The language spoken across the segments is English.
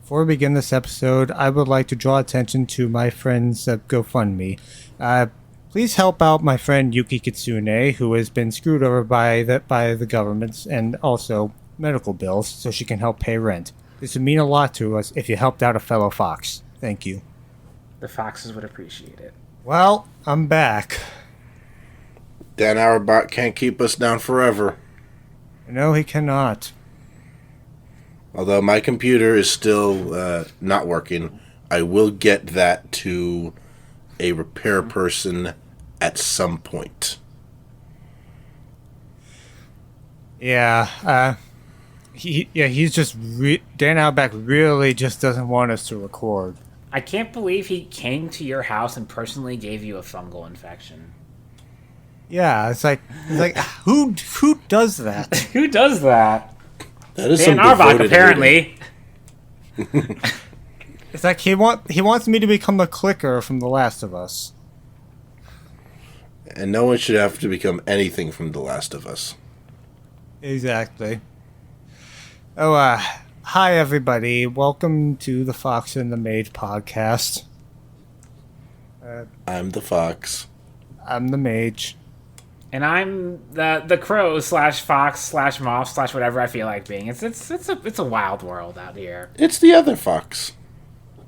Before we begin this episode, I would like to draw attention to my friend's GoFundMe. Please help out my friend Yuki Kitsune, who has been screwed over by the governments and also medical bills, so she can help pay rent. This would mean a lot to us if you helped out a fellow Fox. Thank you. The Foxes would appreciate it. Well, I'm back. Dan Auerbach can't keep us down forever. No, he cannot. Although my computer is still not working, I will get that to a repair person at some point. Yeah, he's just... Dan Auerbach really just doesn't want us to record. I can't believe he came to your house and personally gave you a fungal infection. Yeah, it's like who does that? Who does that? That is Dan Auerbach, apparently. It's like he wants me to become a clicker from The Last of Us. And no one should have to become anything from The Last of Us. Exactly. Oh, hi everybody. Welcome to the Fox and the Mage podcast. I'm the Fox. I'm the Mage. And I'm the crow / fox / moth / whatever I feel like being. It's a wild world out here. It's the other Fox.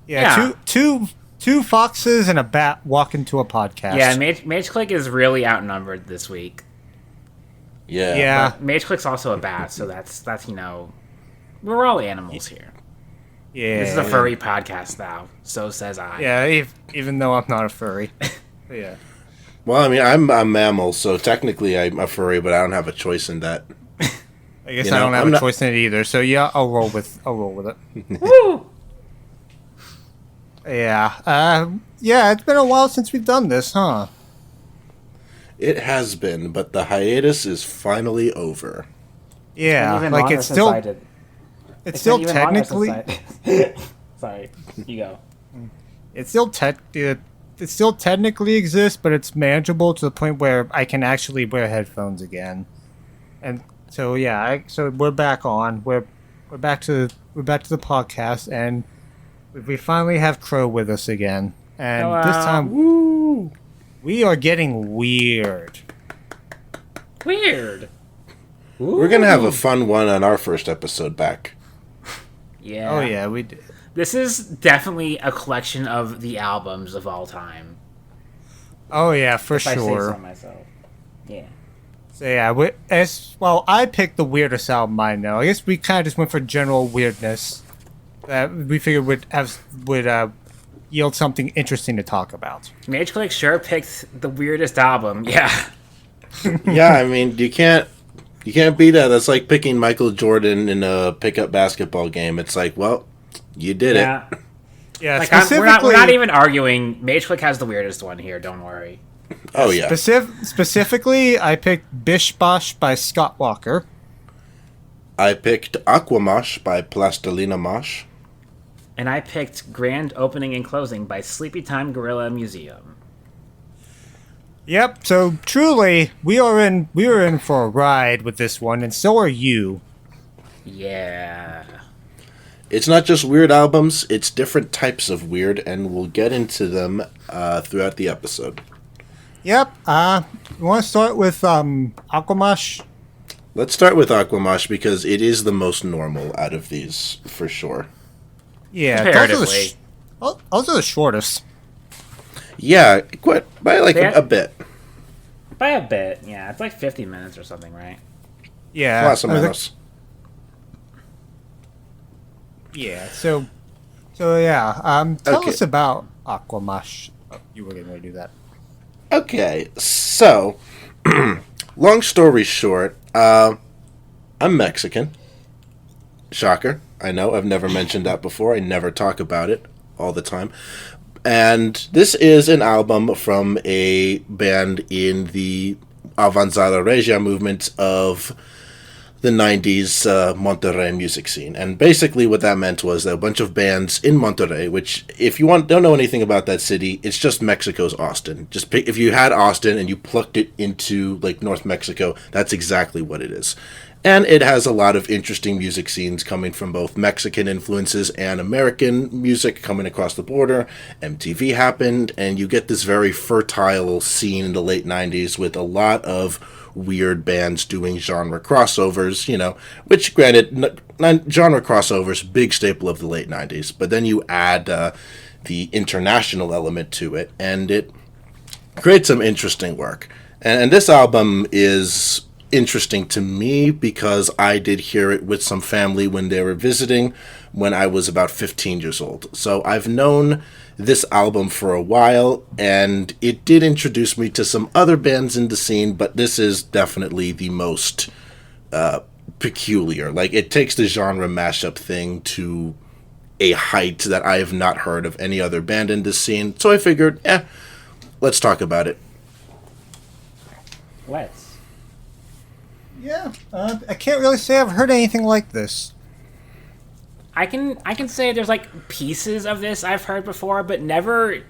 Yeah. Two foxes and a bat walk into a podcast. Yeah, Mageclick is really outnumbered this week. Yeah. But Mageclick's also a bat, so that's we're all animals here. Yeah. This is a furry podcast now, so says I. Yeah, even though I'm not a furry. Yeah. Well, I mean, I'm a mammal, so technically I'm a furry, but I don't have a choice in that. I guess I don't have a choice in it either. So yeah, I'll roll with it. Woo! Yeah. Yeah, it's been a while since we've done this, huh? It has been, but the hiatus is finally over. Yeah, like it's still technically. Sorry, you go. It still technically exists, but it's manageable to the point where I can actually wear headphones again. And so yeah, so we're back on. We're back to the podcast, and we finally have Crow with us again. And Hello. This time, woo, we are getting weird. Weird. Ooh. We're going to have a fun one on our first episode back. Yeah. Oh yeah, we did. This is definitely a collection of the albums of all time. Oh yeah, for if sure. I say so myself. Yeah. So yeah, I picked the weirdest album I know. I guess we kind of just went for general weirdness that we figured would yield something interesting to talk about. Mageclick sure picked the weirdest album. Yeah. Yeah, I mean, you can't beat that. That's like picking Michael Jordan in a pickup basketball game. It's like, well, you did it. Yeah, like we're not even arguing. Mageclick has the weirdest one here. Don't worry. Oh yeah. Specifically, I picked Bish Bosch by Scott Walker. I picked Aquamosh by Plastilina Mosh. And I picked Grand Opening and Closing by Sleepytime Gorilla Museum. Yep. So truly, we are in for a ride with this one, and so are you. Yeah. It's not just weird albums, it's different types of weird, and we'll get into them throughout the episode. Yep. You want to start with Aquamosh? Let's start with Aquamosh because it is the most normal out of these, for sure. Yeah, comparatively. Those are the shortest. Yeah, quite by a bit. By a bit, yeah. It's like 50 minutes or something, right? Yeah. Plus or minus. Yeah, so yeah, tell us about Aquamosh. Oh, you were going to do that. Okay, so, long story short, I'm Mexican. Shocker. I know, I've never mentioned that before. I never talk about it all the time. And this is an album from a band in the Avanzada Regia movement of the 90s Monterrey music scene. And basically what that meant was that a bunch of bands in Monterrey, which if you don't know anything about that city, it's just Mexico's Austin. Just pick, if you had Austin and you plucked it into like North Mexico, that's exactly what it is. And it has a lot of interesting music scenes coming from both Mexican influences and American music coming across the border. MTV happened, and you get this very fertile scene in the late 90s with a lot of weird bands doing genre crossovers, which, granted, genre crossovers, big staple of the late 90s. But then you add the international element to it, and it creates some interesting work. And this album is interesting to me because I did hear it with some family when they were visiting when I was about 15 years old. So I've known this album for a while, and it did introduce me to some other bands in the scene, but this is definitely the most peculiar. Like, it takes the genre mashup thing to a height that I have not heard of any other band in this scene. So I figured, let's talk about it. Let's. Yeah, I can't really say I've heard anything like this. I can say there's like pieces of this I've heard before, but never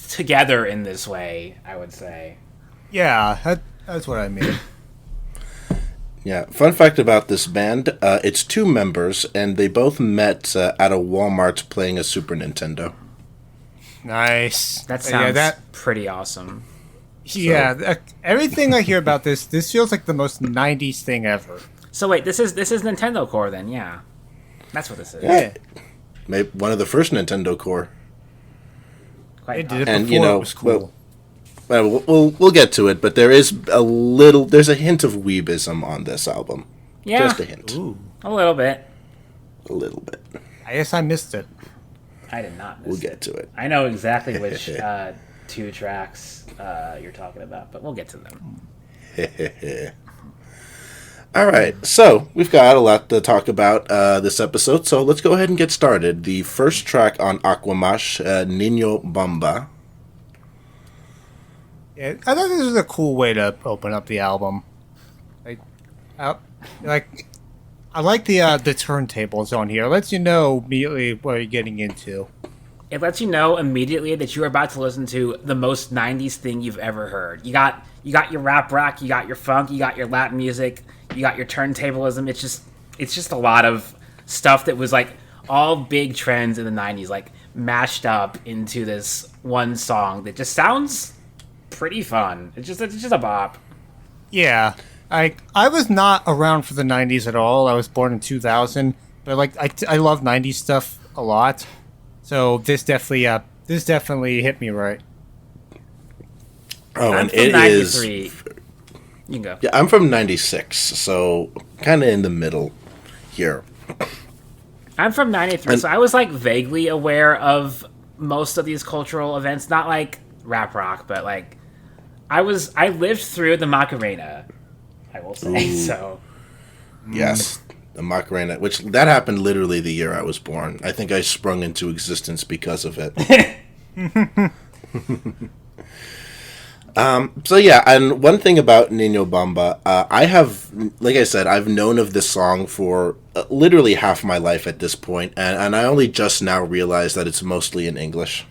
together in this way, I would say. Yeah, that's what I mean. Yeah, fun fact about this band, it's 2 members, and they both met at a Walmart playing a Super Nintendo. Nice. That sounds pretty awesome. Yeah, everything I hear about this feels like the most 90s thing ever. So wait, this is Nintendo Core then, yeah. That's what this is. Yeah. Maybe one of the first Nintendo Core. They did it before it was cool. We'll get to it, but there's a hint of weebism on this album. Yeah. Just a hint. Ooh. A little bit. A little bit. I guess I missed it. I did not miss We'll get to it. I know exactly which 2 tracks you're talking about, but we'll get to them. All right, so we've got a lot to talk about this episode, so let's go ahead and get started. The first track on Aquamosh, Niño Bomba. Yeah, I thought this was a cool way to open up the album. I like the turntables on here. It lets you know immediately what you're getting into. It lets you know immediately that you're about to listen to the most 90s thing you've ever heard. You got your rap rock, you got your funk, you got your Latin music, you got your turntablism. It's just a lot of stuff that was like all big trends in the 90s, like mashed up into this one song that just sounds pretty fun. It's just a bop. Yeah. I was not around for the 90s at all. I was born in 2000, but I love 90s stuff a lot. So this definitely hit me right. Oh, I'm and from it 93. is. You can go. Yeah, I'm from 96, so kind of in the middle here. I'm from 93, so I was like vaguely aware of most of these cultural events, not like rap rock, but like I lived through the Macarena, I will say. Ooh. So Yes, the Macarena, which that happened literally the year I was born. I think I sprung into existence because of it. So yeah, and one thing about Niño Bomba, I have, like I said, I've known of this song for literally half my life at this point, and I only just now realized that it's mostly in English.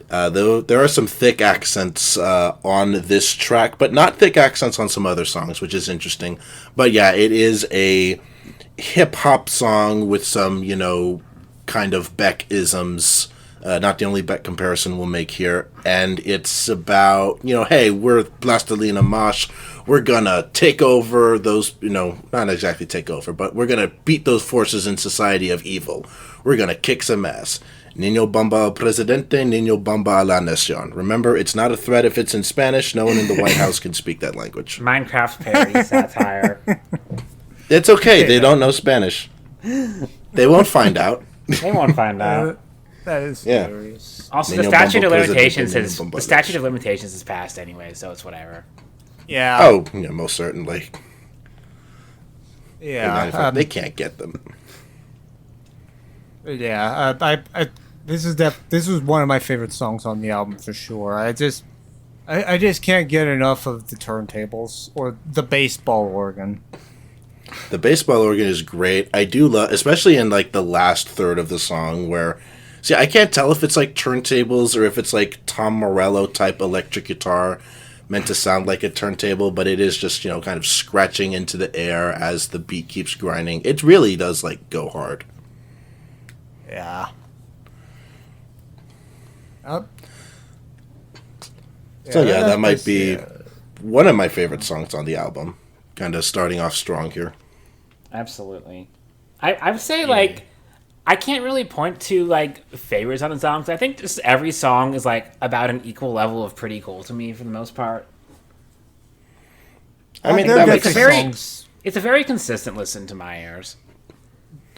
Though there are some thick accents on this track, but not thick accents on some other songs, which is interesting. But yeah, it is a hip-hop song with some, kind of Beck-isms. Not the only Beck comparison we'll make here. And it's about, hey, we're Plastilina Mosh. We're gonna take over those, not exactly take over, but we're gonna beat those forces in society of evil. We're gonna kick some ass. Niño Bomba al Presidente, Niño Bomba a la Nación. Remember, it's not a threat if it's in Spanish. No one in the White House can speak that language. Minecraft parody satire. It's okay. They don't know Spanish. They won't find out. They won't find out. That is Yeah. hilarious. Also, Niño the statute Bomba of limitations Presidente, has Niño Bomba the statute of limitations is passed anyway, so it's whatever. Yeah. Oh, yeah, most certainly. Yeah. They can't get them. Yeah. This was one of my favorite songs on the album for sure. I just can't get enough of the turntables or the baseball organ. The baseball organ is great. I do love, especially in like the last third of the song where, I can't tell if it's like turntables or if it's like Tom Morello type electric guitar meant to sound like a turntable, but it is just, kind of scratching into the air as the beat keeps grinding. It really does, go hard. Yeah. Oh. So yeah, that might be one of my favorite songs on the album. Kind of starting off strong here. Absolutely. I would say, I can't really point to, favorites on the songs. I think just every song is, about an equal level of pretty cool to me for the most part. I mean, that makes songs. It's a very consistent listen to my ears.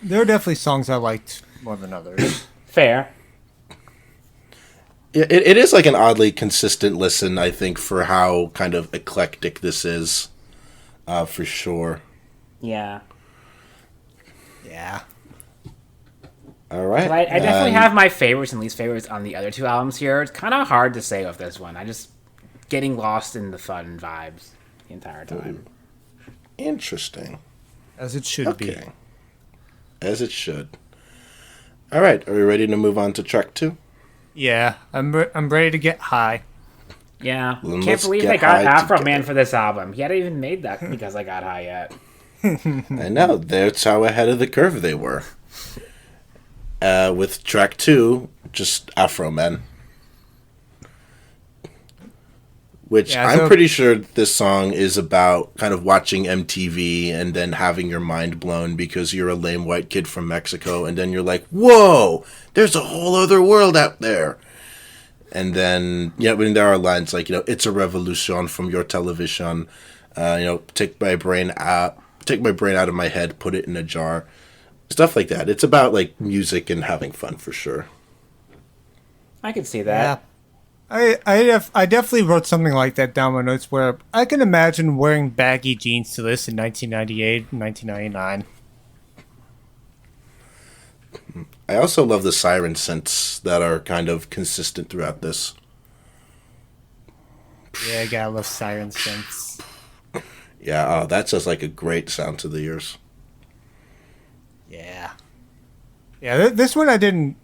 There are definitely songs I liked more than others. Fair. It is, an oddly consistent listen, I think, for how kind of eclectic this is, for sure. Yeah. Yeah. All right. I definitely have my favorites and least favorites on the other two albums here. It's kind of hard to say with this one. I just getting lost in the fun vibes the entire time. Interesting. As it should be. As it should. All right. Are we ready to move on to track 2? Yeah. I'm ready to get high. Yeah. Well, Can't believe they got Afro Man for this album. He hadn't even made that because I got high yet. I know. That's how ahead of the curve they were. With track 2, just Afro Man. Which I'm pretty sure this song is about kind of watching MTV and then having your mind blown because you're a lame white kid from Mexico, and then you're like, whoa, there's a whole other world out there. And then, when there are lines like, it's a revolution from your television, take my brain out of my head, put it in a jar. Stuff like that. It's about, music and having fun for sure. I could see that. Yeah. I definitely wrote something like that down my notes where I can imagine wearing baggy jeans to this in 1998 and 1999. I also love the siren synths that are kind of consistent throughout this. Yeah, I gotta love siren synths. Yeah, that's just a great sound to the ears. Yeah. Yeah, this one I didn't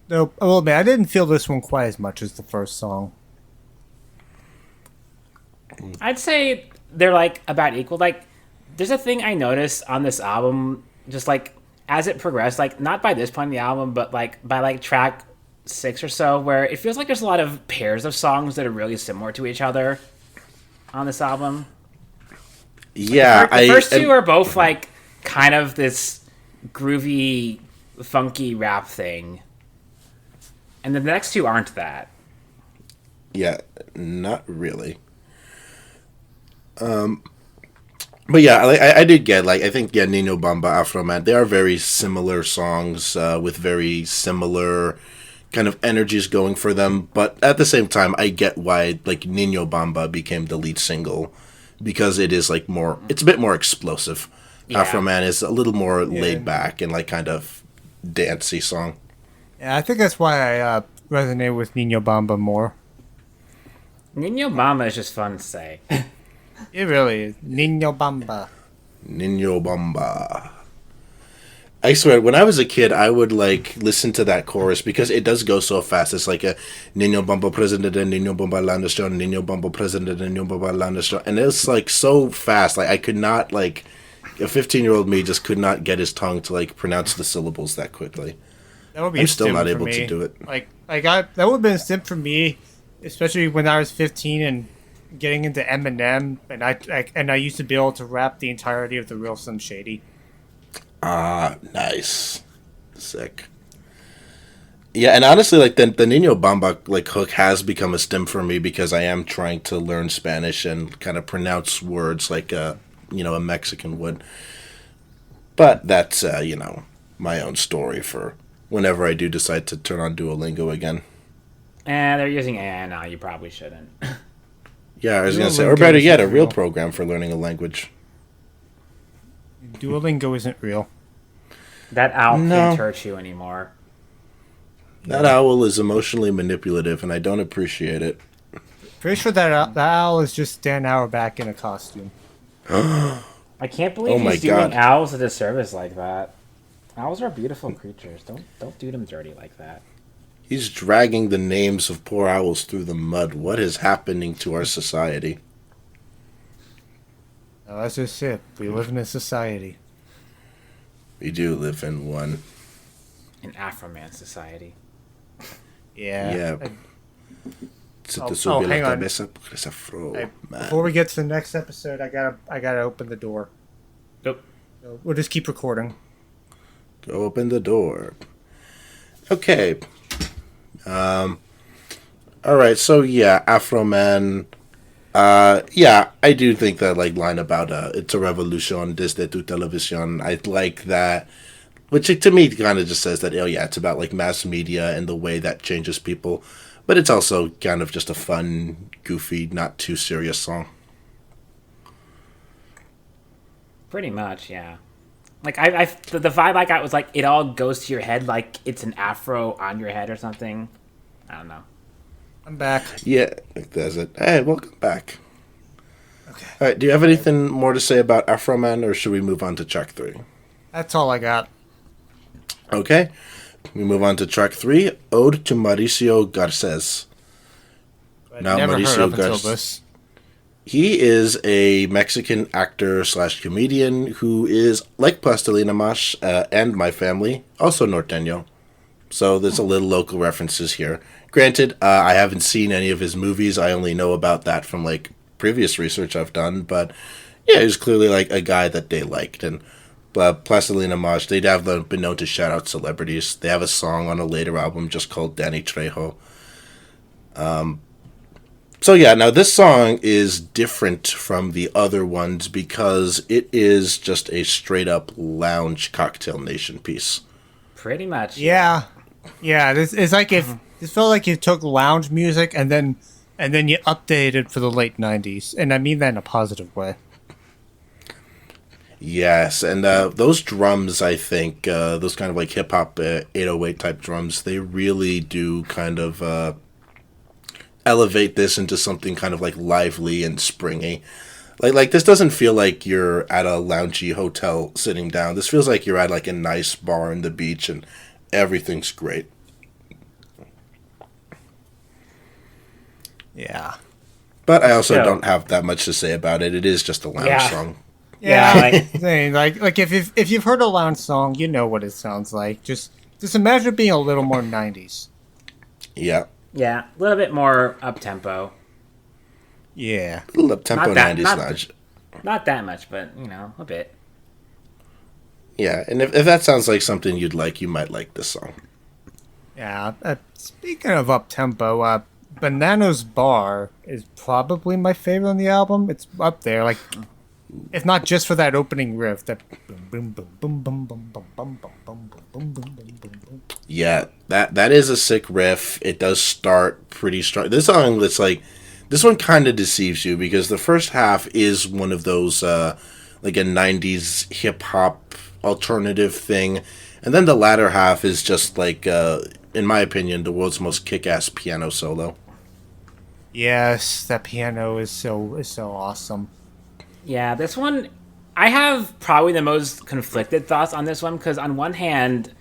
feel this one quite as much as the first song. I'd say they're about equal. There's a thing I noticed on this album, just as it progressed, not by this point in the album, but by track 6 or so, where it feels like there's a lot of pairs of songs that are really similar to each other on this album. Yeah, the first two are both kind of this groovy, funky rap thing, and the next two aren't that. Yeah, not really. But yeah, I did get I think Nino Bamba, Afro Man, they are very similar songs with very similar kind of energies going for them. But at the same time, I get why Nino Bamba became the lead single because it is more, it's a bit more explosive. Yeah. Afro Man is a little more laid back and kind of dancey song. Yeah, I think that's why I resonate with Nino Bamba more. Nino Bamba is just fun to say. It really is. Nino Bamba. Nino Bamba. I swear, when I was a kid, I would listen to that chorus because it does go so fast. It's a Nino Bamba president and Nino Bamba Landestone, Nino Bamba president and Nino Bamba Landestone. And it's so fast. I could not, a 15-year-old me just could not get his tongue to pronounce the syllables that quickly. That would be I'm still not able to do it. That would have been a simp for me, especially when I was 15 and getting into Eminem, and I used to be able to rap the entirety of The Real Slim Shady. Ah, nice. Sick. Yeah, and honestly, the Nino Bamba hook has become a stim for me because I am trying to learn Spanish and kind of pronounce words a Mexican would. But that's my own story for whenever I do decide to turn on Duolingo again. They're using AI now. You probably shouldn't. Yeah, I was going to say, or better yet, a real program for learning a language. Duolingo isn't real. That owl can't hurt you anymore. That owl is emotionally manipulative, and I don't appreciate it. Pretty sure that owl is just Dan Auerbach in a costume. I can't believe he's doing owls a disservice like that. Owls are beautiful creatures. Don't do them dirty like that. He's dragging the names of poor owls through the mud. What is happening to our society? As I said, we live in a society. We do live in one. An Afro-man society. Yeah. Yeah. I- Se Oh, te sube hang la on. cabeza porque eres afro, Hey, man. before we get to the next episode, I gotta open the door. Nope. So we'll just keep recording. Go open the door. Okay. All right. So yeah, Afro Man. Yeah, I do think that like line about it's a revolution desde tu televisión. I like that, which to me kind of just says that it's about like mass media and the way that changes people, but it's also kind of just a fun, goofy, not too serious song. Pretty much, yeah. Like the vibe I got was like it all goes to your head, like it's an afro on your head or something. I don't know. I'm back. Yeah, that's it. Hey, welcome back. Okay. All right, do you have anything more to say about Afro Man, or should we move on to track 3? That's all I got. Okay, we move on to track 3, Ode to Mauricio Garces. I'd Now, never Mauricio heard of until Garces. this. He is a Mexican actor / comedian who is, like Plastilina Mosh and my family, also Norteño. So there's a little local references here. Granted, I haven't seen any of his movies. I only know about that from like previous research I've done. But yeah, he's clearly like a guy that they liked. And Plastilina Mosh, they'd have been known to shout out celebrities. They have a song on a later album just called Danny Trejo. So yeah, now this song is different from the other ones because it is just a straight up lounge Cocktail Nation piece. Pretty much. Yeah. Yeah, it's like if it felt like you took lounge music and then you updated for the late 90s, and I mean that in a positive way. Yes, and those drums, I think, those kind of like hip hop 808 type drums, they really do kind of elevate this into something kind of like lively and springy. Like this doesn't feel like you're at a loungy hotel sitting down. This feels like you're at like a nice bar on the beach and everything's great. Yeah. But I also Yeah. don't have that much to say about it. It is just a lounge Yeah. song. Yeah, like- Saying, like if you've heard a lounge song, you know what it sounds like. Just imagine it being a little more 90s. Yeah. Yeah, a little bit more up tempo. Yeah. A little up-tempo Not that- 90s not- lounge. Not that much, but a bit. Yeah, and if that sounds like something you'd like, you might like this song. Yeah. Speaking of up tempo, Banana's Bar is probably my favorite on the album. It's up there, like, if not just for that opening riff, that boom boom boom boom boom boom boom boom boom boom boom boom boom boom boom. Yeah, that is a sick riff. It does start pretty strong. This song, it's like, this one kind of deceives you because the first half is one of those like a 90s hip hop alternative thing, and then the latter half is just like in my opinion the world's most kick-ass piano solo. Yes, that piano is so awesome. Yeah, this one, I have probably the most conflicted thoughts on this one because on one hand,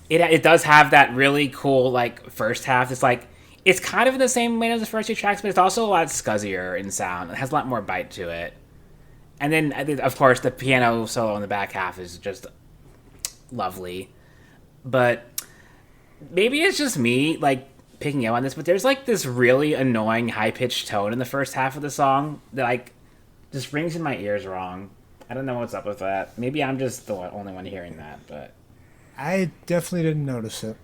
it does have that really cool like first half. It's like it's kind of in the same vein as the first two tracks, but it's also a lot scuzzier in sound. It has a lot more bite to it. And then, of course, the piano solo in the back half is just lovely. But maybe it's just me like picking up on this, but there's like this really annoying high-pitched tone in the first half of the song that like just rings in my ears wrong. I don't know what's up with that. Maybe I'm just the only one hearing that, but I definitely didn't notice it.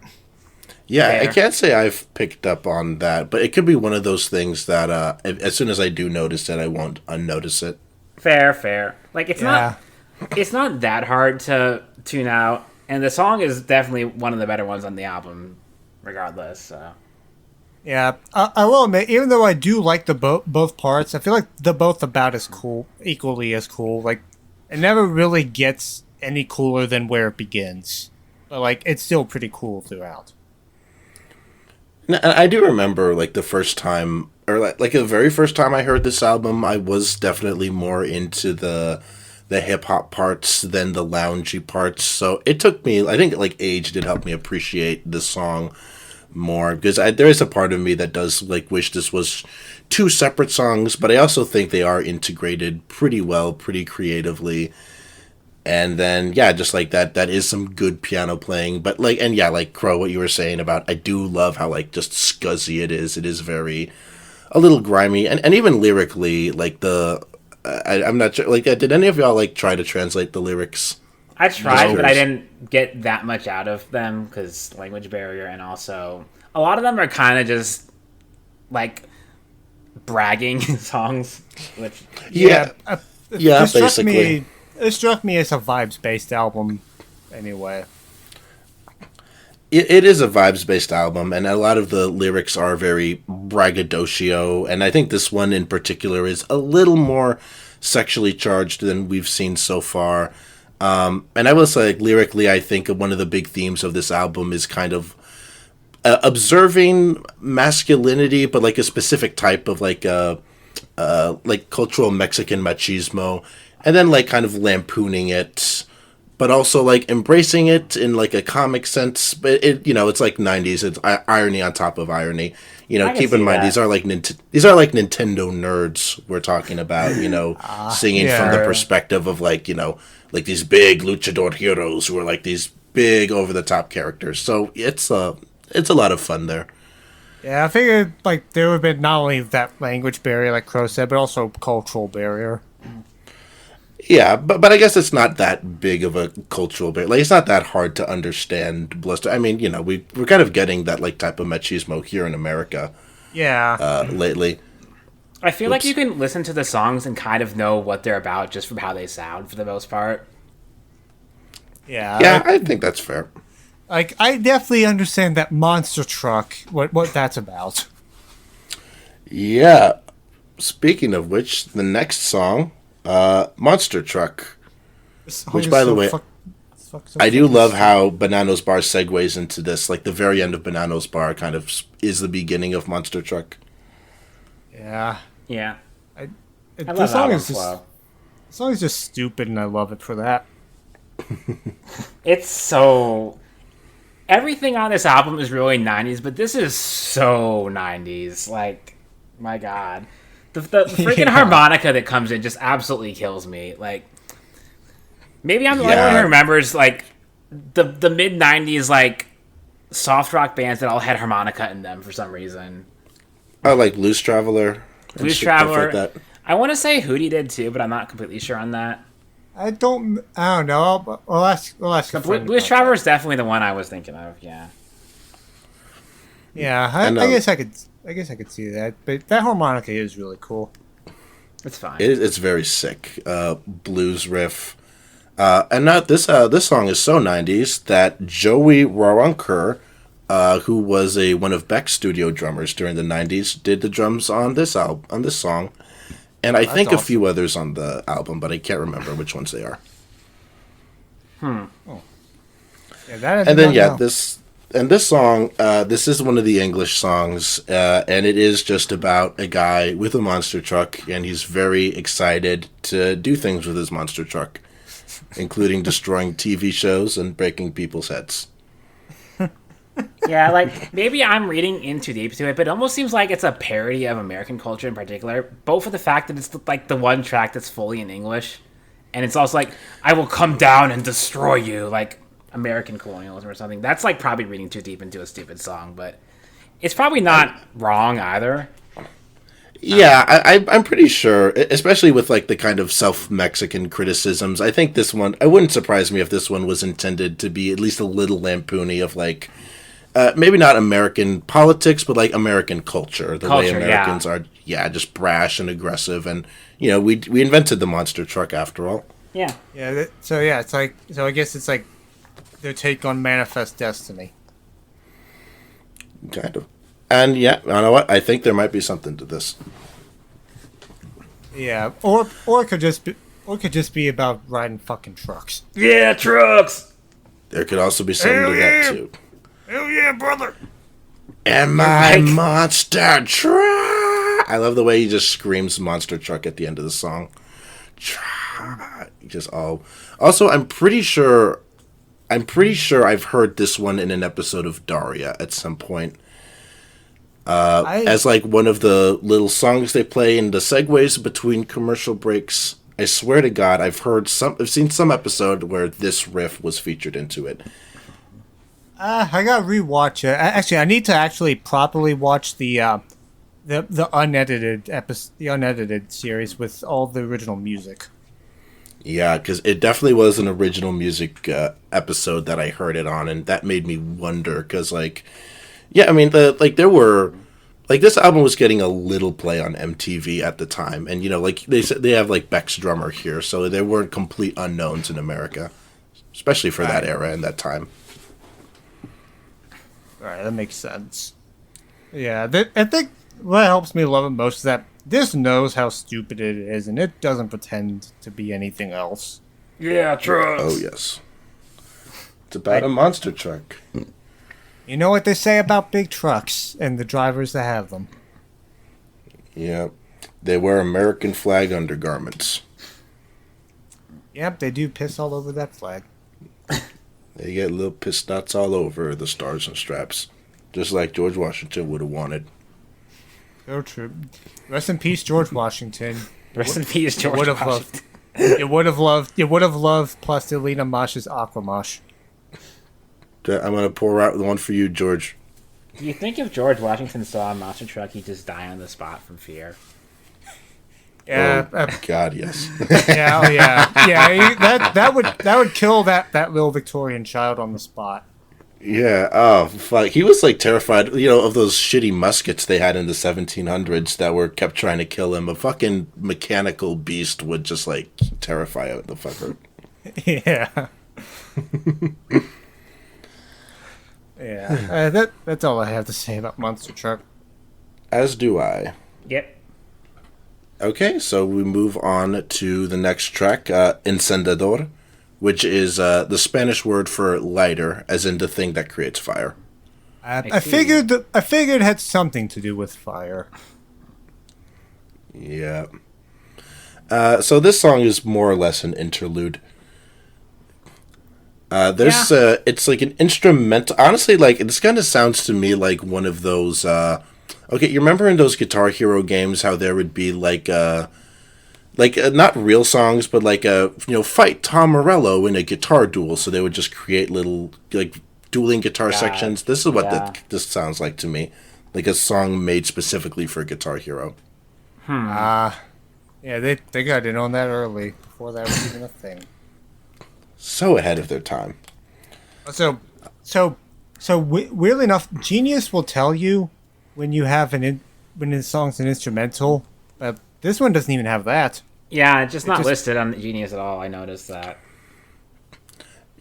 Yeah, Fair. I can't say I've picked up on that, but it could be one of those things that as soon as I do notice it, I won't unnotice it. fair. Like it's Yeah. not that hard to tune out, and the song is definitely one of the better ones on the album, regardless. So. Yeah, I will admit, even though I do like the both parts, I feel like they're both about as cool, equally as cool. Like, it never really gets any cooler than where it begins, but like it's still pretty cool throughout. And I do remember like the first time, or like the very first time I heard this album, I was definitely more into the hip hop parts than the loungy parts. So it took me, I think like age did help me appreciate this song more, because there is a part of me that does like wish this was two separate songs, but I also think they are integrated pretty well, pretty creatively. And then, yeah, just like that is some good piano playing. But like, and yeah, like Crow, what you were saying about, I do love how like just scuzzy it is. It is very, a little grimy. And even lyrically, like I'm not sure, like, did any of y'all like try to translate the lyrics? I tried, but I didn't get that much out of them because language barrier, and also a lot of them are kind of just like bragging songs. Which Yeah, It basically. It struck me as a vibes-based album, anyway. It is a vibes-based album, and a lot of the lyrics are very braggadocio, and I think this one in particular is a little more sexually charged than we've seen so far. And I will say, like, lyrically, I think one of the big themes of this album is kind of observing masculinity, but like a specific type of like cultural Mexican machismo, and then like kind of lampooning it, but also like embracing it in like a comic sense. But it's like 90s. It's irony on top of irony. Keep in mind these are like Nintendo nerds we're talking about. Singing from the perspective of like these big luchador heroes who are like these big over the top characters. So it's a lot of fun there. Yeah, I figured like there would have been not only that language barrier, like Crow said, but also cultural barrier. Yeah, but I guess it's not that big of a cultural barrier. Like, it's not that hard to understand Bluster. I mean, we're kind of getting that like type of machismo here in America. Yeah. Lately. I feel like you can listen to the songs and kind of know what they're about just from how they sound for the most part. Yeah. Yeah, I think that's fair. Like, I definitely understand that monster truck, what that's about. Yeah. Speaking of which, the next song, Monster Truck. Which, by the way, I do love how Bananos Bar segues into this. Like, the very end of Bananos Bar kind of is the beginning of Monster Truck. Yeah. Yeah. The song is just stupid, and I love it for that. It's so... Everything on this album is really 90s, but this is so 90s. Like, my God. The freaking harmonica that comes in just absolutely kills me. Like, maybe I'm the only one who remembers, like, the mid-90s, like, soft rock bands that all had harmonica in them for some reason. Oh, like Blues Traveler. Blues Traveler. Like that. I want to say Hootie did too, but I'm not completely sure on that. I don't know. We'll ask. Blues Traveler is definitely the one I was thinking of. Yeah. Yeah, I guess I could see that, but that harmonica is really cool. It's fine. It's very sick. Blues riff, and not this. This song is so 90s that Joey Waronker, who was one of Beck's studio drummers during the 90s, did the drums on this song. And I think awesome. A few others on the album, but I can't remember which ones they are. Oh. Yeah, this song, this is one of the English songs, and it is just about a guy with a monster truck, and he's very excited to do things with his monster truck, including destroying TV shows and breaking people's heads. Yeah, like, maybe I'm reading in too deep to it, but it almost seems like it's a parody of American culture in particular, both for the fact that it's, like, the one track that's fully in English, and it's also like, I will come down and destroy you, like American colonialism or something. That's, like, probably reading too deep into a stupid song, but it's probably not wrong either. Yeah, I'm pretty sure, especially with, like, the kind of self-Mexican criticisms, I think this one, it wouldn't surprise me if this one was intended to be at least a little lampoony of, like, maybe not American politics, but like American culture. The way Americans are, just brash and aggressive, and we invented the monster truck after all. Yeah. Yeah. It's like I guess it's like their take on Manifest Destiny. Kind of, and you know what? I think there might be something to this. Yeah, or it could just be about riding fucking trucks. Yeah, trucks. There could also be something to that too. Hell yeah, brother! And my monster truck! I love the way he just screams monster truck at the end of the song. Just all. Also, I'm pretty sure I'm pretty sure I've heard this one in an episode of Daria at some point. As like one of the little songs they play in the segues between commercial breaks. I swear to God, I've seen some episode where this riff was featured into it. I gotta rewatch it. Actually, I need to actually properly watch the unedited series with all the original music. Yeah, because it definitely was an original music episode that I heard it on, and that made me wonder. Because, like, yeah, I mean, there were, like, this album was getting a little play on MTV at the time, and like they said, they have like Beck's drummer here, so they weren't complete unknowns in America, especially for that era and that time. All right, that makes sense. Yeah, I think what helps me love it most is that this knows how stupid it is, and it doesn't pretend to be anything else. Yeah, trucks. Oh, yes. It's about a monster truck. You know what they say about big trucks and the drivers that have them? Yeah. They wear American flag undergarments. Yep, they do piss all over that flag. They get little piss knots all over the stars and straps. Just like George Washington would have wanted. So true. Rest in peace, George Washington. Rest in peace, George Washington. You would have loved Plastilina Mosh's Aquamosh. I'm gonna pour out the one for you, George. Do you think if George Washington saw a monster truck, he'd just die on the spot from fear? Yeah. God, yes. Yeah. That would kill that little Victorian child on the spot. Yeah. Oh, fuck. He was like terrified, of those shitty muskets they had in the 1700s that kept trying to kill him. A fucking mechanical beast would just like terrify the fucker. Yeah. Yeah. That's all I have to say about Monster Truck. As do I. Yep. Okay, so we move on to the next track, Encendedor, which is the Spanish word for lighter, as in the thing that creates fire. I figured it had something to do with fire. Yeah. So this song is more or less an interlude. It's like an instrumental. Honestly, like this kind of sounds to me like one of those. Okay, you remember in those Guitar Hero games how there would be like not real songs, but like fight Tom Morello in a guitar duel. So they would just create little like dueling guitar sections. This is what this sounds like to me, like a song made specifically for Guitar Hero. Yeah, they got in on that early before that was even a thing. So ahead of their time. So weirdly enough, Genius will tell you when you have when the song's an instrumental, but this one doesn't even have that. Yeah, it's just not listed on Genius at all. I noticed that.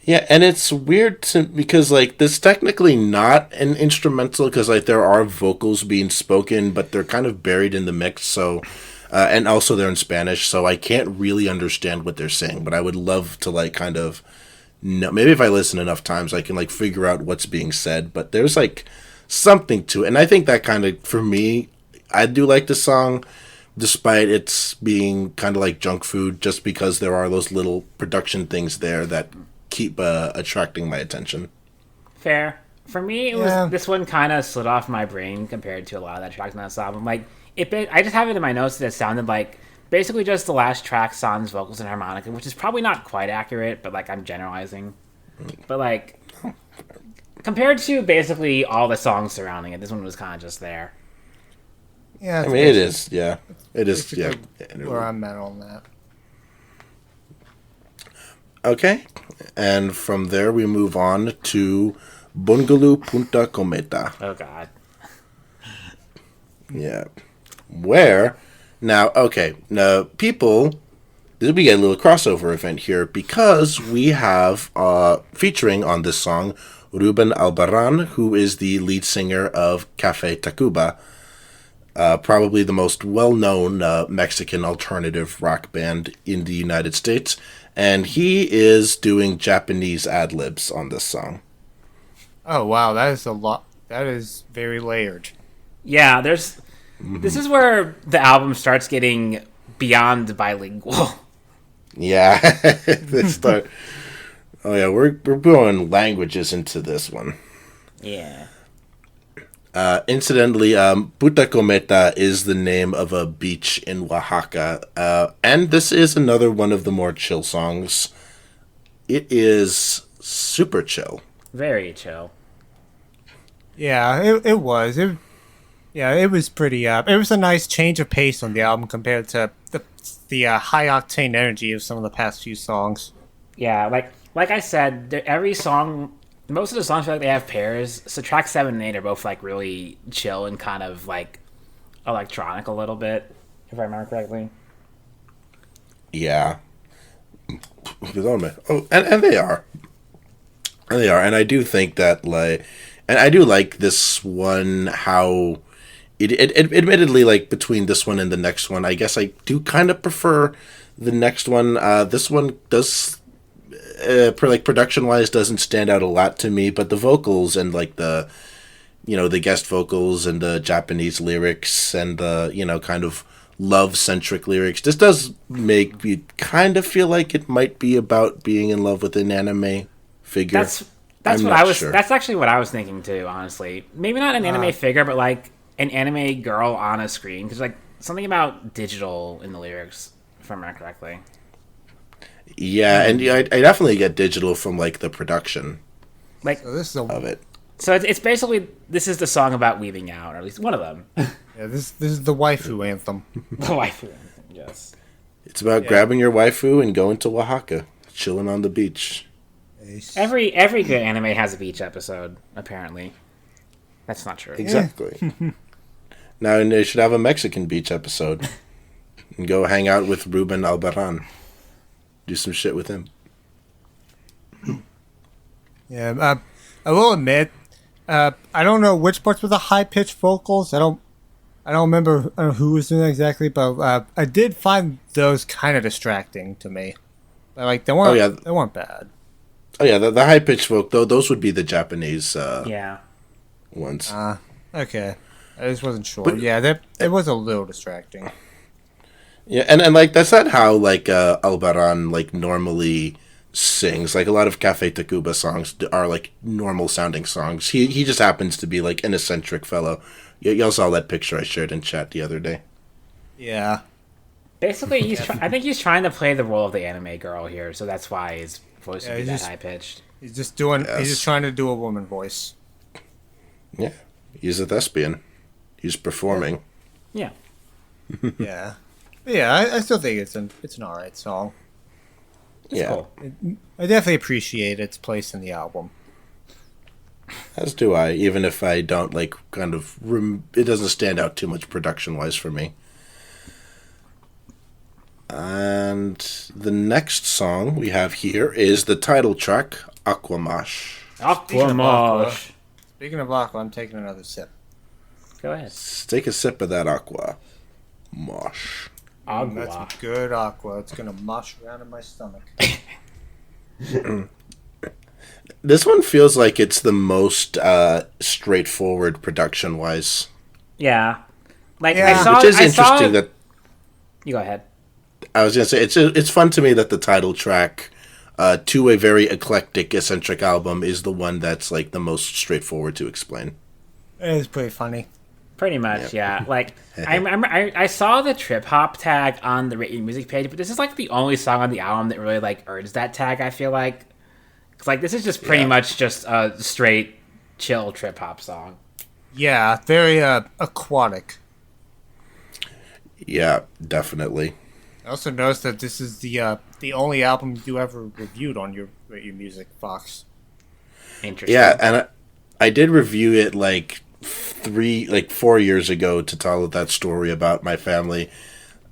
Yeah, and it's weird because like this technically not an instrumental because like there are vocals being spoken, but they're kind of buried in the mix. So, and also they're in Spanish, so I can't really understand what they're saying. But I would love to like kind of know. Maybe if I listen enough times, I can like figure out what's being said. But there's like something to it, and I think that kind of for me, I do like the song. Despite its being kind of like junk food, just because there are those little production things there that keep attracting my attention. Fair. For me, it was this one kind of slid off my brain compared to a lot of that tracks on this album. Like, I just have it in my notes that it sounded like basically just the last track, sans vocals and harmonica, which is probably not quite accurate, but like I'm generalizing. But like, compared to basically all the songs surrounding it, this one was kind of just there. Yeah, I mean, it is. Yeah, it is. Yeah, where I'm at on that. Okay, and from there we move on to Bungaloo Punta Cometa. Oh God. Yeah, where now? Okay, now people, we get a little crossover event here because we have featuring on this song Ruben Albarran, who is the lead singer of Café Tacuba. Probably the most well-known Mexican alternative rock band in the United States, and he is doing Japanese ad-libs on this song. Oh, wow, that is a lot. That is very layered. Yeah, this is where the album starts getting beyond bilingual. Yeah, they start. Oh yeah, we're going languages into this one. Yeah. Incidentally, Puta Cometa is the name of a beach in Oaxaca, and this is another one of the more chill songs. It is super chill. Very chill. Yeah, it was. It was pretty. It was a nice change of pace on the album compared to the high octane energy of some of the past few songs. Yeah, like I said, every song, most of the songs feel like they have pairs. So track 7 and 8 are both like really chill and kind of like electronic a little bit, if I remember correctly. Yeah. Oh, and they are. And they are, and I do think that and I do like this one. How it admittedly, like, between this one and the next one, I guess I do kind of prefer the next one. This one does, production wise, doesn't stand out a lot to me, but the vocals and like the guest vocals and the Japanese lyrics and the kind of love centric lyrics, this does make me kind of feel like it might be about being in love with an anime figure. That's what I was. Sure. That's actually what I was thinking too. Honestly, maybe not an anime figure, but like an anime girl on a screen. Because like something about digital in the lyrics, if I remember correctly. Yeah, and I definitely get digital from like the production, like of it. So it's basically, this is the song about weaving out, or at least one of them. Yeah, this is the waifu anthem. The waifu anthem, yes. It's about grabbing your waifu and going to Oaxaca, chilling on the beach. Every good anime has a beach episode, apparently. That's not true. Exactly. Now they should have a Mexican beach episode. And go hang out with Ruben Albarran. Do some shit with him. Yeah, I will admit, I don't know which parts were the high-pitched vocals. I don't remember who was doing it exactly, but I did find those kind of distracting to me. But, like, they weren't bad. Oh yeah, the high pitched vocal, though, those would be the Japanese ones. Okay. I just wasn't sure. But, yeah, it was a little distracting. Yeah, and like that's not how like Albarran like normally sings. Like a lot of Cafe Tacuba songs are like normal sounding songs. He just happens to be like an eccentric fellow. Y'all saw that picture I shared in chat the other day. Yeah. Basically, I think he's trying to play the role of the anime girl here, so that's why his voice would be that high pitched. He's just trying to do a woman voice. Yeah, he's a thespian. He's performing. Yeah. Yeah. Yeah, I still think it's an alright song. It's cool. I definitely appreciate its place in the album. As do I, even if I don't like it doesn't stand out too much production wise for me. And the next song we have here is the title track, Aquamosh. Aquamosh. Speaking of aqua, I'm taking another sip. Go ahead. Take a sip of that aqua. Mosh. That's some good aqua. It's going to mosh around in my stomach. This one feels like it's the most straightforward production-wise. Yeah. Which is interesting that... You go ahead. I was going to say, it's fun to me that the title track to a very eclectic, eccentric album is the one that's like the most straightforward to explain. It is pretty funny. Pretty much, yeah. Like, I remember I saw the trip hop tag on the Rate Your Music page, but this is like the only song on the album that really like earns that tag, I feel like. Cause like this is just pretty much just a straight chill trip hop song. Yeah, very aquatic. Yeah, definitely. I also noticed that this is the only album you ever reviewed on your Rate Your Music, Foxx. Interesting. Yeah, and I did review it like 4 years ago to tell that story about my family.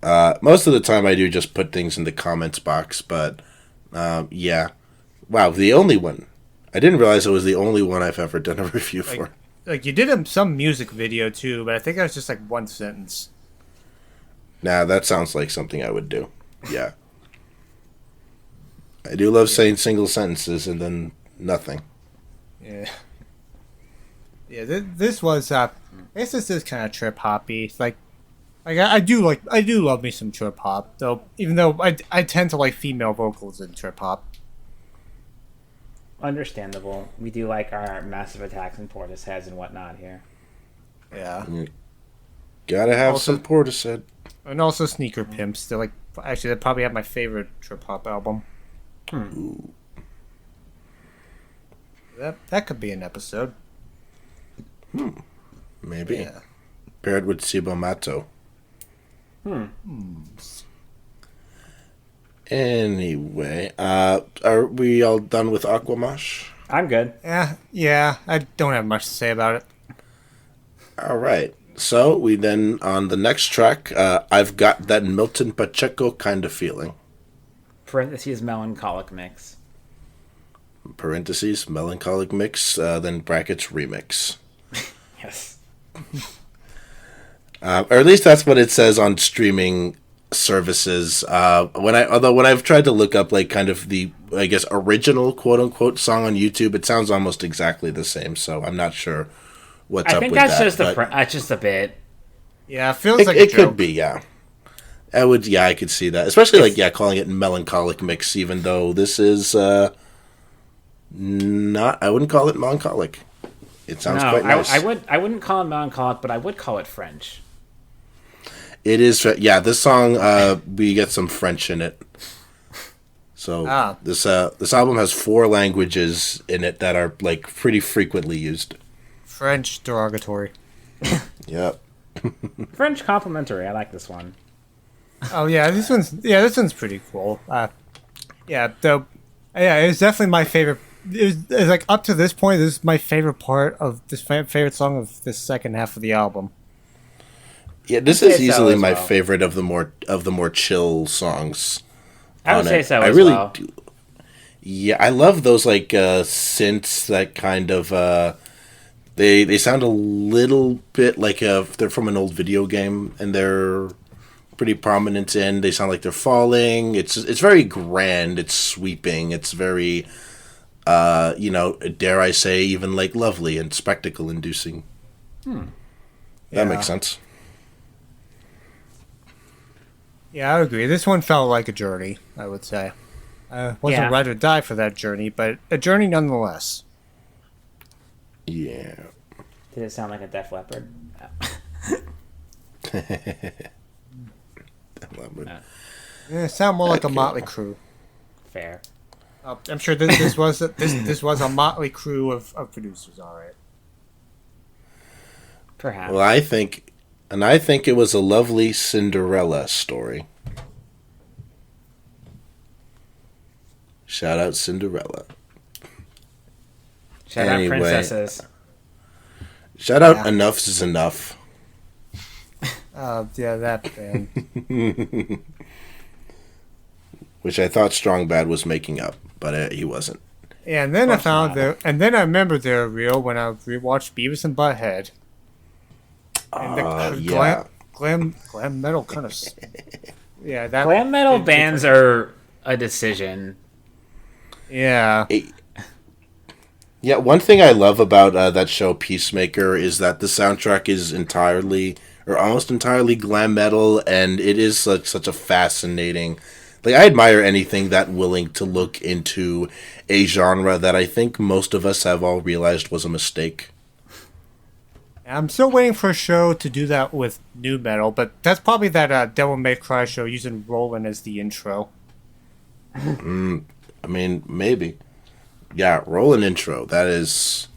Most of the time I do just put things in the comments box, but yeah. Wow, the only one. I didn't realize it was the only one I've ever done a review for. Like you did some music video too, but I think that was just like one sentence. Nah, that sounds like something I would do. Yeah. I do love saying single sentences and then nothing. Yeah. Yeah, this was I guess this is kind of trip hoppy. It's like I do love me some trip hop, though. Even though I tend to like female vocals in trip hop. Understandable. We do like our massive attacks and portisheads and whatnot here. Yeah. Gotta have Also- some Portishead. And also Sneaker Pimps. They're like, actually, they probably have my favorite trip hop album. That could be an episode. Maybe. Yeah. Paired with Cibomato. Anyway, are we all done with Aquamosh? I'm good. Yeah, I don't have much to say about it. All right. So we then, on the next track, I've got that Milton Pacheco kind of feeling. Parentheses melancholic mix. Parentheses, melancholic mix, then brackets remix. Yes. Or at least that's what it says on streaming services. When I've tried to look up like kind of the, I guess, original quote unquote song on YouTube, it sounds almost exactly the same. So I'm not sure what's I up think with that's that. just but that's just a bit. Yeah, it feels like a it joke. could be, yeah. I could see that. Especially calling it melancholic mix, even though this is not. I wouldn't call it melancholic. It sounds No, quite nice. I wouldn't call it melancholic, but I would call it French. It is, yeah. This song, we get some French in it. So this album has 4 languages in it that are like pretty frequently used. French derogatory. Yep. French complimentary. I like this one. Oh yeah, this one's pretty cool. It's definitely my favorite. It's like up to this point, this is my favorite part of this favorite song of this second half of the album. Yeah, this I'd is say so easily as my well. favorite of the more chill songs. I would on say it. so I as really well. do. Yeah, I love those like synths that kind of they sound a little bit like they're from an old video game and they're pretty prominent in. They sound like they're falling. It's very grand. It's sweeping. It's very dare I say even like lovely and spectacle inducing. That makes sense. Yeah, I agree. This one felt like a journey, I would say. I wasn't Yeah. ready to die for that journey, but a journey nonetheless. Yeah. Did it sound like a Def Leppard? It sounded more like a Motley Crue. Fair. I'm sure this was a Motley Crue of producers, all right. Perhaps. Well, I think it was a lovely Cinderella story. Shout out Cinderella. Shout anyway. out princesses. Shout out Yeah. Enough's is Enough. Yeah, that band. Which I thought Strong Bad was making up, but he wasn't. Yeah, and then I course found not. and then I remembered they were real when I rewatched Beavis and Butthead. And Yeah. glam metal kind of. Yeah, that Glam metal bands are a decision. Yeah, Yeah, one thing I love about that show Peacemaker is that the soundtrack is entirely or almost entirely glam metal, and it is such a fascinating. Like, I admire anything that willing to look into a genre that I think most of us have all realized was a mistake. I'm still waiting for a show to do that with new metal, but that's probably that Devil May Cry show using Roland as the intro. I mean, maybe. Yeah, roll an intro. That is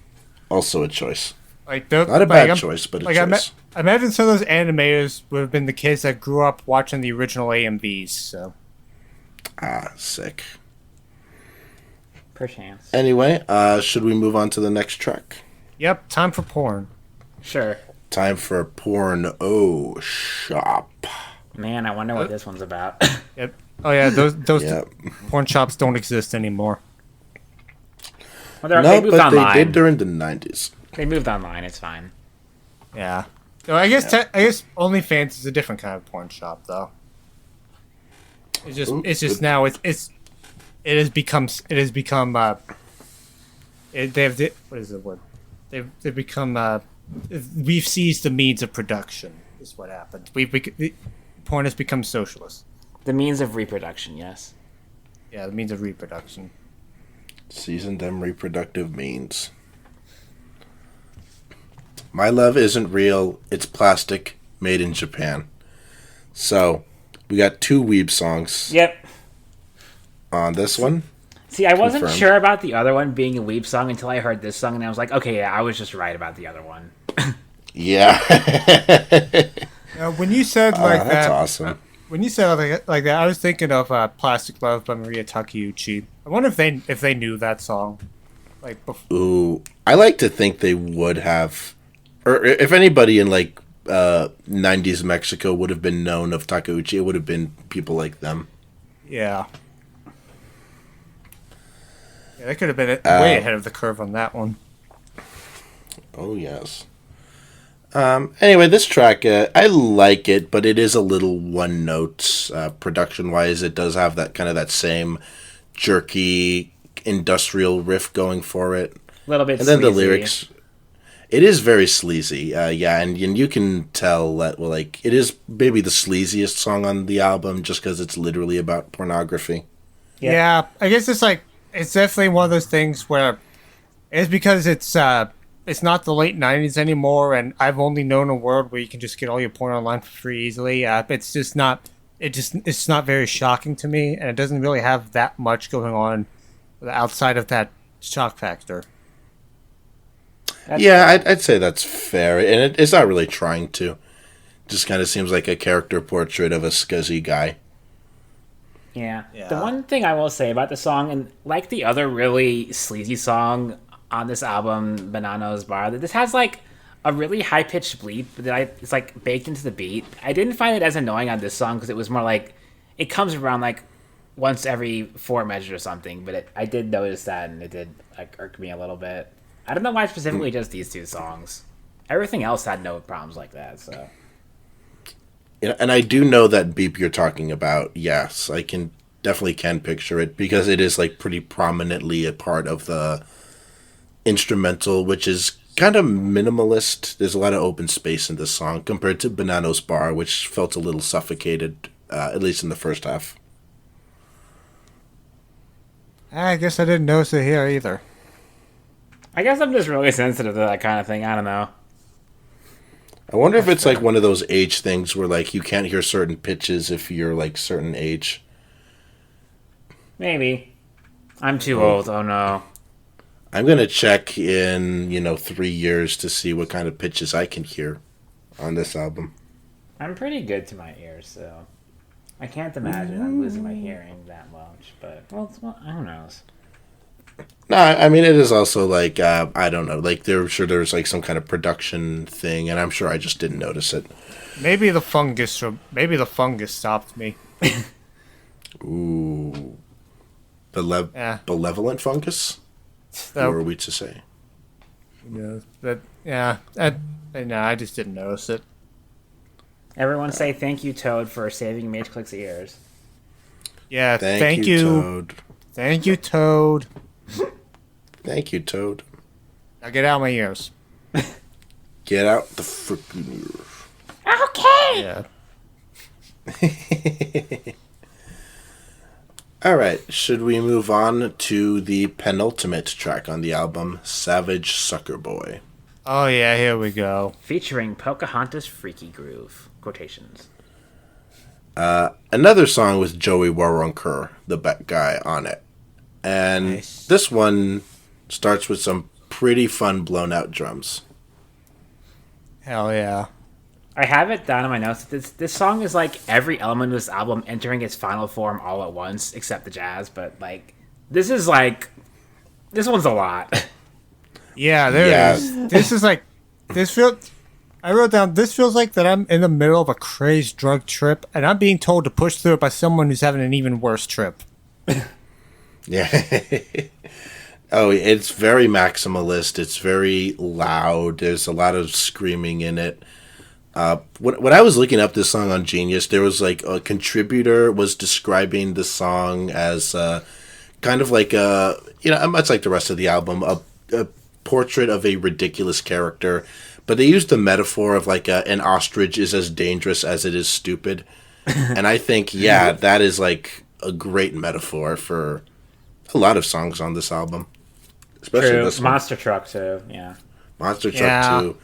also a choice. Like Not a bad choice, but a choice. Imagine some of those animators would have been the kids that grew up watching the original AMVs. So Sick. Perchance. Anyway, should we move on to the next track? yep, time for porn. Sure. Time for Porn Shop. Man, I wonder what this one's about. Yep. Oh yeah, those Yep. porn shops don't exist anymore. Well, they No, moved but online. they did during the 90s. They moved online. It's fine. Yeah. So I guess OnlyFans is a different kind of porn shop, though. It's just now it has become they have what is the word? They've become we've seized the means of production. Is what happened. Porn has become socialist. The means of reproduction, yes. Yeah, the means of reproduction. Season them reproductive means. My love isn't real. It's plastic, made in Japan. So, we got 2 weeb songs. Yep. On this one. See, I wasn't Confirmed. sure about the other one being a weeb song until I heard this song, and I was like, okay, yeah, I was just right about the other one. Yeah. When you said like that, that's awesome. When you said like that, I was thinking of "Plastic Love" by Maria Takeuchi. I wonder if they knew that song, like before. Ooh, I like to think they would have, or if anybody in like 90s Mexico would have been known of Takeuchi, it would have been people like them. Yeah. Yeah, they could have been way ahead of the curve on that one. Oh, yes. Anyway, this track, I like it, but it is a little one note. Production-wise, it does have that kind of that same jerky industrial riff going for it. A little bit And then sleazy. the lyrics, it is very sleazy. Yeah, and you can tell that, well, like, it is maybe the sleaziest song on the album just because it's literally about pornography. Yeah. Yeah, I guess it's definitely one of those things where it's because it's not the late 90s anymore, and I've only known a world where you can just get all your porn online for free easily. It's not very shocking to me, and it doesn't really have that much going on outside of that shock factor. That's Yeah, fair. I'd say that's fair, and it's not really trying to. Just kind of seems like a character portrait of a scuzzy guy. Yeah. Yeah. The one thing I will say about the song, and like the other really sleazy song on this album, Banano's Bar, that this has like a really high pitched bleep it's like baked into the beat. I didn't find it as annoying on this song because it was more like it comes around like once every 4 measures or something. But I did notice that, and it did like irk me a little bit. I don't know why specifically just these 2 songs. Everything else had no problems like that. So And I do know that beep you're talking about. Yes, I definitely can picture it because it is like pretty prominently a part of the instrumental, which is kind of minimalist. There's a lot of open space in this song compared to Banano's Bar, which felt a little suffocated, at least in the first half. I guess I didn't notice it here either. I guess I'm just really sensitive to that kind of thing. I don't know. I wonder if it's like one of those age things where like you can't hear certain pitches if you're like certain age. Maybe. I'm too old. Oh no. I'm going to check in, 3 years to see what kind of pitches I can hear on this album. I'm pretty good to my ears, so I can't imagine I'm losing my hearing that much. But well, who knows? No, I mean, it is also like, I don't know, like there's like some kind of production thing, and I'm sure I just didn't notice it. Maybe the fungus stopped me. Ooh. Yeah. Benevolent fungus? What So, were we to say? I just didn't notice it. Everyone say thank you, Toad, for saving Mageclick's ears. Yeah, Thank you, Toad. Thank you, Toad. Thank you, Toad. Now get out of my ears. Get out the freaking Okay. Yeah. All right, should we move on to the penultimate track on the album, Savage Sucker Boy? Oh yeah, here we go. Featuring Pocahontas Freaky Groove. Quotations. Another song with Joey Waronker, the bad guy, on it. And Nice. this one starts with some pretty fun blown out drums. Hell yeah. I have it down in my notes. This song is like every element of this album entering its final form all at once, except the jazz. But like, this one's a lot. Yeah, there Yeah. it is. This is like, I wrote down, this feels like that I'm in the middle of a crazed drug trip, and I'm being told to push through it by someone who's having an even worse trip. Yeah. Oh, it's very maximalist. It's very loud. There's a lot of screaming in it. When I was looking up this song on Genius, there was like a contributor was describing the song as kind of like much like the rest of the album, a portrait of a ridiculous character. But they used the metaphor of like an ostrich is as dangerous as it is stupid. And I think, yeah, that is like a great metaphor for a lot of songs on this album, especially True. this one. Monster Truck too. Yeah. Monster Truck Yeah. 2.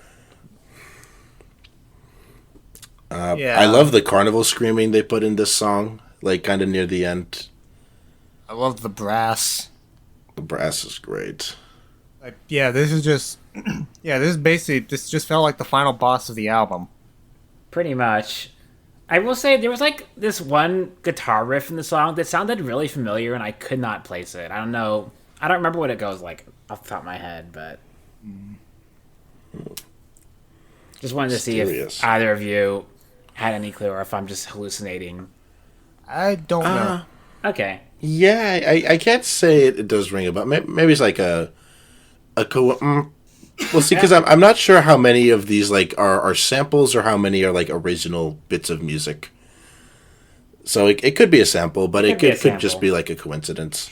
Yeah. I love the carnival screaming they put in this song, like kind of near the end. I love the brass. The brass is great. Like, yeah, this is just, yeah, this just felt like the final boss of the album. Pretty much. I will say there was like this one guitar riff in the song that sounded really familiar, and I could not place it. I don't know. I don't remember what it goes like off the top of my head, but just wanted to see Mysterious. if either of you had any clue or if I'm just hallucinating. I don't know. Okay. Yeah, I can't say it does ring a bell. Maybe it's like a we'll see, because I'm not sure how many of these like are samples or how many are like original bits of music. So it could be a sample, but it be a could just sample. be like a coincidence.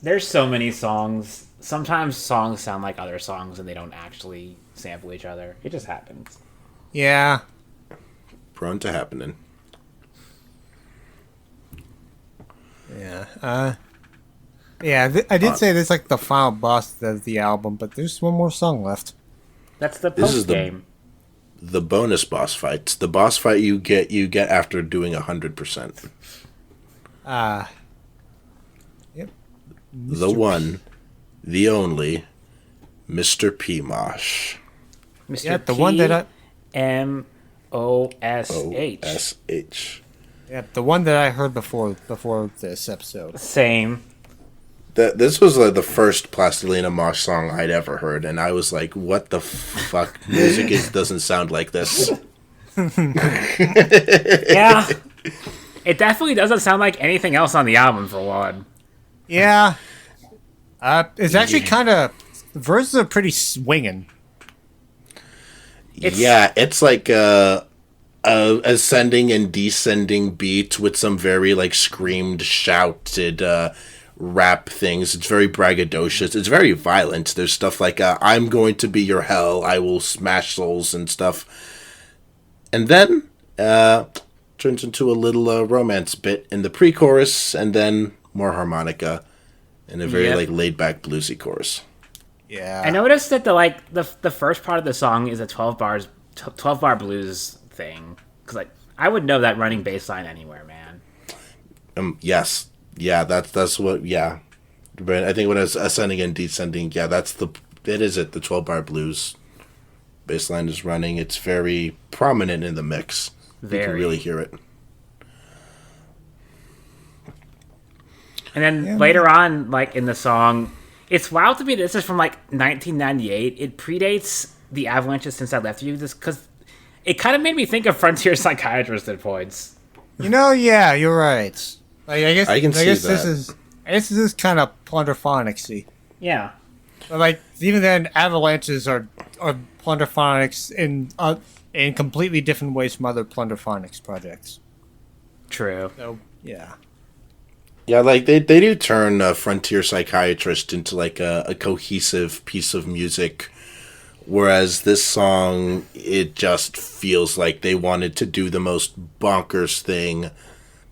There's so many songs. Sometimes songs sound like other songs and they don't actually sample each other. It just happens. Yeah. Prone to happening. Yeah. I did say this is like the final boss of the album, but there's one more song left. That's the This is post game. The bonus boss fights. The boss fight you get after doing 100%. Yep. The one, the only, Mr. P. Mosh. Mr. Yeah, the one that I M-O-S-H. O-S-H. Yeah, the one that I heard before this episode. Same. This was like the first Plastilina Mosh song I'd ever heard, and I was like, "What the fuck? Music doesn't sound like this." Yeah. It definitely doesn't sound like anything else on the album, for one. Yeah. It's actually kind of, the verses are pretty swinging. It's like a ascending and descending beat with some very like screamed, shouted rap things. It's very braggadocious. It's very violent. There's stuff like "I'm going to be your hell. I will smash souls" and stuff. And then turns into a little romance bit in the pre-chorus, and then more harmonica and a very like laid-back bluesy chorus. Yeah. I noticed that the first part of the song is a 12 bar blues thing. Because like I would know that running bass line anywhere, man. Yes. Yeah, that's what, yeah. But I think when it's ascending and descending, yeah, the 12-bar blues bass line is running. It's very prominent in the mix. You can really hear it. And then later on, like in the song, it's wild to me that this is from like 1998. It predates the Avalanches Since I Left You, because it kind of made me think of Frontier Psychiatrist at points. Yeah, you're right. Like, I guess that. This is kind of plunderphonics-y. Yeah. But like even then, Avalanches are plunderphonics in completely different ways from other plunderphonics projects. True. So yeah. Yeah, like they do turn Frontier Psychiatrist into like a cohesive piece of music, whereas this song, it just feels like they wanted to do the most bonkers thing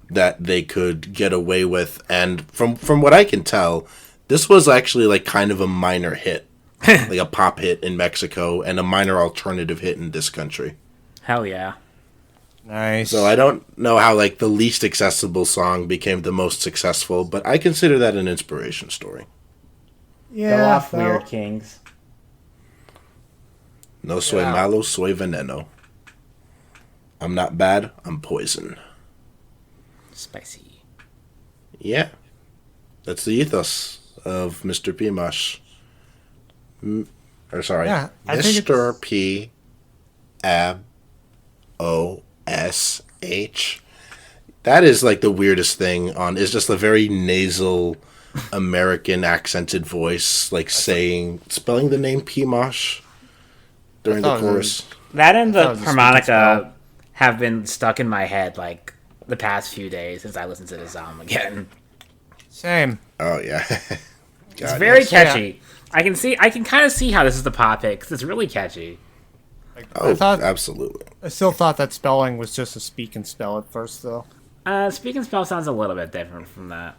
that they could get away with. And from what I can tell, this was actually like kind of a minor hit, like a pop hit in Mexico and a minor alternative hit in this country. Hell yeah. Nice. So I don't know how like the least accessible song became the most successful, but I consider that an inspiration story. Yeah. Go off, Weird Kings. No soy malo, soy veneno. I'm not bad, I'm poison. Spicy. Yeah. That's the ethos of Mr. P. Mosh. Yeah, I think Mr. P. M-O-S-H. That is like the weirdest thing on. It's just a very nasal American accented voice, like spelling the name P. Mosh during the chorus. That and the thought it was a harmonica have been stuck in my head like the past few days since I listened to this album again. Same. Oh, yeah. It's very catchy. I can kind of see how this is the pop hit because it's really catchy. Oh, I thought- absolutely. I still thought that spelling was just a speak and spell at first, though. Speak and spell sounds a little bit different from that.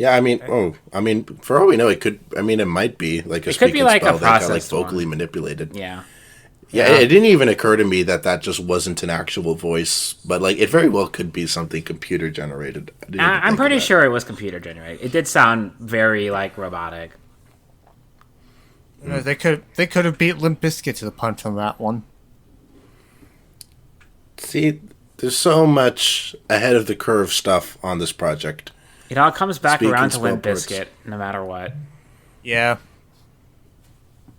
Yeah, I mean, for all we know, it could. I mean, it might be like a It could be speaking like a spell that got like processed vocally one. manipulated. Yeah. Yeah, it didn't even occur to me that just wasn't an actual voice, but like it very well could be something computer generated. I didn't even I'm think of pretty that. sure it was computer generated. It did sound very like robotic. You know, they could have beat Limp Bizkit to the punch on that one. See, there's so much ahead of the curve stuff on this project. It all comes back Speaking around to Limp spell parts. Bizkit, no matter what. Yeah.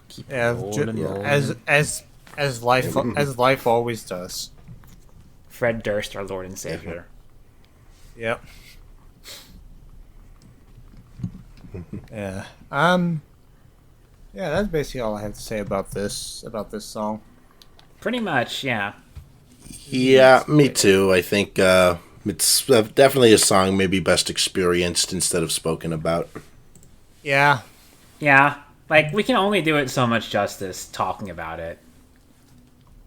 Keep Yeah, rolling, rolling. as life always does. Fred Durst, our Lord and Savior. Yep. Yeah. Yeah, that's basically all I have to say about this song. Pretty much, yeah. Yeah, me too. I think it's definitely a song maybe best experienced instead of spoken about. Yeah. Yeah. Like, we can only do it so much justice talking about it.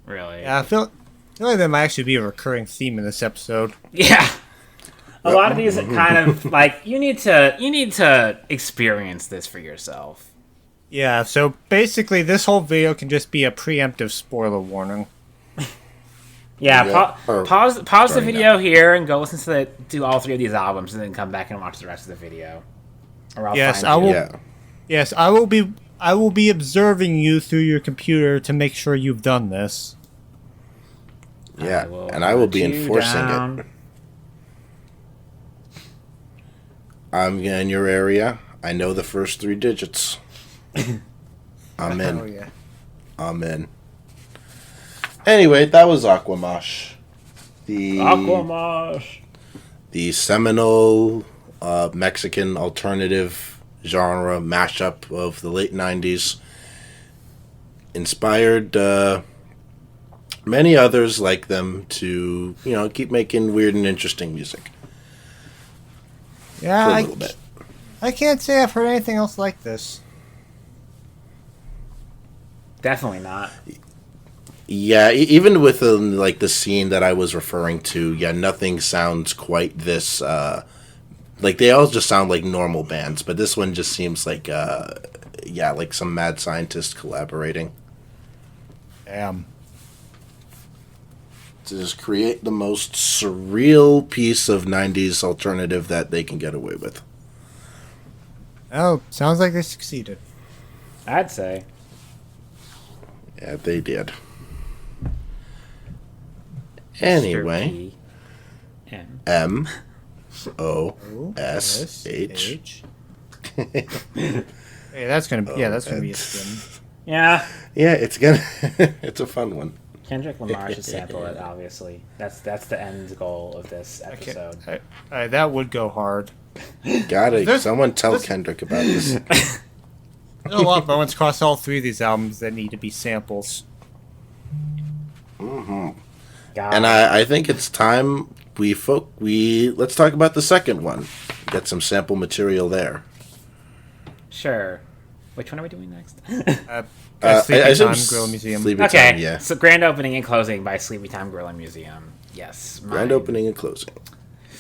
Really. Yeah, I feel like there might actually be a recurring theme in this episode. Yeah. A lot of these kind of like you need to experience this for yourself. Yeah, so basically this whole video can just be a preemptive spoiler warning. Yeah, Yeah, or pause the starting video here and go listen to all three of these albums, and then come back and watch the rest of the video. Or I'll Yes, find I you. will. Yeah. Yes, I will be observing you through your computer to make sure you've done this. Yeah, will and I will be hunt you enforcing down. it. I'm in your area. I know the first 3 digits. I'm in. Oh yeah. I'm in. Anyway, that was Aquamosh. Aquamosh. The seminal Mexican alternative genre mashup of the late 90s. Inspired many others like them to, keep making weird and interesting music Yeah, for a little bit. I can't say I've heard anything else like this. Definitely not. Yeah, even within like the scene that I was referring to, yeah, nothing sounds quite this. Like they all just sound like normal bands, but this one just seems like, like some mad scientist collaborating Damn. to just create the most surreal piece of '90s alternative that they can get away with. Oh, sounds like they succeeded. I'd say. Yeah, they did. Anyway, M. MOSH. Hey, that's gonna be a spin. Yeah. Yeah, it's gonna. It's a fun one. Kendrick Lamar should sample it. Obviously, that's the end goal of this episode. That would go hard. Someone tell Kendrick about this. There's a lot of moments across all 3 of these albums that need to be samples. God. And I think it's time let's talk about the second one. Get some sample material there. Sure. Which one are we doing next? Sleepytime Gorilla Museum. Sleepytime, Okay, yeah. so grand opening and closing by Sleepytime Gorilla Museum. Yes. Grand opening and closing.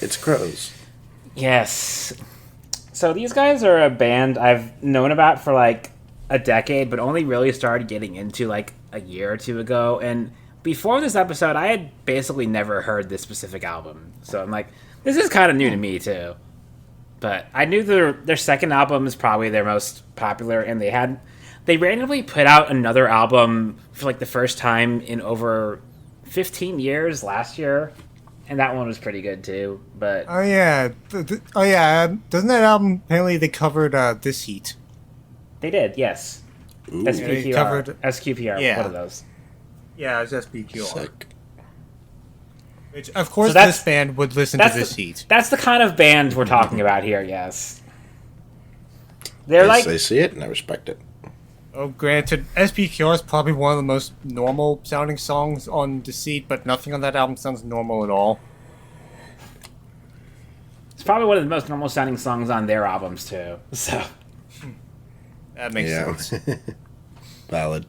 It's Crows. Yes. So these guys are a band I've known about for like a decade, but only really started getting into like a year or 2 ago. And before this episode, I had basically never heard this specific album. So I'm like, this is kind of new to me too. But I knew their second album is probably their most popular, and they randomly put out another album for like the first time in over 15 years last year, and that one was pretty good too. But Oh yeah, doesn't that album apparently they covered This Heat? they did, yes. Ooh, they covered- SQPR, Yeah. one of those. Yeah, it's SBQR. sick. Which of course So that's- this band would listen to This Heat. That's the kind of band we're talking about here, yes. They're like, I see it and I respect it. Oh, granted, SBQR is probably one of the most normal sounding songs on Deceit, but nothing on that album sounds normal at all. it's probably one of the most normal sounding songs on their albums too. So That makes sense. Valid.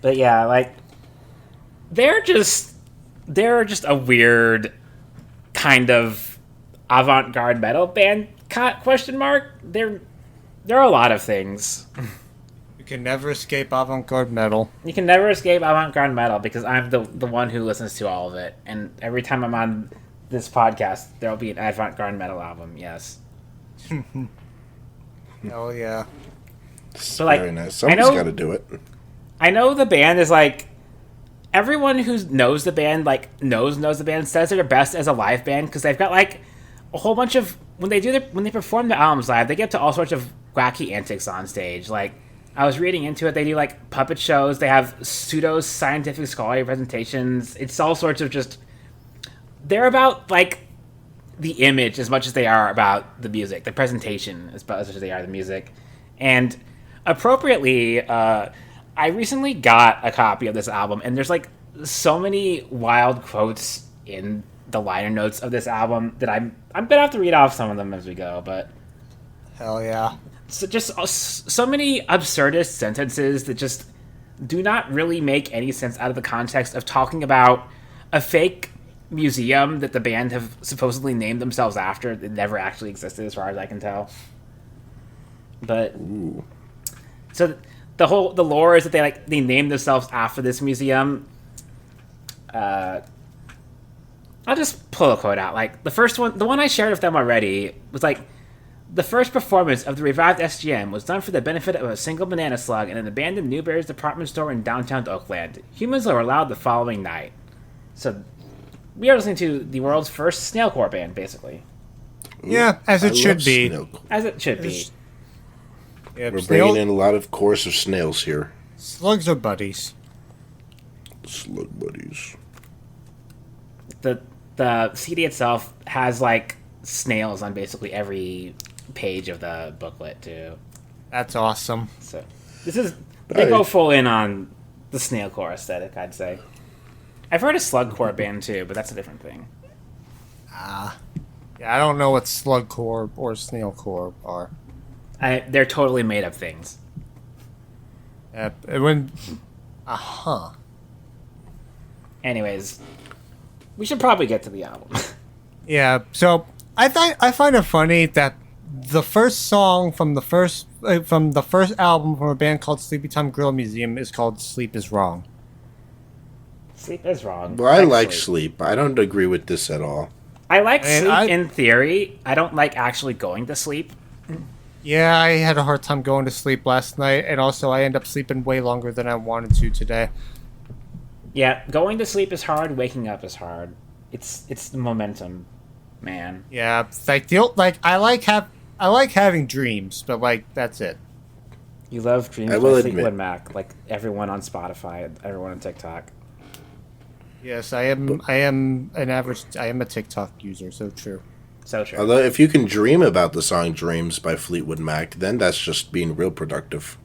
but yeah, like they're just a weird kind of avant-garde metal band? Question mark. There are a lot of things. You can never escape avant-garde metal. You can never escape avant-garde metal because I'm the one who listens to all of it, and every time I'm on this podcast, there'll be an avant-garde metal album. Yes. Hell yeah. So, like, very nice. Someone's got to do it. I know the band is like everyone who knows the band knows the band says they're best as a live band because they've got like a whole bunch of when they perform the albums live, they get to all sorts of wacky antics on stage. Like I was reading into it, they do like puppet shows, they have pseudo scientific scholarly presentations. It's all sorts of just they're about like the image as much as they are about the music, the presentation as much as they are the music. And appropriately, I recently got a copy of this album, and there's like so many wild quotes in the liner notes of this album that I'm gonna have to read off some of them as we go. But Hell yeah. so just so many absurdist sentences that just do not really make any sense out of the context of talking about a fake museum that the band have supposedly named themselves after that never actually existed, as far as I can tell. But Ooh. so the lore is that they named themselves after this museum. I'll just pull a quote out. Like the first one, the one I shared with them already was like, the first performance of the revived SGM was done for the benefit of a single banana slug in an abandoned Newberry's department store in downtown Oakland. Humans were allowed the following night. So we are listening to the world's first snailcore band, basically. Yeah, as it should be. As it should be. Yeah, We're bringing in a lot of chorus of snails here. Slugs are buddies. Slug buddies. The CD itself has like snails on basically every page of the booklet too. That's awesome. So they go full in on the snailcore aesthetic, I'd say. I've heard a slugcore band too, but that's a different thing. Yeah, I don't know what slugcore or snailcore are. They're totally made up things. Anyways, we should probably get to the album. Yeah, so I find it funny that the first song from the first album from a band called Sleepytime Gorilla Museum is called "Sleep Is Wrong." Sleep is wrong. Well, I like sleep. I don't agree with this at all. I like sleep in theory. I don't like actually going to sleep. Yeah, I had a hard time going to sleep last night, and also I ended up sleeping way longer than I wanted to today. Yeah, going to sleep is hard. Waking up is hard. It's the momentum, man. Yeah, I like having dreams, but like that's it. You love Dreams I will by admit. Fleetwood Mac, like everyone on Spotify, everyone on TikTok. Yes, I am a TikTok user, so true. So true. Although, if you can dream about the song "Dreams" by Fleetwood Mac, then that's just being real productive.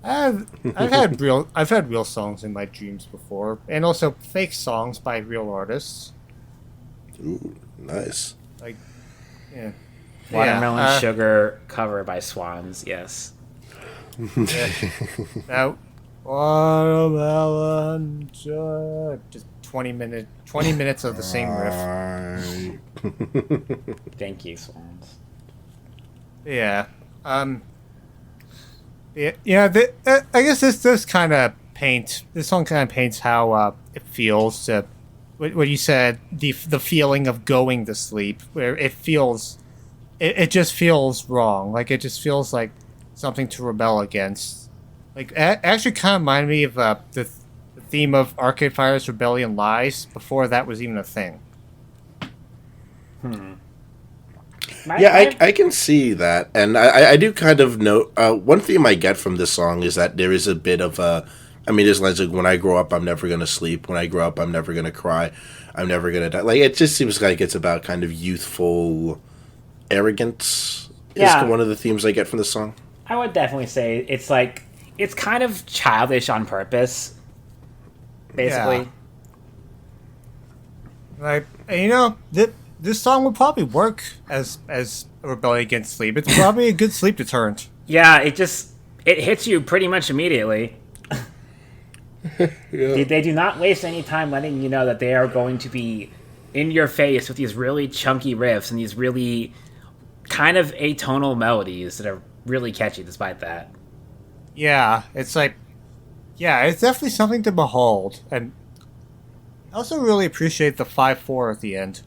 I've had real songs in my dreams before, and also fake songs by real artists. Ooh, nice. Like, yeah. Watermelon Sugar cover by Swans. Yes. Now, watermelon sugar. Just 20 minutes of the same riff. Thank you, Swans. Yeah. I guess this song kind of paints how it feels to what you said, the feeling of going to sleep, where it just feels wrong. Like it just feels like something to rebel against. Like it actually kind of reminded me of the theme of Arcade Fire's Rebellion Lies before that was even a thing. I can see that, and I do kind of know one theme I get from this song is that there is a bit of there's lines like, when I grow up, I'm never gonna sleep. When I grow up, I'm never gonna cry. I'm never gonna die. Like, it just seems like it's about kind of youthful arrogance. Yeah. Is one of the themes I get from the song. I would definitely say it's kind of childish on purpose, basically. Yeah. Like, this song would probably work as a rebellion against sleep. It's probably a good sleep deterrent. Yeah, it hits you pretty much immediately. Yeah. They do not waste any time letting you know that they are going to be in your face with these really chunky riffs and these really kind of atonal melodies that are really catchy despite that. Yeah, it's like, yeah, it's definitely something to behold. And I also really appreciate the 5/4 at the end.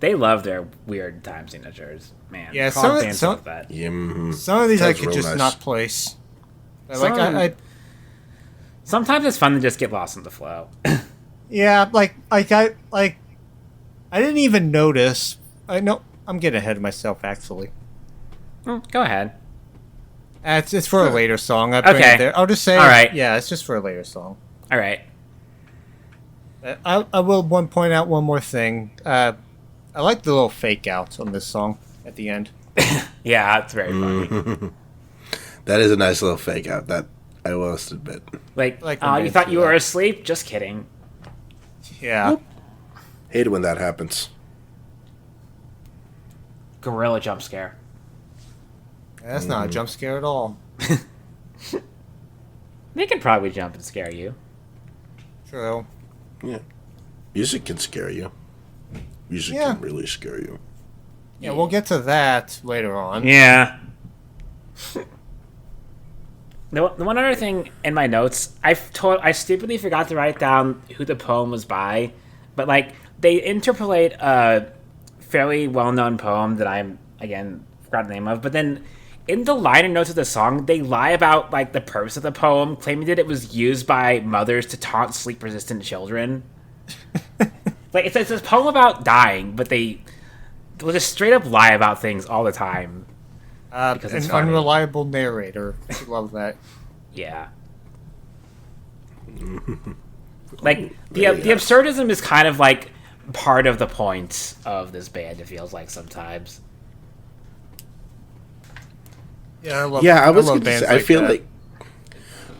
They love their weird time signatures, man. Yeah, Prog fans love that. Yeah, mhm. Some of these I That's could real just nice. not place. But, Some like, of them- I Sometimes it's fun to just get lost in the flow. yeah, I didn't even notice. I know I'm getting ahead of myself, actually. Go ahead. It's for a later song. I bring Okay. it there. I'll just say, All right. yeah, it's just for a later song. All right. I will point out one more thing. I like the little fake outs on this song at the end. Yeah, it's very funny. That is a nice little fake out. That I will admit. Like, Like when you they thought do you were that. asleep? Just kidding. Yeah. Hate it when that happens. Gorilla jump scare. That's not a jump scare at all. They can probably jump and scare you. True. Yeah, music can scare you. Music Yeah. can really scare you. Yeah, we'll get to that later on. Yeah. The one other thing in my notes, I stupidly forgot to write down who the poem was by, but like they interpolate a fairly well-known poem that I'm again forgot the name of, but then in the liner notes of the song, they lie about like the purpose of the poem, claiming that it was used by mothers to taunt sleep-resistant children. Like it's a poem about dying, but they'll just straight up lie about things all the time. Because it's An funny. unreliable narrator. I love that. Yeah. Like the absurdism is kind of like part of the point of this band. It feels like sometimes. Yeah, I love. Yeah, I was love gonna bands say, I feel that. like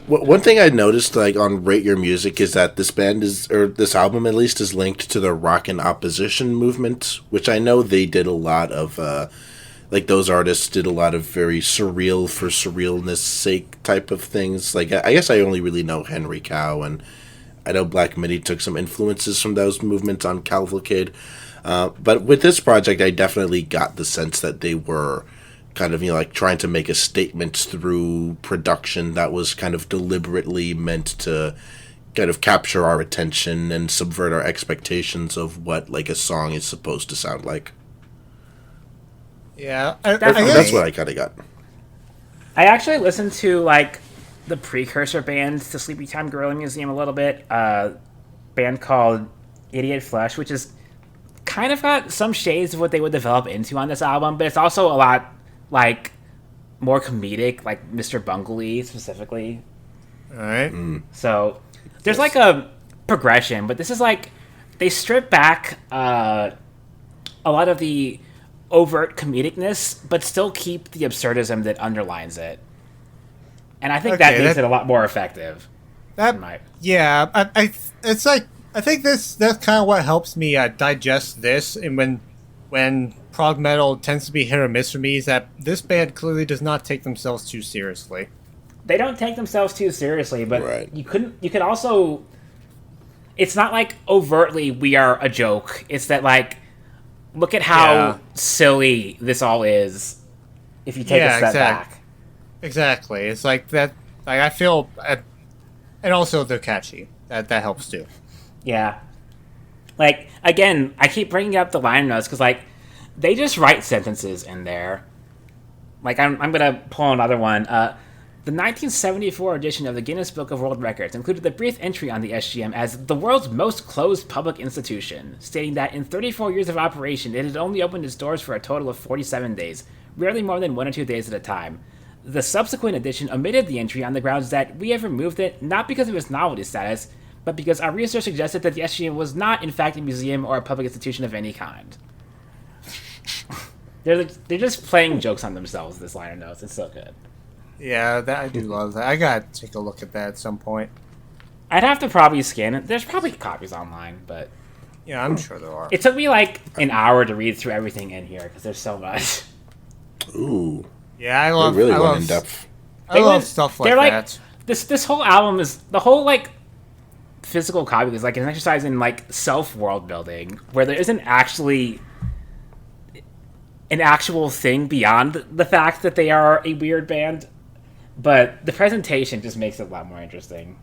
one thing I noticed like on Rate Your Music is that this band is, or this album at least, is linked to the rock and opposition movement, which I know they did a lot of. Like those artists did a lot of very surreal for surrealness sake type of things. Like I guess I only really know Henry Cow, and I know Black Midi took some influences from those movements on Cavalcade. But with this project, I definitely got the sense that they were kind of, like trying to make a statement through production that was kind of deliberately meant to kind of capture our attention and subvert our expectations of what like a song is supposed to sound like. Yeah, That's what I kind of got. I actually listened to like the precursor band to Sleepytime Gorilla Museum a little bit. Band called Idiot Flesh, which is kind of got some shades of what they would develop into on this album, but it's also a lot like more comedic, like Mr. Bungley specifically. All right. So there's like a progression, but this is like they strip back a lot of the overt comedicness, but still keep the absurdism that underlines it. And I think that Okay, makes it a lot more effective. That Right. yeah, it's like I think that's kind of what helps me digest this, and when prog metal tends to be hit or miss for me, is that this band clearly does not take themselves too seriously. They don't take themselves too seriously, but Right. you could also, it's not like overtly we are a joke. It's that like, look at how Yeah. silly this all is if you take a step back. Exactly. It's like that. Like I feel, and also they're catchy. That helps too. Yeah. Like, again, I keep bringing up the liner notes because, like, they just write sentences in there. Like, I'm going to pull another one. The 1974 edition of the Guinness Book of World Records included the brief entry on the SGM as the world's most closed public institution, stating that in 34 years of operation, it had only opened its doors for a total of 47 days, rarely more than 1 or 2 days at a time. The subsequent edition omitted the entry on the grounds that we have removed it not because of its novelty status, but because our research suggested that the SGM was not, in fact, a museum or a public institution of any kind. They're just playing jokes on themselves, this liner notes. It's so good. Yeah, that I do love that. I gotta take a look at that at some point. I'd have to probably scan it. There's probably copies online, but Yeah, I'm sure there are. it took me like an hour to read through everything in here because there's so much. Ooh, Yeah, I they love. really I went love, in depth. I love stuff like they're like that. this whole album is the whole like physical copy is like an exercise in like self world building where there isn't actually an actual thing beyond the fact that they are a weird band, but the presentation just makes it a lot more interesting.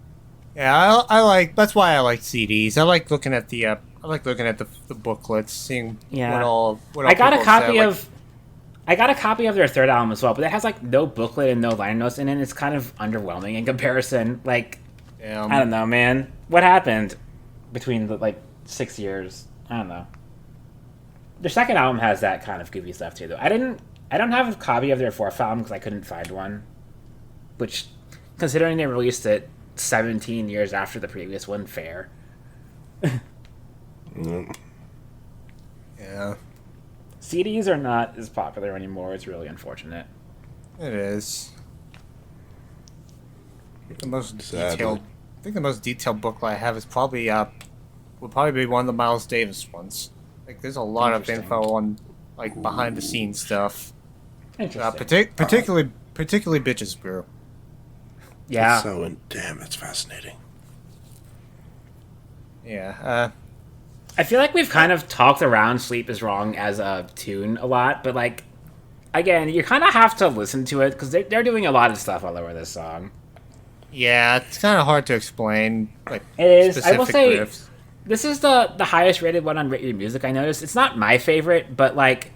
Yeah, I like. That's why I like CDs. I like looking at the the booklets, seeing what all. I got a people copy said, of. I got a copy of their third album as well, but it has like no booklet and no liner notes in it. It's kind of underwhelming in comparison. Like, I don't know, man. What happened between the like 6 years? I don't know. Their second album has that kind of goofy stuff too, though. I don't have a copy of their fourth album because I couldn't find one. Which, considering they released it 17 years after the previous one, fair. Yeah. CDs are not as popular anymore. It's really unfortunate. It is. The most Sadly. detailed. I think the most detailed booklet I have is probably would probably be one of the Miles Davis ones. Like, there's a lot of info on like behind the scenes stuff. Interesting. Particularly Bitches Brew. Yeah. Damn, that's fascinating. Yeah. I feel like we've kind of talked around Sleep Is Wrong as a tune a lot, but like, again, you kind of have to listen to it because they're doing a lot of stuff all over this song. Yeah, it's kind of hard to explain. Like, it is. I will specific say, riffs. this is the highest rated one on Rate Your Music, I noticed. It's not my favorite, but like,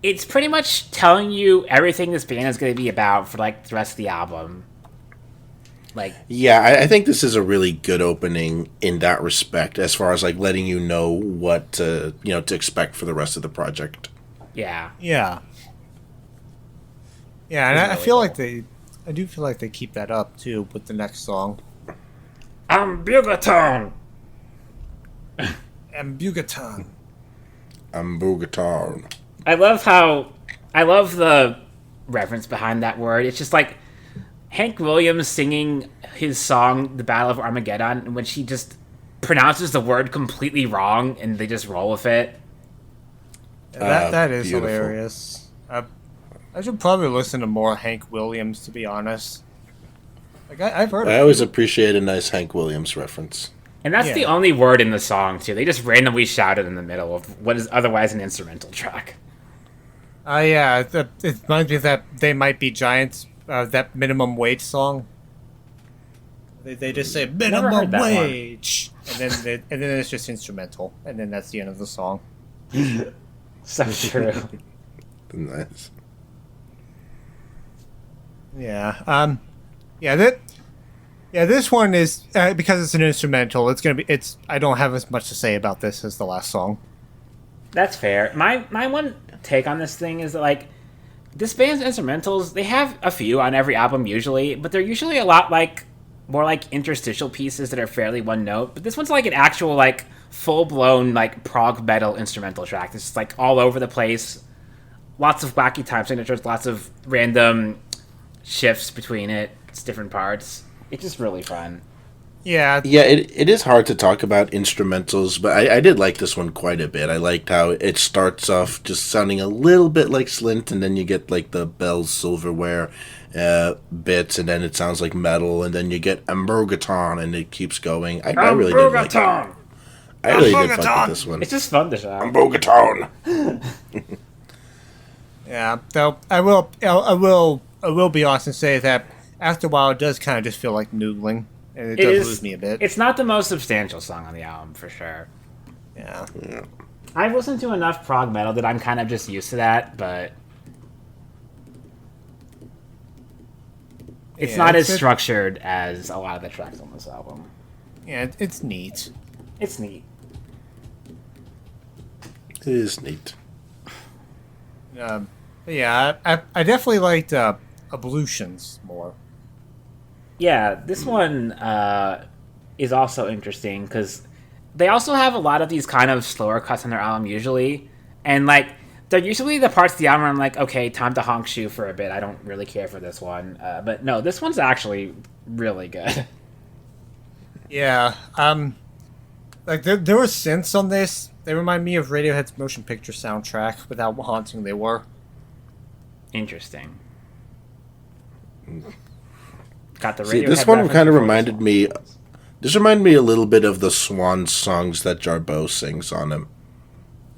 it's pretty much telling you everything this band is going to be about for like the rest of the album. Like, Yeah, I think this is a really good opening in that respect, as far as like letting you know what to expect for the rest of the project. yeah. Yeah. Yeah, and It's I really feel cool. like I do feel like they keep that up too with the next song. Bugaton! Ambugaton. Ambugaton. I love the reference behind that word. It's just like Hank Williams singing his song "The Battle of Armageddon," in which he just pronounces the word completely wrong, and they just roll with it. That is beautiful. hilarious. I should probably listen to more Hank Williams, to be honest. Like I've heard. I always appreciate a nice Hank Williams reference. And that's the Yeah. only word in the song too. They just randomly shout it in the middle of what is otherwise an instrumental track. Yeah, it reminds me of that They Might Be Giants, that minimum wage song. They just say Never minimum heard that one. wage, and then it's just instrumental, and then that's the end of the song. So true. Nice. Yeah. This one is because it's an instrumental. It's. I don't have as much to say about this as the last song. That's fair. My one take on this thing is that, like, this band's instrumentals, they have a few on every album usually, but they're usually a lot like more like interstitial pieces that are fairly one note. But this one's like an actual like full blown like prog metal instrumental track. It's just like all over the place. Lots of wacky time signatures, lots of random shifts between its different parts. It's just really fun. Yeah. Yeah, it is hard to talk about instrumentals, but I did like this one quite a bit. I liked how it starts off just sounding a little bit like Slint, and then you get like the Bell's Silverware bits, and then it sounds like metal, and then you get Amburgaton, and it keeps going. I really did like it. I really did fuck with this one. It's just fun to shout. Amburgaton! Yeah. Though I will be honest and say that after a while it does kind of just feel like noodling, and it does lose me a bit. It's not the most substantial song on the album, for sure. Yeah. I've listened to enough prog metal that I'm kind of just used to that, but it's not as structured as a lot of the tracks on this album. Yeah, it's neat. It's neat. It is neat. But yeah, I definitely liked Ablutions more. Yeah, this one is also interesting because they also have a lot of these kind of slower cuts on their album usually, and like they're usually the parts of the album where I'm like, okay, time to honk shoe for a bit. I don't really care for this one, but no, this one's actually really good. Yeah, like there were synths on this. They remind me of Radiohead's motion picture soundtrack with how haunting they were. Interesting. Got the See, Radiohead this one reference kind of before reminded this one. me. This reminded me a little bit of the Swan songs that Jarboe sings on him.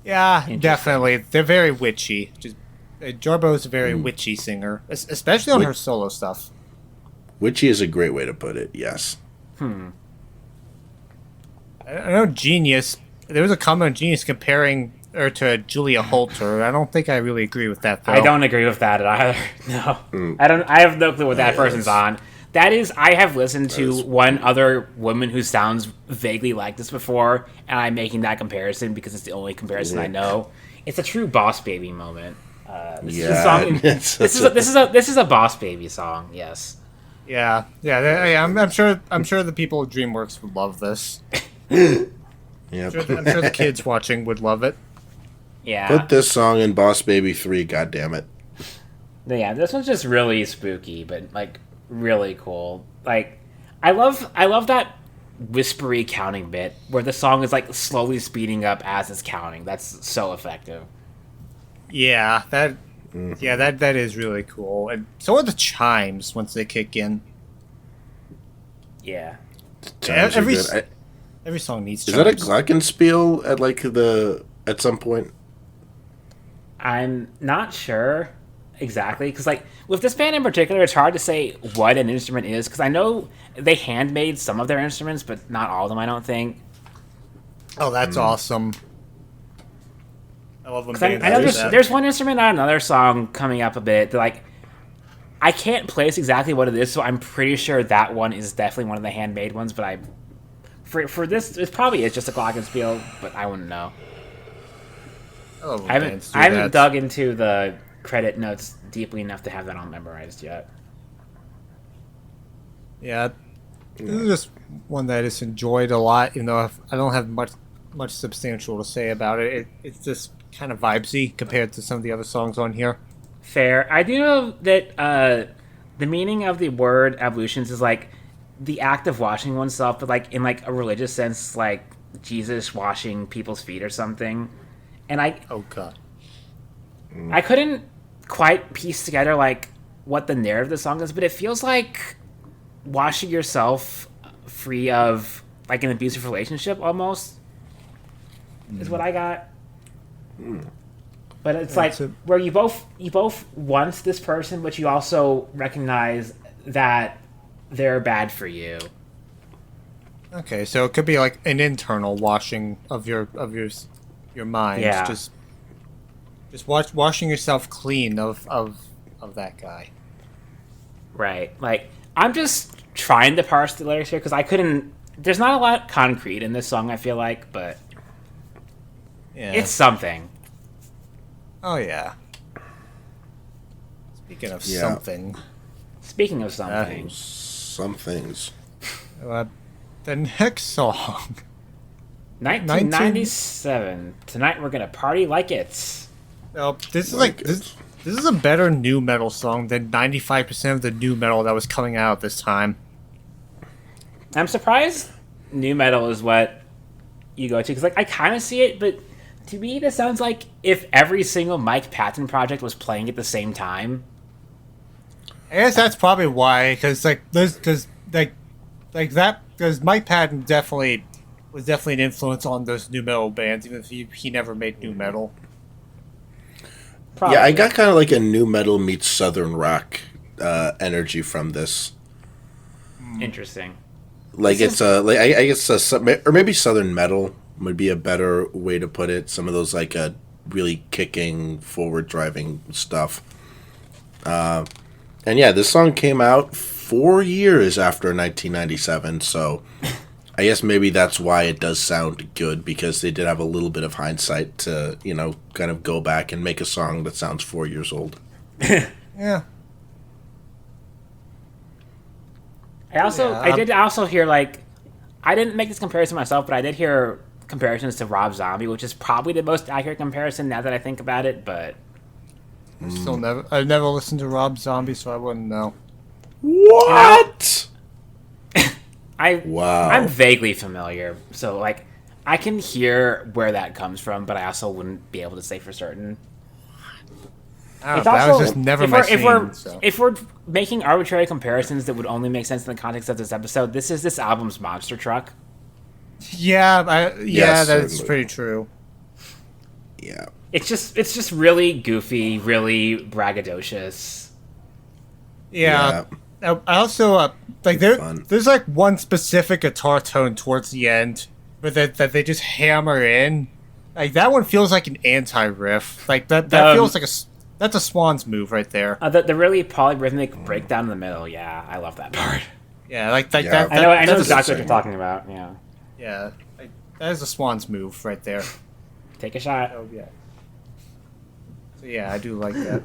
Yeah, definitely. They're very witchy. Jarboe's a very witchy singer, especially on her solo stuff. Witchy is a great way to put it, yes. I know Genius. There was a comment on Genius comparing her to Julia Holter. I don't think I really agree with that, though. I don't agree with that either. No. I have no clue what that person's on. That is, I have listened to one other woman who sounds vaguely like this before, and I'm making that comparison because it's the only comparison I know. It's a true Boss Baby moment. This is a Boss Baby song. Yes. Yeah. I'm sure the people at DreamWorks would love this. Yep. I'm sure the kids watching would love it. Yeah. Put this song in Boss Baby 3, goddammit. Yeah, this one's just really spooky, but like really cool. Like, I love that whispery counting bit where the song is like slowly speeding up as it's counting. That's so effective. Yeah, that is really cool. And so are the chimes once they kick in. Yeah. Every song needs chimes. Is that a glockenspiel at some point? I'm not sure exactly, because like with this band in particular, it's hard to say what an instrument is, because I know they handmade some of their instruments, but not all of them, I don't think. Oh, that's awesome. I love when bands I know do that. there's one instrument on another song coming up a bit that, like, I can't place exactly what it is, so I'm pretty sure that one is definitely one of the handmade ones, but for this, it probably is just a glockenspiel, but I wouldn't know. I haven't dug into the credit notes deeply enough to have that all memorized yet. Yeah, this is just one that I just enjoyed a lot, even though I don't have much substantial to say about it. It's just kind of vibesy compared to some of the other songs on here. Fair. I do know that the meaning of the word ablutions is like the act of washing oneself, but like in like a religious sense, like Jesus washing people's feet or something. And oh god, I couldn't quite piece together like what the narrative of the song is, but it feels like washing yourself free of like an abusive relationship almost is what I got. But it's like where you both want this person, but you also recognize that they're bad for you. Okay, so it could be like an internal washing of your mind. Yeah. Just washing yourself clean of that guy. Right. Like, I'm just trying to parse the lyrics here because I couldn't. There's not a lot concrete in this song, I feel like, but Yeah. it's something. Oh yeah. Speaking of something. Speaking of something. Some things. The next song. 1997. Tonight we're gonna party like it's. Oh, this is this is a better new metal song than 95% of the new metal that was coming out at this time. I'm surprised new metal is what you go to, because like I kind of see it, but to me this sounds like if every single Mike Patton project was playing at the same time. I guess that's probably why, because Mike Patton was definitely an influence on those new metal bands, even if he never made new metal. Probably. Yeah, I got kind of like a new metal meets southern rock energy from this. Interesting. Like I guess or maybe southern metal would be a better way to put it. Some of those like really kicking, forward driving stuff. And yeah, this song came out 4 years after 1997, so I guess maybe that's why it does sound good, because they did have a little bit of hindsight to, kind of go back and make a song that sounds 4 years old. Yeah. I did also hear, like, I didn't make this comparison myself, but I did hear comparisons to Rob Zombie, which is probably the most accurate comparison now that I think about it, but I've never listened to Rob Zombie, so I wouldn't know. What? Wow. I'm vaguely familiar, so like I can hear where that comes from, but I also wouldn't be able to say for certain. I It's don't know, that also was just never if my we're scene. So. if we're making arbitrary comparisons that would only make sense in the context of this episode, this is this album's monster truck. Yeah, Yes, that's certainly. pretty true. Yeah. It's just really goofy, really braggadocious. Yeah. I also like Fun. there's like one specific guitar tone towards the end, but that they just hammer in. Like that one feels like an anti-riff. Like that feels like that's a Swan's move right there. The really polyrhythmic breakdown in the middle. Yeah, I love that part. Yeah, like that. Yeah. that, I know that's a- exactly what you're talking about. Yeah, Yeah, like, that is a Swan's move right there. take a shot. Oh yeah. So yeah, I do like that.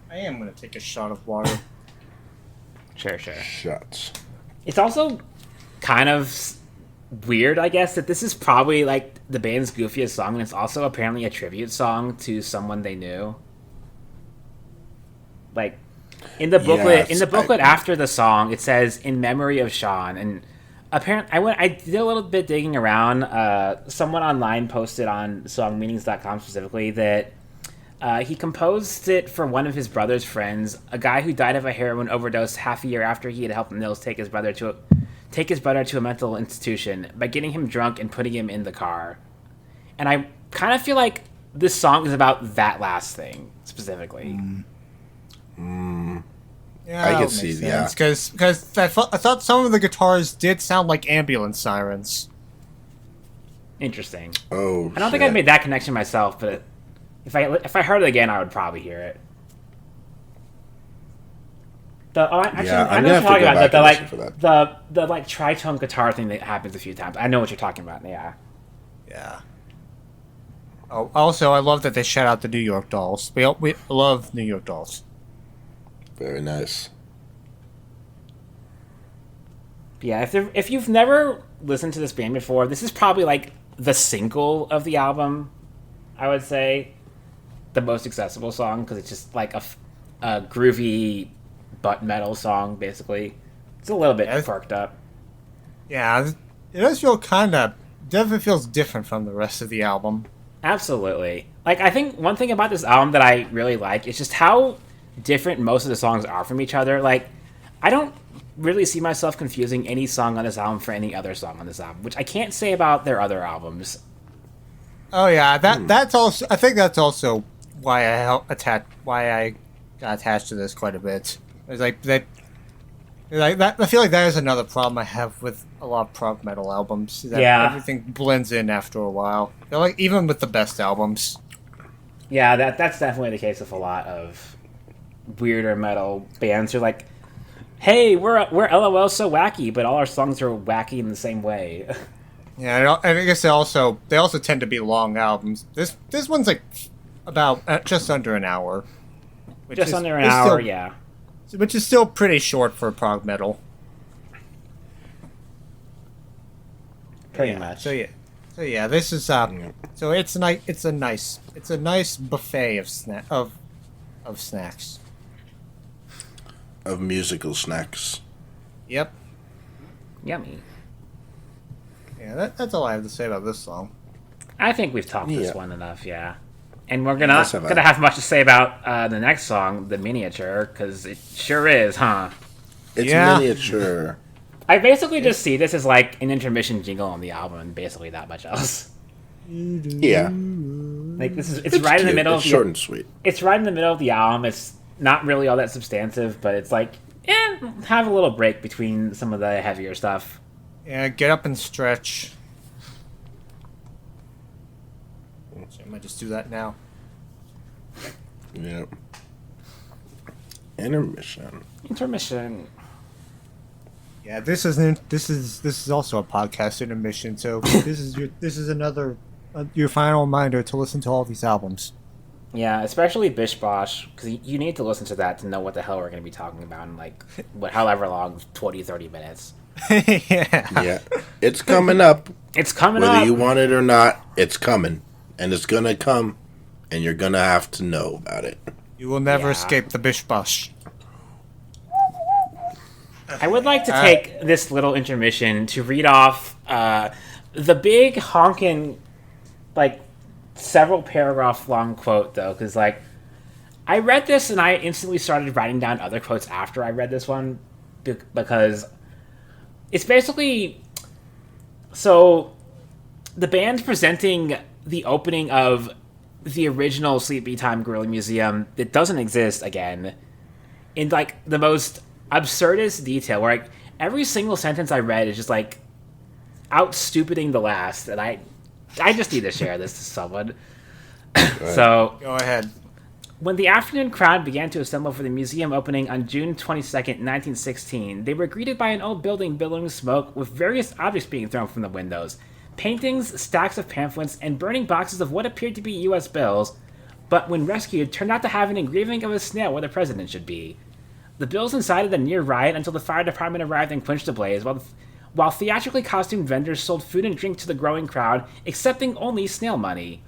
I am gonna take a shot of water. Sure. Shots. It's also kind of weird, I guess, that this is probably like the band's goofiest song, and it's also apparently a tribute song to someone they knew. Like in the booklet, Yes, after the song, it says "in memory of Sean." And apparently, I did a little bit digging around. Someone online posted on songmeanings.com specifically that he composed it for one of his brother's friends, a guy who died of a heroin overdose half a year after he had helped Nils take his brother to a mental institution by getting him drunk and putting him in the car. And I kind of feel like this song is about that last thing specifically. Yeah, I that can would see, make yeah. sense, because I thought some of the guitars did sound like ambulance sirens. Interesting. Oh, I don't think I made that connection myself, but if I heard it again, I would probably hear it. Actually, Yeah, I I'm know gonna what you're have to talking go about. back and listen for The like tritone guitar thing that happens a few times. I know what you're talking about. Yeah. Yeah. Oh, also, I love that they shout out the New York Dolls. We love New York Dolls. Very nice. Yeah, if you've never listened to this band before, this is probably like the single of the album. I would say the most accessible song because it's just like a groovy butt metal song. Basically, it's a little bit Yeah. perked up. Yeah, it does feel definitely feels different from the rest of the album. Absolutely. Like I think one thing about this album that I really like is just how different most of the songs are from each other. Like I don't really see myself confusing any song on this album for any other song on this album, which I can't say about their other albums. Oh yeah, that's also. I think that's also why I got attached to this quite a bit. It's like that. Like that, I feel like that is another problem I have with a lot of prog metal albums. That Yeah. everything blends in after a while. They're like even with the best albums. Yeah, that's definitely the case with a lot of weirder metal bands. Who are like, hey, we're LOL so wacky, but all our songs are wacky in the same way. Yeah, and I guess they also tend to be long albums. This one's like about just under an hour. Which Just is- under an is hour, still- yeah. Which is still pretty short for prog metal. Pretty Yeah, much. So yeah, this is so it's a nice buffet of snacks. Of musical snacks. Yep. Yummy. Yeah, that's all I have to say about this song. I think we've talked this Yeah. one enough, yeah. And we're gonna Yes, have I. gonna have much to say about the next song, the miniature, because it sure is, huh? It's Yeah. miniature. I basically just see this as like an intermission jingle on the album, and basically that much else. Yeah. Like it's right in the cute. middle It's of short the and sweet. it's right in the middle of the album. It's not really all that substantive, but it's like have a little break between some of the heavier stuff. Yeah, get up and stretch. So I might just do that now. Yep. Intermission. Intermission. Yeah, this is also a podcast intermission. So this is another your final reminder to listen to all these albums. Yeah, especially Bish Bosch, because you need to listen to that to know what the hell we're going to be talking about in like however long, 20, 30 minutes. Yeah. Yeah. It's coming up. It's coming Whether up. you want it or not, it's coming. And it's gonna come. And you're gonna have to know about it. You will never Yeah. escape the Bish Bosch. I would like to take this little intermission to read off the big honking, like, several paragraph long quote, though, because, like, I read this and I instantly started writing down other quotes after I read this one because it's basically so the band presenting the opening of the original Sleepytime Gorilla Museum that doesn't exist again in like the most absurdist detail where like every single sentence I read is just like out stupiding the last, and I just need to share this to someone. So Go ahead. when the afternoon crowd began to assemble for the museum opening on June 22nd, 1916, they were greeted by an old building billowing smoke with various objects being thrown from the windows. Paintings, stacks of pamphlets, and burning boxes of what appeared to be U.S. bills, but when rescued, turned out to have an engraving of a snail where the president should be. The bills incited a near riot until the fire department arrived and quenched the blaze, while theatrically costumed vendors sold food and drink to the growing crowd, accepting only snail money.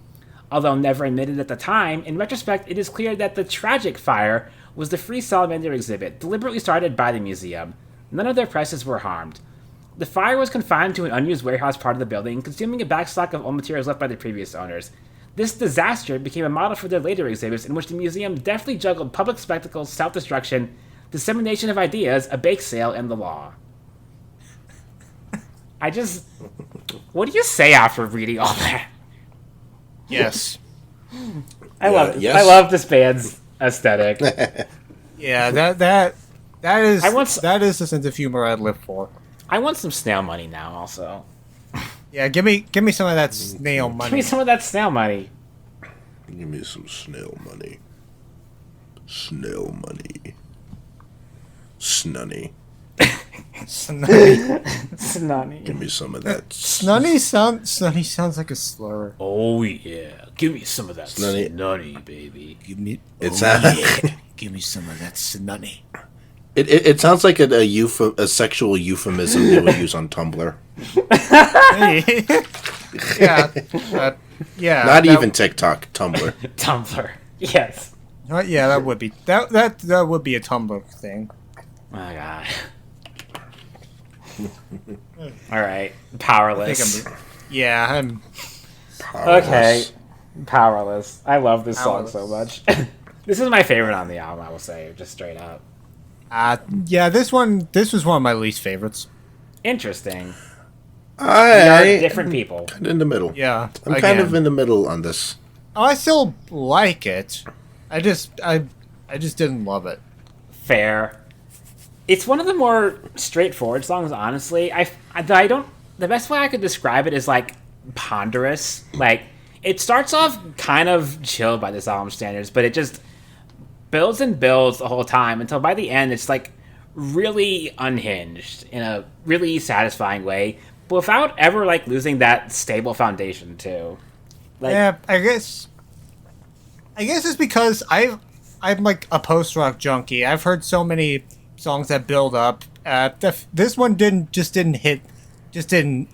Although never admitted at the time, in retrospect it is clear that the tragic fire was the Free Salamander exhibit, deliberately started by the museum. None of their presses were harmed. The fire was confined to an unused warehouse part of the building, consuming a backstock of old materials left by the previous owners. This disaster became a model for their later exhibits, in which the museum deftly juggled public spectacles, self-destruction, dissemination of ideas, a bake sale, and the law. What do you say after reading all that? Yes. I love this band's aesthetic. Yeah, that is that is the sense of humor I'd live for. I want some snail money now, also. Yeah, give me some of that snail money. Give me some of that snail money. Give me some snail money. Snail money. Snunny. Snunny. Give me some of that. Snunny sounds like a slur. Oh yeah, give me some of that Snunny. snunny, baby. Give me give me some of that snunny. It sounds like a sexual euphemism they would use on Tumblr. Yeah. Not even TikTok, Tumblr. Tumblr. Yes. Yeah, that would be that would be a Tumblr thing. Oh my god. All right, powerless. I'm Powerless. Okay, powerless. I love this song Powerless. so much. This is my favorite on the album. I will say, just straight up. yeah. This was one of my least favorites. Interesting. We are different people. Kind of in the middle. Yeah, I'm kind of in the middle on this. Oh, I still like it. I just didn't love it. Fair. It's one of the more straightforward songs, honestly. The best way I could describe it is like ponderous. Like it starts off kind of chill by this album standards, but it just builds and builds the whole time until by the end it's like really unhinged in a really satisfying way, but without ever like losing that stable foundation too. Like, Yeah, I guess it's because I'm like a post rock junkie. I've heard so many songs that build up. This one didn't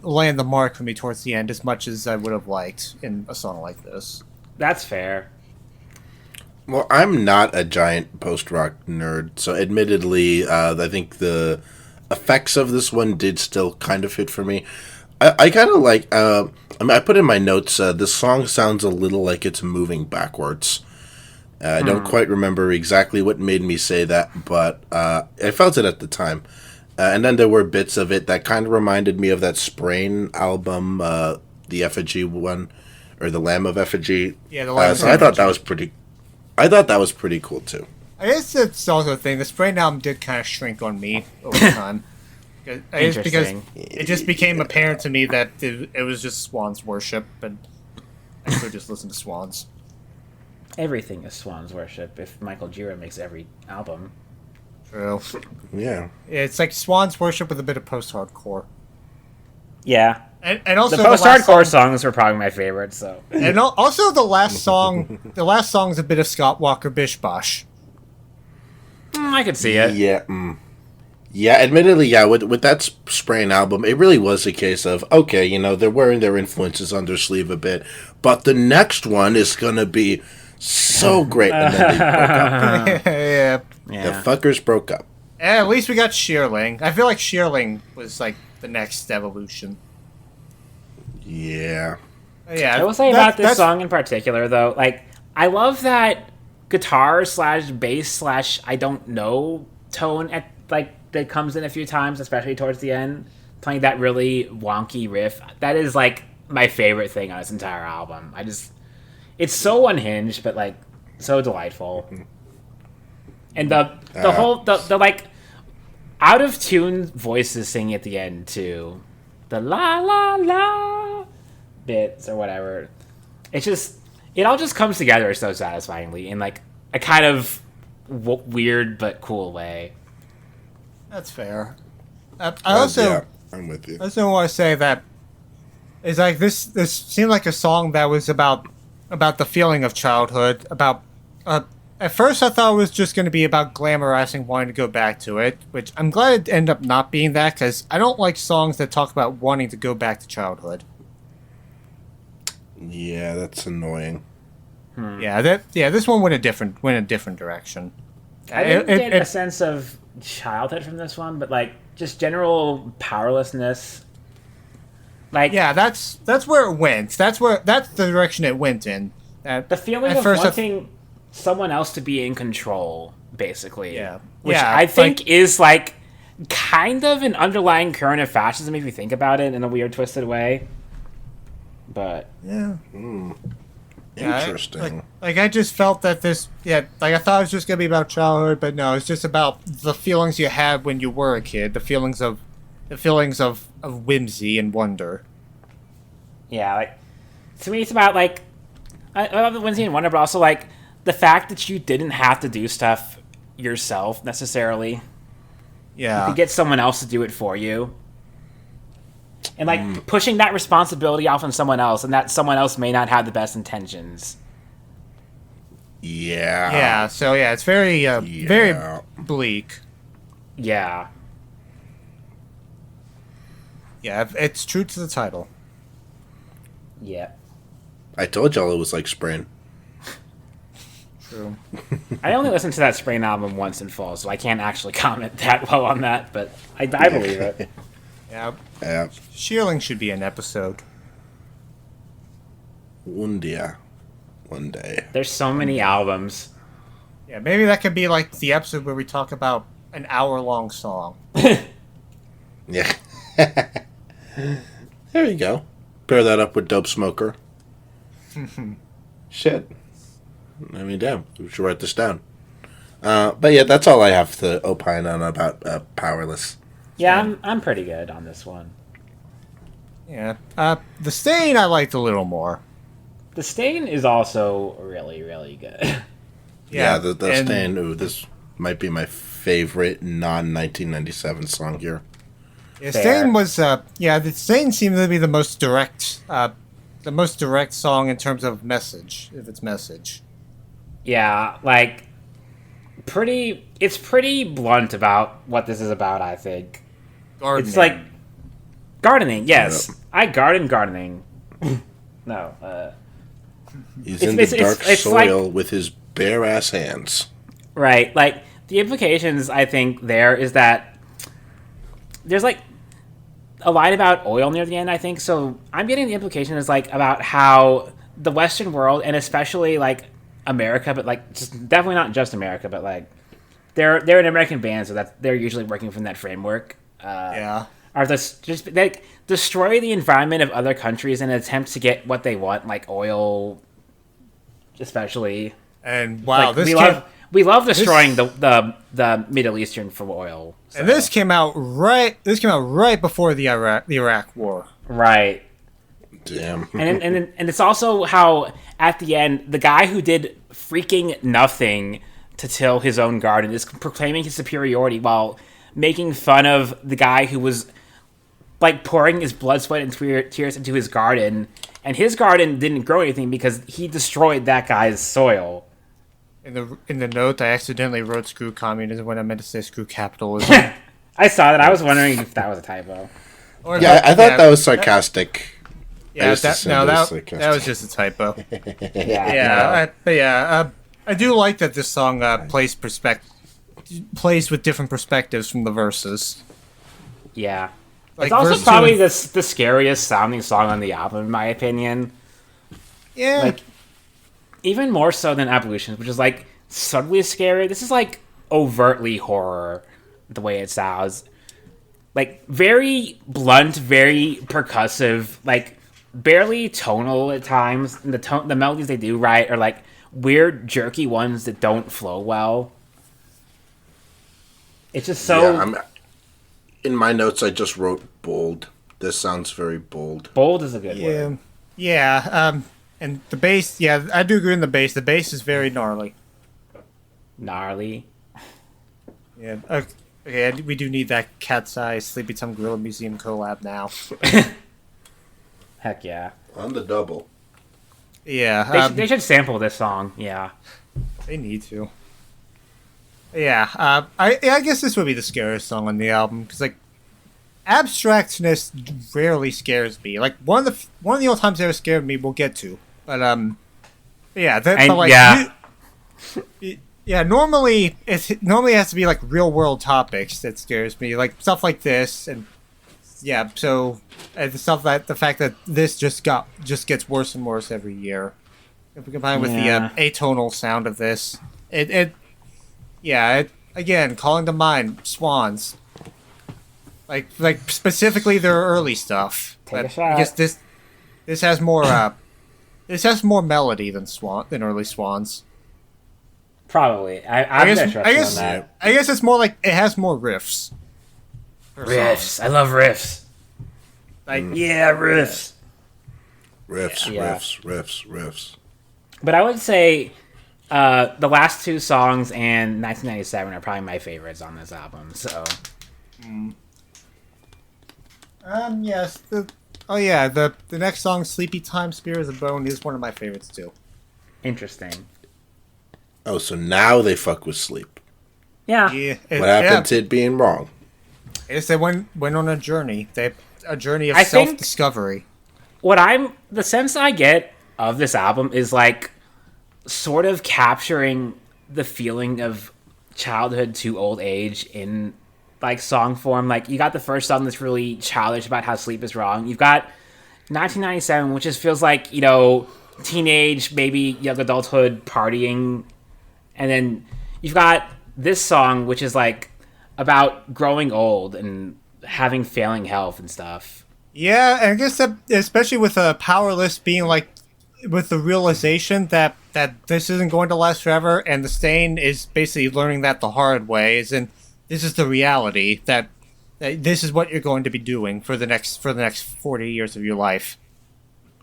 land the mark for me towards the end as much as I would have liked in a song like this. that's fair. Well, I'm not a giant post-rock nerd, so admittedly, I think the effects of this one did still kind of fit for me. I kind of like, I put in my notes, this song sounds a little like it's moving backwards. I don't quite remember exactly what made me say that, but I felt it at the time. And then there were bits of it that kind of reminded me of that Sprain album, the Effigy one, or the Lamb of Effigy. Yeah, the Lamb of So I thought Effigy. that was pretty cool too. I guess that's also a thing. The Sprain album did kind of shrink on me over time. I guess because Interesting. it just became apparent to me that it was just Swan's worship, and I could just listen to Swans. Everything is Swan's worship if Michael Gira makes every album. True. Yeah. It's like Swan's worship with a bit of post-hardcore. Yeah. And also The last post-hardcore song- songs were probably my favorite, so. And also the last song's a bit of Scott Walker Bish Bosch. I could see it. Yeah. Yeah, admittedly, yeah, with that Sprain album, it really was a case of, okay, they're wearing their influences on their sleeve a bit, but the next one is going to be so great. And then they broke up. Yeah. The fuckers broke up. At least we got Sheerling. I feel like Sheerling was like the next evolution. Yeah. Yeah. I will say about this song in particular, though, like, I love that guitar slash bass slash I don't know tone at like that comes in a few times, especially towards the end, playing that really wonky riff. That is like my favorite thing on this entire album. It's so unhinged, but like so delightful. And the whole the like out of tune voices singing at the end too, the la la la bits or whatever. It all just comes together so satisfyingly in like a kind of weird but cool way. That's fair. I also, yeah, I'm with you. I also want to say that it's like this seemed like a song that was about the feeling of childhood. About at first I thought it was just going to be about glamorizing wanting to go back to it, which I'm glad it ended up not being that because I don't like songs that talk about wanting to go back to childhood. Yeah, that's annoying. Yeah, this one went a different direction. I didn't get a sense of childhood from this one, but like just general powerlessness. Like yeah, that's where it went. That's the direction it went in. The feeling of wanting someone else to be in control, basically. Yeah, which I think is like kind of an underlying current of fascism if you think about it in a weird, twisted way. But yeah. Interesting. Like I just felt that I thought it was just gonna be about childhood, but no, it's just about the feelings you had when you were a kid, the feelings of whimsy and wonder. Yeah, like to me, it's about like I love the whimsy and wonder, but also like the fact that you didn't have to do stuff yourself necessarily. Yeah, you could get someone else to do it for you. And, like, pushing that responsibility off on someone else, and that someone else may not have the best intentions. Yeah. Yeah, so, yeah, it's very, very bleak. Yeah. Yeah, it's true to the title. Yeah. I told y'all it was like Sprain. True. I only listened to that Sprain album once in full, so I can't actually comment that well on that, but I believe it. Yeah. Yeah. Shearling should be an episode. One day. There's so many albums. Yeah, maybe that could be like the episode where we talk about an hour-long song. Yeah. There you go. Pair that up with Dope Smoker. Shit. I mean, damn. We should write this down. But yeah, that's all I have to opine on about Powerless. Yeah, I'm pretty good on this one. Yeah. The Stain I liked a little more. The Stain is also really, really good. Yeah, the Stain. Ooh, this might be my favorite non-1997 song here. Yeah, Stain was. The Stain seemed to be the most direct song in terms of message. If it's message. Yeah, like it's pretty blunt about what this is about, I think. Gardening. It's like gardening, yes. Yep. I gardening. No, he's in the dark soil like, with his bare ass hands. Right, like the implications I think there is that there's like a line about oil near the end, I think. So I'm getting the implication is like about how the Western world and especially like America, but like just definitely not just America, but like they're an American band, so that they're usually working from that framework. Are just like destroy the environment of other countries in an attempt to get what they want, like oil, especially. And wow, like, we love destroying the Middle Eastern for oil. So. And this came out right before the Iraq War. Right. Damn. and it's also how at the end the guy who did freaking nothing to till his own garden is proclaiming his superiority while making fun of the guy who was like pouring his blood, sweat, and tears into his garden, and his garden didn't grow anything because he destroyed that guy's soil. In the note, I accidentally wrote "screw communism" when I meant to say "screw capitalism." I saw that. I was wondering if that was a typo. I thought that was sarcastic. Yeah, that was just a typo. I do like that this song plays with different perspectives from the verses. Yeah. Like it's also probably the scariest sounding song on the album, in my opinion. Yeah. Like, even more so than Evolutions, which is like subtly scary. This is like overtly horror, the way it sounds. Like very blunt, very percussive, like barely tonal at times. And the melodies they do write are like weird, jerky ones that don't flow well. It's just so in my notes, I just wrote bold. This sounds very bold. bold is a good word. Yeah. And the bass, yeah, I do agree on the bass. The bass is very gnarly. Gnarly. Yeah. Okay, we do need that Cat's Eye Sleepytime Gorilla Museum collab now. Heck yeah. On the double. Yeah. They should sample this song. Yeah. They need to. Yeah. I guess this would be the scariest song on the album because like abstractness rarely scares me. Like one of the old times that ever scared me, we'll get to. But yeah. But like yeah. Normally it has to be like real world topics that scares me, like stuff like this and. Yeah, so the fact that this just gets worse and worse every year, if we combine with the atonal sound of this, again calling to mind Swans, like specifically their early stuff. Take a shot. I guess this has more melody than early Swans. Probably. I guess it's more like it has more riffs. Riffs. I love riffs. Like riffs. Riffs. But I would say the last two songs and 1997 are probably my favorites on this album. So. Yes. The next song, "Sleepytime Spear as a Bone," is one of my favorites too. Interesting. Oh, so now they fuck with sleep. Yeah. What happened to it being wrong? Is they went on a journey. A journey of self-discovery. The sense I get of this album is like sort of capturing the feeling of childhood to old age in like song form. Like you got the first song that's really childish about how sleep is wrong. You've got 1997, which just feels like, you know, teenage, maybe young adulthood partying. And then you've got this song, which is like about growing old and having failing health and stuff. Yeah, and I guess that, especially with Powerless being like, with the realization that this isn't going to last forever, and the Stain is basically learning that the hard way, this is the reality that this is what you're going to be doing for the next 40 years of your life.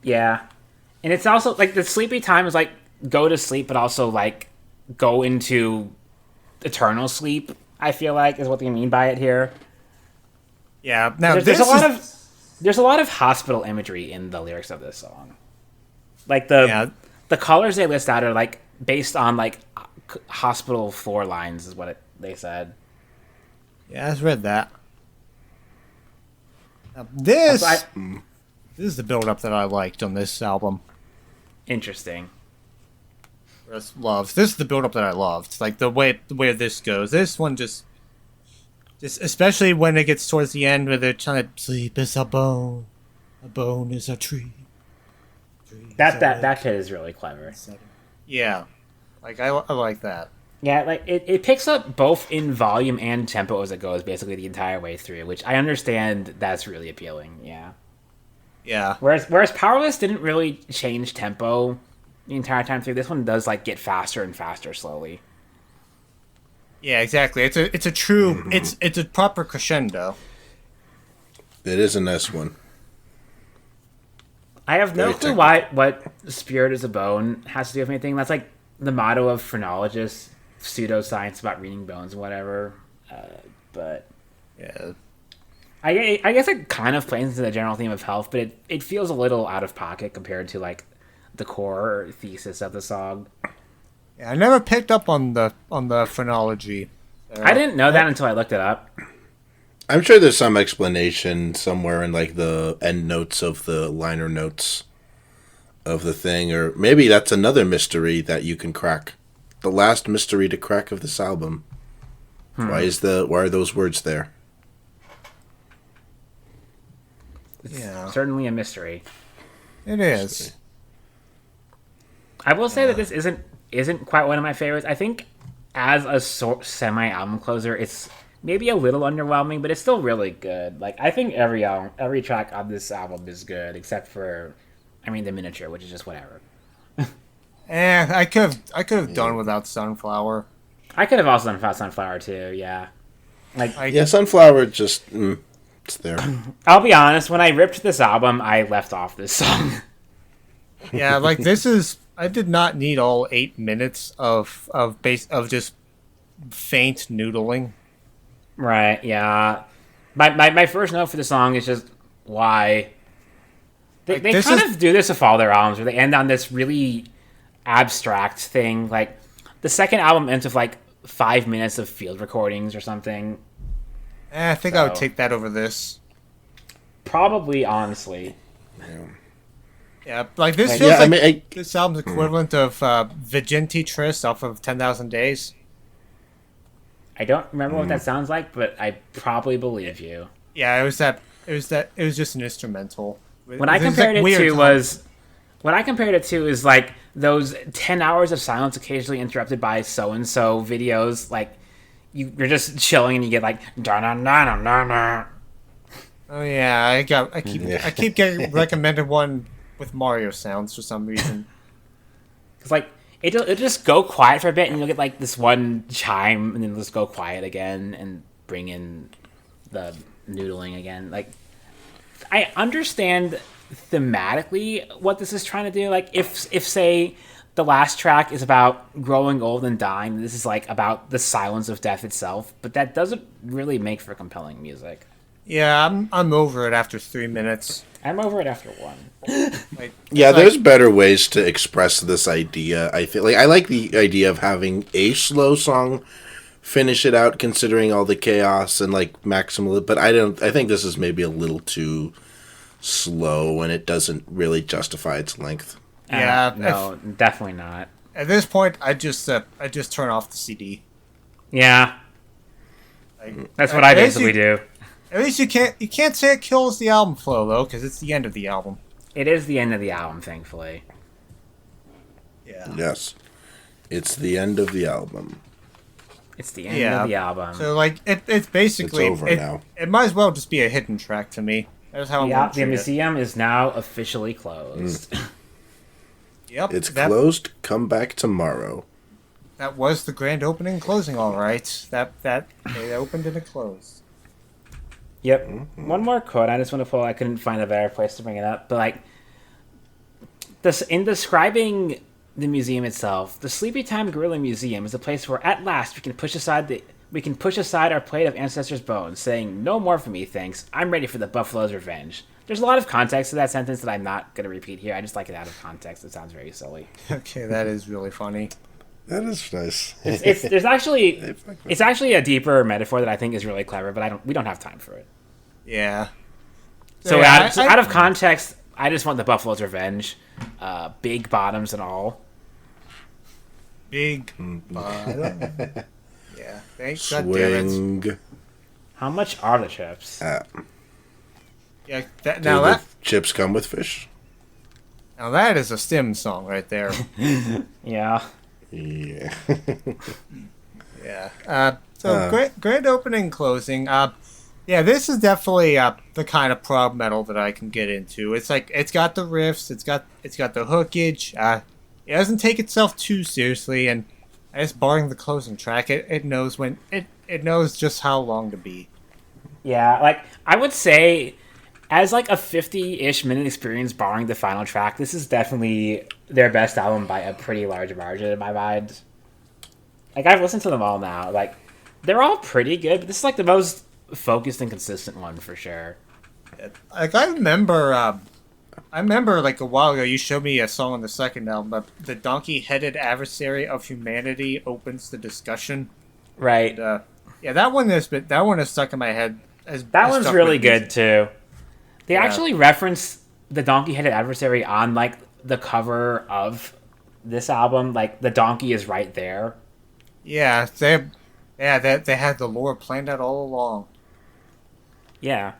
Yeah, and it's also like the sleepy time is like go to sleep, but also like go into eternal sleep. I feel like is what they mean by it here. Yeah. Now there's a lot of hospital imagery in the lyrics of this song. Like the colors they list out are like based on like hospital floor lines, is what they said. Yeah, I've read that. Now, this is the build-up that I liked on this album. Interesting. This is the build-up that I loved. Like the way this goes. This one just especially when it gets towards the end where they're trying to sleep is a bone is a tree. That kid is really clever. Yeah, like I like that. Yeah, like it picks up both in volume and tempo as it goes, basically the entire way through, which I understand that's really appealing. Yeah. Yeah. Whereas Powerless didn't really change tempo the entire time through. This one does like get faster and faster slowly. Yeah, exactly. It's a true it's a proper crescendo. It is a nice one. I have no clue what Spirit is a Bone has to do with anything. That's like the motto of phrenologists, pseudoscience about reading bones and whatever. But yeah, I guess it kind of plays into the general theme of health, but it feels a little out of pocket compared to like the core thesis of the song. Yeah, I never picked up on the phrenology. I didn't know that until I looked it up. I'm sure there's some explanation somewhere in like the end notes of the liner notes of the thing, or maybe that's another mystery that you can crack. The last mystery to crack of this album. Why are those words there? It's certainly a mystery. It is. I will say that this isn't isn't quite one of my favorites. I think as a semi-album closer, it's maybe a little underwhelming, but it's still really good. Like, I think every track on this album is good, except for, I mean, the miniature, which is just whatever. I could have done without Sunflower. I could have also done without Sunflower too. Yeah, yeah, Sunflower just it's there. I'll be honest. When I ripped this album, I left off this song. Yeah, like this is. I did not need all 8 minutes of just faint noodling. Right. Yeah. My first note for the song is just why they kind of do this with all their albums, where they end on this really abstract thing. Like the second album ends with like 5 minutes of field recordings or something. I think I would take that over this. Probably, honestly. Yeah, like this feels this album's equivalent of Vigenti Tris off of 10,000 Days. I don't remember what that sounds like, but I probably believe you. Yeah, it was just an instrumental. What I compared it to is like those 10 hours of silence occasionally interrupted by so-and-so videos. Like, you're just chilling and you get like, da-na-na-na-na-na. Oh yeah, I keep getting recommended one with Mario sounds for some reason. It's like, it'll just go quiet for a bit and you'll get like this one chime and then it'll just go quiet again and bring in the noodling again. Like, I understand thematically what this is trying to do. Like, if say the last track is about growing old and dying, this is like about the silence of death itself, but that doesn't really make for compelling music. Yeah, I'm over it after 3 minutes. I'm over it after one. There's better ways to express this idea. I feel like I like the idea of having a slow song finish it out, considering all the chaos and like maximal. But I think this is maybe a little too slow, and it doesn't really justify its length. Yeah, no, definitely not. At this point, I just turn off the CD. Yeah, that's what I basically do. At least you can't say it kills the album flow though, because it's the end of the album. It is the end of the album, thankfully. Yeah. Yes, it's the end of the album. It's the end of the album. So like it's basically it's over now. It might as well just be a hidden track to me. That's how the museum is now officially closed. Yep, it's closed. Come back tomorrow. That was the grand opening and closing, all right. That they opened and it closed. Yep. Mm-hmm. One more quote I just want to pull. I couldn't find a better place to bring it up, but like this in describing the museum itself, the Sleepytime Gorilla Museum is a place where at last we can push aside our plate of ancestors' bones, saying, "No more for me, thanks. I'm ready for the buffalo's revenge." There's a lot of context to that sentence that I'm not going to repeat here. I just like it out of context. It sounds very silly. Okay, that is really funny. That is nice. It's actually a deeper metaphor that I think is really clever, but we don't have time for it. Yeah. So out of context, I just want the buffalo's revenge, big bottoms and all. Big bottom. Yeah. Thanks. Swing. God damn it. How much are the chips? Yeah. The chips come with fish. Now that is a Stim song right there. Yeah. Yeah. Yeah. Grand opening, closing. Yeah, this is definitely the kind of prog metal that I can get into. It's like it's got the riffs, it's got the hookage. It doesn't take itself too seriously, and I guess barring the closing track, it knows when it knows just how long to be. Yeah, like I would say, as like a 50-ish minute experience, barring the final track, this is definitely their best album by a pretty large margin in my mind. Like I've listened to them all now. Like they're all pretty good, but this is like the most focused and consistent one for sure. Like I remember like a while ago you showed me a song on the second album, but the donkey-headed adversary of humanity opens the discussion. Right. And, yeah, that one has stuck in my head. That one's really good too. They actually reference the donkey-headed adversary on like the cover of this album. Like the donkey is right there. Yeah, they had the lore planned out all along. Yeah,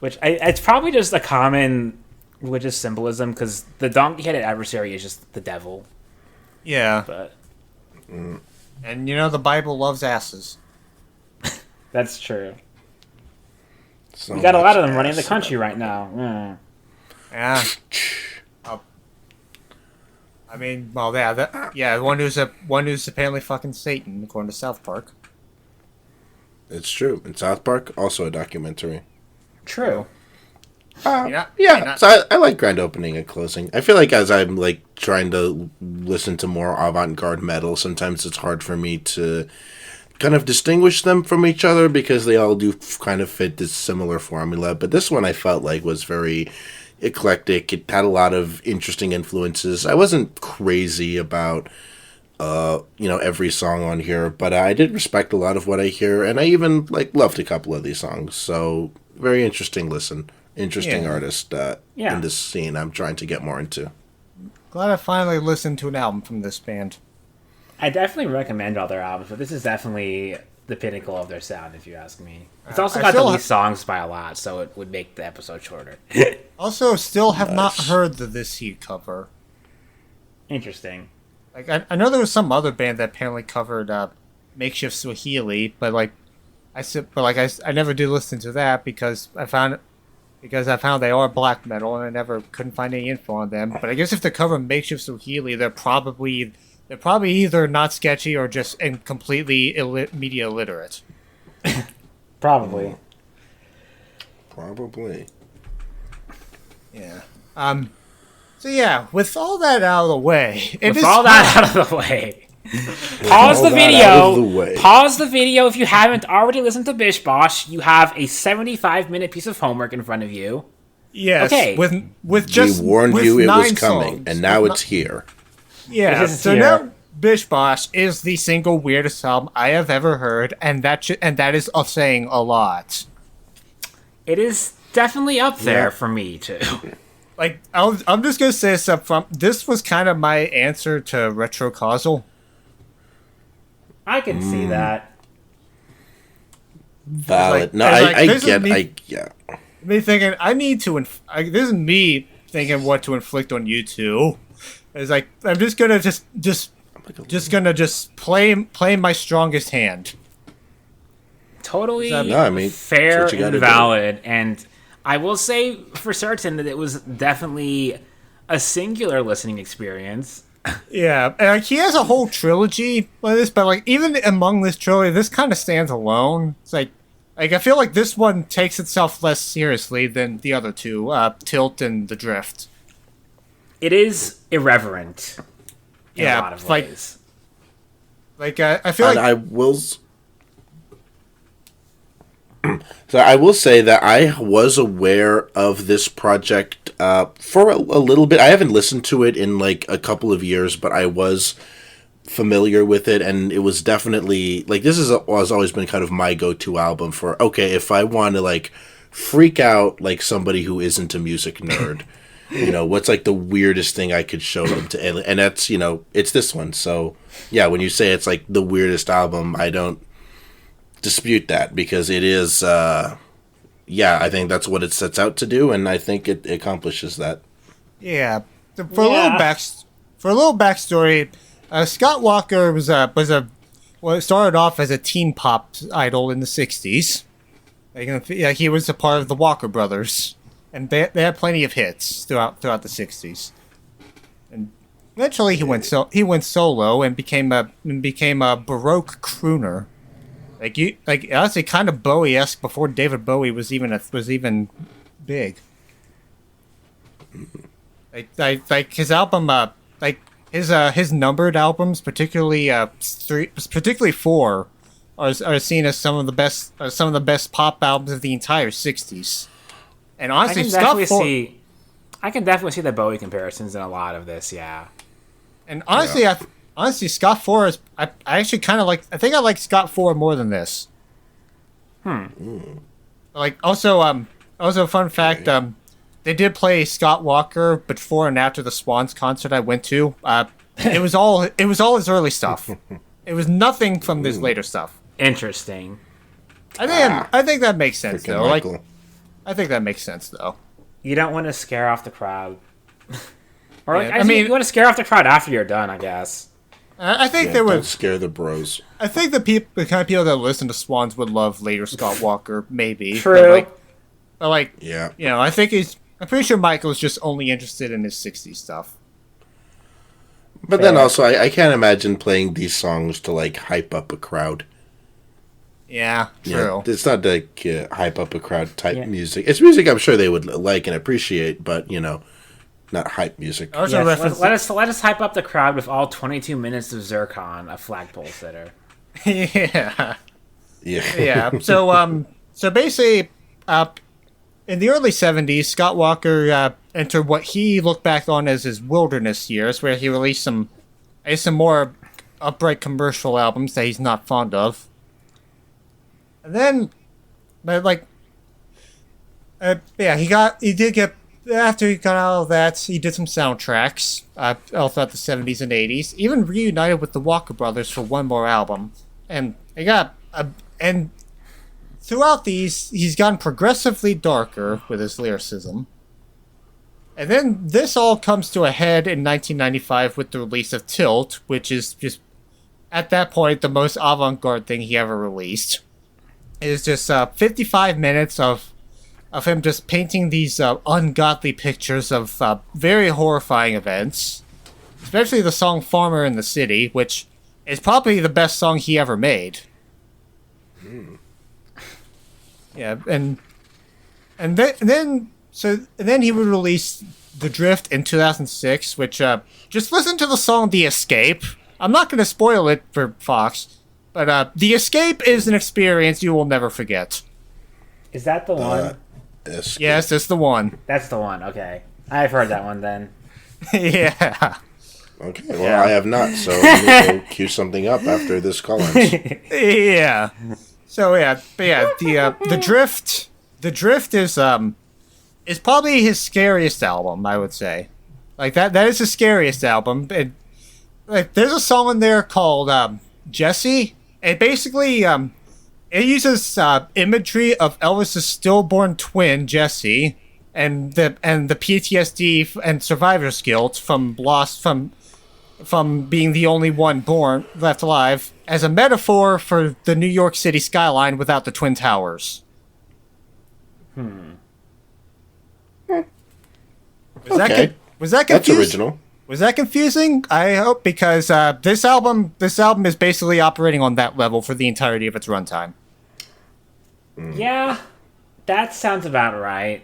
it's probably just a common religious symbolism because the donkey-headed adversary is just the devil. Yeah. But And the Bible loves asses. that's true. So We got a lot of them much running the ass. country right now. Yeah. I mean, well, yeah, one who's apparently fucking Satan, according to South Park. It's true. In South Park, also a documentary. True. Yeah, so I like grand opening and closing. I feel like as I'm like trying to listen to more avant-garde metal, sometimes it's hard for me to kind of distinguish them from each other because they all do kind of fit this similar formula. But this one I felt like was very eclectic. It had a lot of interesting influences. I wasn't crazy about every song on here, but I did respect a lot of what I hear, and I even like loved a couple of these songs. So very interesting listen. Interesting artist in this scene I'm trying to get more into. Glad I finally listened to an album from this band. I definitely recommend all their albums, but this is definitely the pinnacle of their sound, if you ask me. It's also got the least songs by a lot, so it would make the episode shorter. Also, still have not heard the This Heat cover. Interesting. Like I know there was some other band that apparently covered Makeshift Swahili, but I never did listen to that because I found they are black metal and I never couldn't find any info on them. But I guess if they're covering Makeshift Swahili, they're probably either not sketchy or just completely media illiterate. Probably. Yeah. So yeah, with all that out of the way, Pause the video. Pause the video if you haven't already listened to Bish Bosch. You have a 75-minute piece of homework in front of you. Yes. Okay. With just we warned you it was coming, songs, and now it's here. Yeah. So now Bish Bosch is the single weirdest album I have ever heard, and that is saying a lot. It is definitely up there for me too. Like I'm just gonna say this up front. This was kind of my answer to Retrocausal. I can see that. Valid. Me thinking I need to. This is me thinking what to inflict on you two. It's like I'm just gonna play my strongest hand. Totally fair and valid. And I will say for certain that it was definitely a singular listening experience. Yeah, and he has a whole trilogy like this, but like even among this trilogy, this kind of stands alone. It's like I feel like this one takes itself less seriously than the other two, Tilt and The Drift. It is irreverent in a lot of ways. I feel So I will say that I was aware of this project for a little bit. I haven't listened to it in like a couple of years, but I was familiar with it, and it was definitely like this has always been kind of my go-to album for if I want to like freak out like somebody who isn't a music nerd. What's like the weirdest thing I could show them to alien, and that's it's this one. So yeah, when you say it's like the weirdest album, I don't dispute that because it is I think that's what it sets out to do, and I think it accomplishes that. A little backstory, Scott Walker started off as a teen pop idol in the 60s. He was a part of the Walker Brothers, and they had plenty of hits throughout the 60s. And eventually he went solo and became a Baroque crooner. Honestly, kind of Bowie-esque before David Bowie was even big. Like his album, his numbered albums, particularly 4, are seen as some of the best pop albums of the entire '60s. And honestly, I can definitely see the Bowie comparisons in a lot of this. Yeah. And honestly, Scott 4 is. I actually kind of like. I think I like Scott 4 more than this. Also, fun fact. They did play Scott Walker before and after the Swans concert I went to. It was all his early stuff. It was nothing from his later stuff. Interesting. I think that makes sense though. Michael. I think that makes sense though. You don't want to scare off the crowd. You want to scare off the crowd after you're done, I guess. I think Yeah, they don't would. scare the bros. I think the kind of people that listen to Swans would love later Scott Walker, maybe. True. But like, Yeah. I think I'm pretty sure Michael's just only interested in his '60s stuff. But then also, I can't imagine playing these songs to, like, hype up a crowd. Yeah, true. Yeah, it's not like hype up a crowd type music. It's music I'm sure they would like and appreciate, but, not hype music. Yes, let us hype up the crowd with all 22 minutes of Zircon, a flagpole sitter. Yeah. Yeah. Yeah. So basically, in the early '70s, Scott Walker entered what he looked back on as his wilderness years, where he released some more upright commercial albums that he's not fond of. And then, he did get. After he got out of that, he did some soundtracks all throughout the '70s and '80s. Even reunited with the Walker Brothers for one more album, and and throughout these, he's gotten progressively darker with his lyricism. And then this all comes to a head in 1995 with the release of Tilt, which is just at that point the most avant-garde thing he ever released. It is just 55 minutes of him just painting these ungodly pictures of very horrifying events. Especially the song Farmer in the City, which is probably the best song he ever made. Yeah, and then he would release The Drift in 2006, which just listen to the song The Escape. I'm not going to spoil it for Fox, but The Escape is an experience you will never forget. Is that the one? Escape. Yes, it's the one. That's the one, okay. I've heard that one then. Yeah. Okay, well, I have not, so I'm going to cue something up after this call ends. Yeah. So the Drift is probably his scariest album, I would say. Like that is his scariest album. And like there's a song in there called Jesse. It basically it uses imagery of Elvis's stillborn twin Jesse and the PTSD and survivor's guilt from being the only one left alive as a metaphor for the New York City skyline without the Twin Towers. Was that confusing? That's original. Was that confusing? I hope, because this album is basically operating on that level for the entirety of its runtime. Yeah, that sounds about right.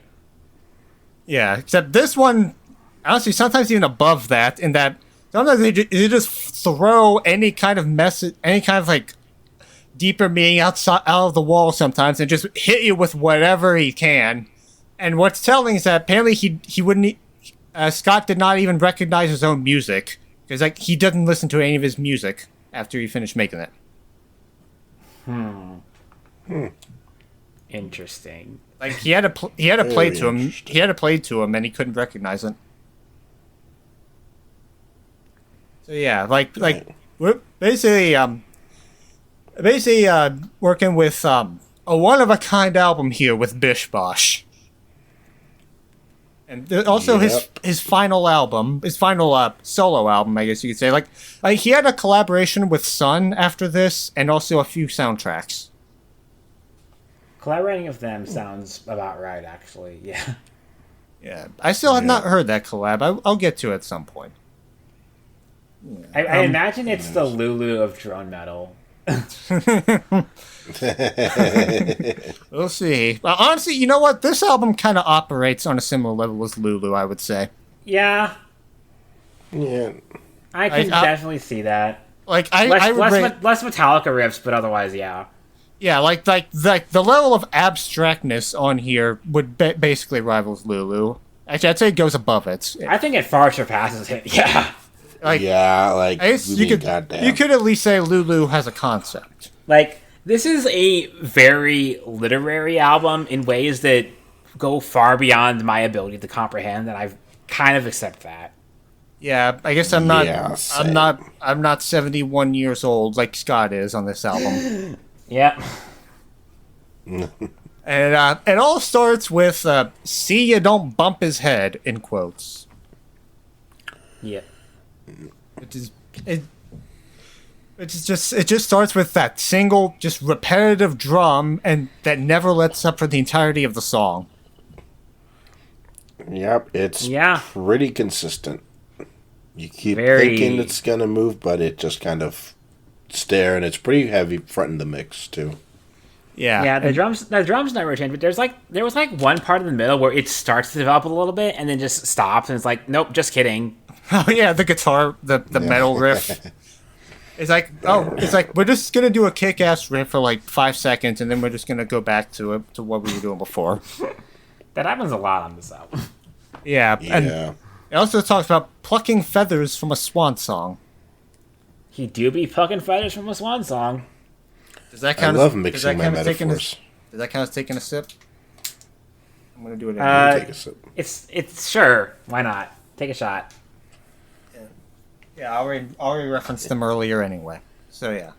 Yeah, except this one, honestly, sometimes even above that, in that sometimes they just throw any kind of message, any kind of like deeper meaning out of the wall sometimes, and just hit you with whatever he can. And what's telling is that apparently he wouldn't. Scott did not even recognize his own music because like he doesn't listen to any of his music after he finished making it. Interesting. Like he had to play to him. He had to play to him, and he couldn't recognize it. So yeah, we're basically working with a one of a kind album here with Bish Bosch, and also his final album, his final solo album, I guess you could say. Like he had a collaboration with Sun after this, and also a few soundtracks. Collaborating with them sounds about right, actually. Yeah. Yeah, I still have not heard that collab. I'll get to it at some point. I imagine it's the Lulu of drone metal. We'll see. Honestly, you know what? This album kind of operates on a similar level as Lulu, I would say. Yeah. Yeah. I can definitely see that. Like less Metallica riffs, but otherwise, yeah. Yeah, like the level of abstractness on here would basically rivals Lulu. Actually, I'd say it goes above it. I think it far surpasses it. Yeah. You could at least say Lulu has a concept. Like, this is a very literary album in ways that go far beyond my ability to comprehend, and I kind of accept that. Yeah, I guess I'm not 71 years old like Scott is on this album. Yep. And it all starts with "See you don't bump his head" in quotes. Yeah. Which is It just starts with that single, just repetitive drum, and that never lets up for the entirety of the song. Yep, it's pretty consistent. You keep thinking it's gonna move, but it just kind of stare, and it's pretty heavy front in the mix too. Yeah. The drums never change, but there was one part in the middle where it starts to develop a little bit and then just stops, and it's like, nope, just kidding. Oh yeah, the guitar, the metal riff. It's like we're just gonna do a kick-ass riff for like 5 seconds, and then we're just gonna go back to what we were doing before. That happens a lot on this album. Yeah, and it also talks about plucking feathers from a swan song. He do be plucking feathers from a swan song. Does that count? I love mixing my metaphors. Does that count as taking a sip? I'm gonna do it. Take a sip. It's sure. Why not? Take a shot. Yeah, I already referenced them earlier anyway. So yeah.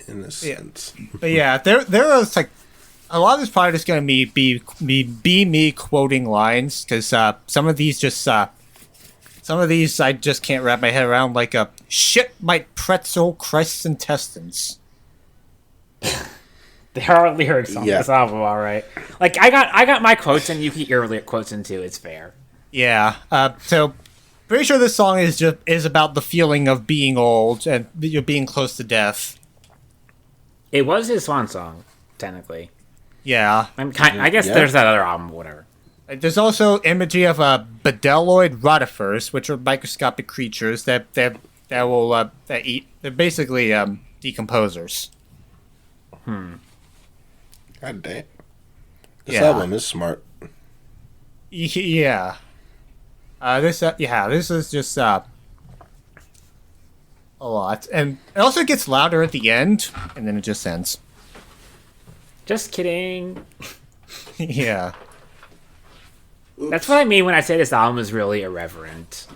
In a sense. But yeah, there was like a lot of this probably just gonna be me quoting lines, because some of these I just can't wrap my head around, like shit might pretzel Christ's intestines. There are lyrics on this album, all right. Like I got my quotes and you get your quotes in too. It's fair. Yeah. So pretty sure this song is about the feeling of being old and you're being close to death. It was his swan song, technically. Yeah. I guess there's that other album, whatever. There's also imagery of bedelloid rotifers, which are microscopic creatures that will eat. They're basically decomposers. God damn. This album is smart. Yeah. This is just a lot, and it also gets louder at the end, and then it just ends. Just kidding. Yeah. Oops. That's what I mean when I say this album is really irreverent.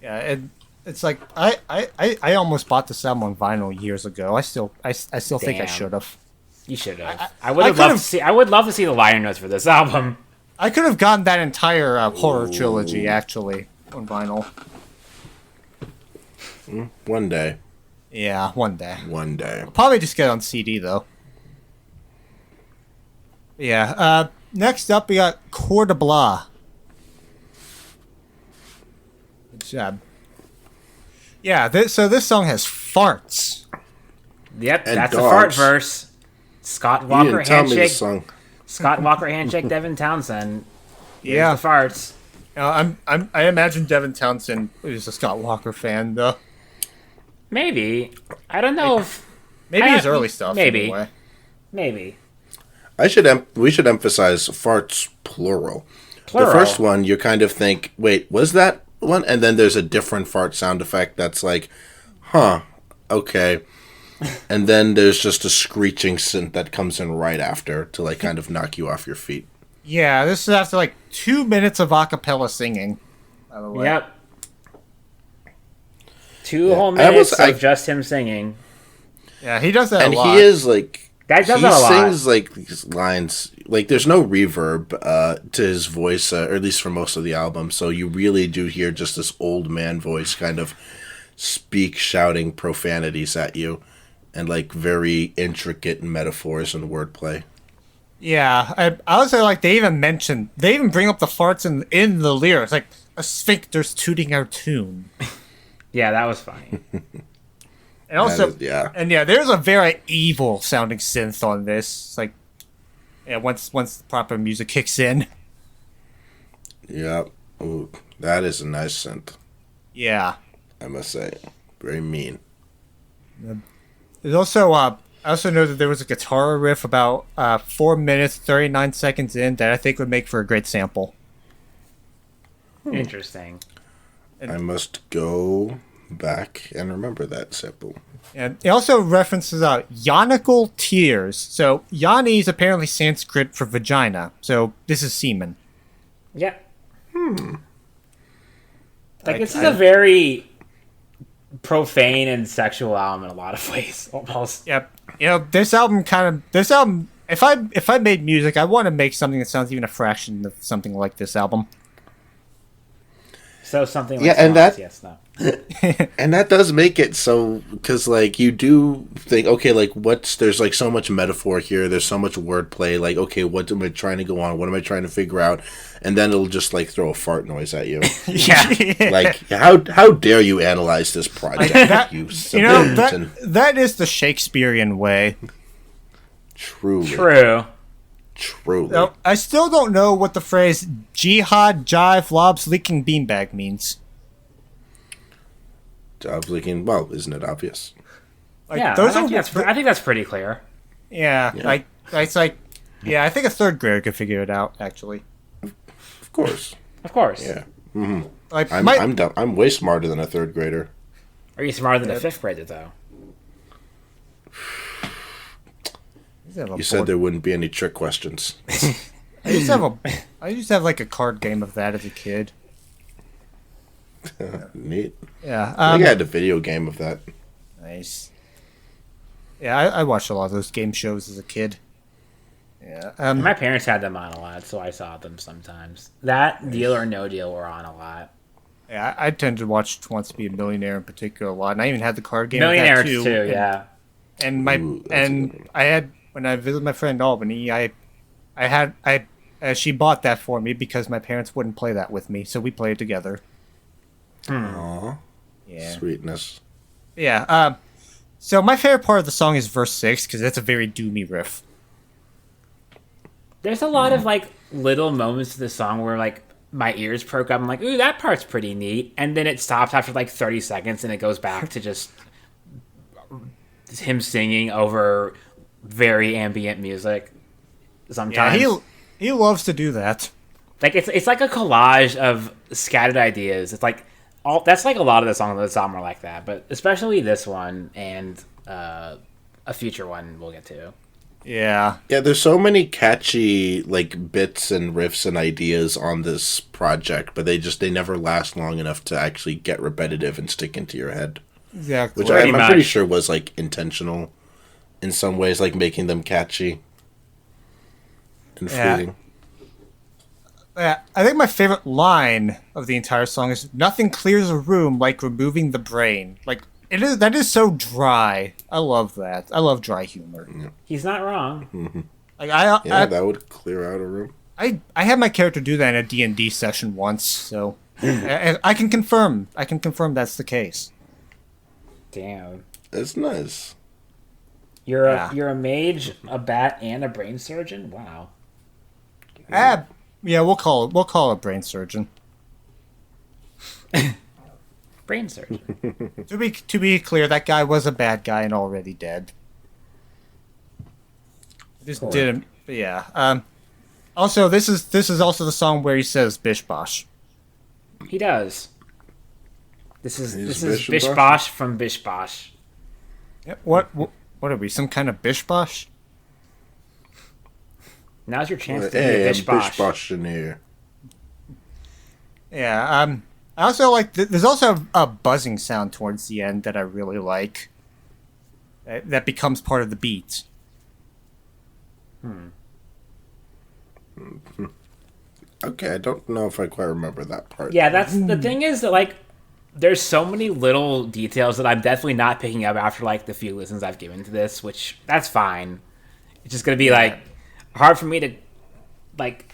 Yeah, it's like I almost bought this album on vinyl years ago. I still think I should have. You should have. I would love to see the liner notes for this album. I could have gotten that entire horror trilogy actually on vinyl. One day. Yeah, one day. One day. I'll probably just get it on CD though. Yeah. Next up, we got Coeur de Blas. Good job. Yeah. So this song has farts. Yep, and that's dogs. the fart verse. Scott Walker you didn't tell handshake. me this song. Scott Walker handshake. Devin Townsend. Yeah, the farts. I imagine Devin Townsend is a Scott Walker fan though. Maybe. I don't know if his early stuff. Maybe. Anyway. Maybe. We should emphasize farts plural. The first one, you kind of think, wait, was that one? And then there's a different fart sound effect that's like, huh, okay. And then there's just a screeching synth that comes in right after to like kind of knock you off your feet. Yeah, this is after like 2 minutes of a cappella singing, by the way. Yep. 2 whole minutes of just him singing. Yeah, he does that a lot. And he is like... That does that a lot. He sings like these lines, like there's no reverb to his voice, or at least for most of the album. So you really do hear just this old man voice kind of shouting profanities at you, and like very intricate metaphors and wordplay. Yeah, I would say like they even bring up the farts in the lyrics, like a sphincter's tooting our tune. Yeah, that was funny. And also, there's a very evil sounding synth on this. It's like, once the proper music kicks in. Yep. Ooh, that is a nice synth. Yeah. I must say, very mean. There's also, I also know that there was a guitar riff about 4 minutes, 39 seconds in that I think would make for a great sample. Interesting. I must go back and remember that sample. And it also references yonical tears. So yoni is apparently Sanskrit for vagina. So this is semen. Yeah. Like this is a very profane and sexual album in a lot of ways, almost. Yep. You know, this album. If I made music, I want to make something that sounds even a fraction of something like this album. So something like Yeah, and swans, that- yes, no. And that does make it so, because like you do think, okay, like there's like so much metaphor here, there's so much wordplay, like, okay, what am I trying to go on, what am I trying to figure out, and then it'll just like throw a fart noise at you. Yeah. Like, how dare you analyze this project, you You know, simpleton. that is the Shakespearean way. Truly. True. No, I still don't know what the phrase jihad, jive, lobs, leaking beanbag means. Jobs leaking, well, isn't it obvious? Like, Yeah, those I are think that's pretty clear. yeah, Yeah. like it's like yeah, I think a third grader could figure it out actually. Of course. Of course. Yeah. Like I'm dumb. I'm way smarter than a third grader. Are you smarter than a fifth grader, though? You said there wouldn't be any trick questions. I used to have like a card game of that as a kid. Neat. Yeah. I think I had a video game of that. Nice. Yeah, I watched a lot of those game shows as a kid. Yeah. My parents had them on a lot, so I saw them sometimes. That Deal or No Deal were on a lot. Yeah, I tend to watch Wants to Be a Millionaire in particular a lot, and I even had the card game. of that Millionaires too. too, And- yeah. And Ooh, that's a good one. I had when I visited my friend Albany, she bought that for me because my parents wouldn't play that with me, so we played it together. Aw. Yeah. Sweetness. Yeah. So my favorite part of the song is verse 6 because it's a very doomy riff. There's a lot of like little moments of the song where like my ears perk up. I'm like, ooh, that part's pretty neat. And then it stops after like 30 seconds and it goes back to just him singing over very ambient music. Sometimes. Yeah, he loves to do that. Like it's like a collage of scattered ideas. It's like that's like a lot of the songs on this album are like that, but especially this one and a future one we'll get to. Yeah. Yeah, there's so many catchy like bits and riffs and ideas on this project, but they never last long enough to actually get repetitive and stick into your head. Exactly. Which I'm pretty sure was like intentional in some ways, like making them catchy and Yeah. fleeting. Yeah, I think my favorite line of the entire song is "Nothing clears a room like removing the brain." Like that is so dry. I love that. I love dry humor. He's not wrong. Like Yeah, that would clear out a room. I had my character do that in a D&D session once, so I can confirm. I can confirm that's the case. Damn. It's nice. You're Yeah. a mage, a bat, and a brain surgeon? Wow. Yeah, we'll call it brain surgeon. Brain surgeon. To be clear, that guy was a bad guy and already dead. Just Cool. did him. But yeah. Also, this is also the song where he says Bish Bosch. He does. This is He's Bish Bish Bosch? Bosch from Bish Bosch. Yeah, what are we? Some kind of Bish Bosch? Now's your chance to be Hey, a I'm Bish Bosch. Bish Bosch in here. Yeah. I also like. There's also a buzzing sound towards the end that I really like. That becomes part of the beat. Okay, I don't know if I quite remember that part. Yeah, that's the thing is that like there's so many little details that I'm definitely not picking up after like the few listens I've given to this, which that's fine. It's just gonna be like hard for me to like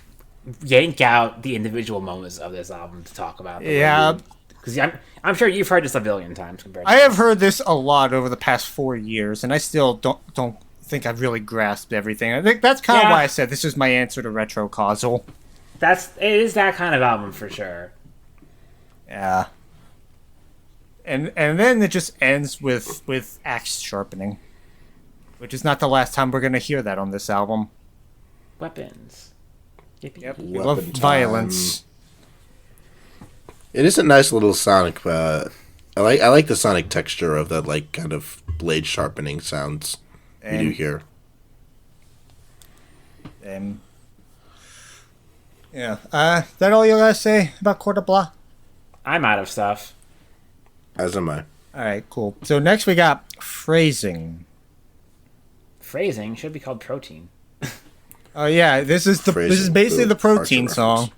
yank out the individual moments of this album to talk about. Yeah. Because I'm sure you've heard this a billion times compared to I have heard this a lot over the past 4 years, and I still don't think I've really grasped everything. I think that's kind of Yeah. why I said this is my answer to retro causal. it is that kind of album for sure. Yeah. And then it just ends with axe sharpening, which is not the last time we're gonna hear that on this album. Weapons. Yippee. Yep, we Weapon love time. violence. It is a nice little sonic. I like the sonic texture of that, like kind of blade sharpening sounds you do And, hear. and yeah, that all you gotta say about Corda Blah? I'm out of stuff. As am I. All right, cool. So next we got phrasing. Phrasing should be called protein. Oh yeah, this is basically Phrasing, the protein Archer song.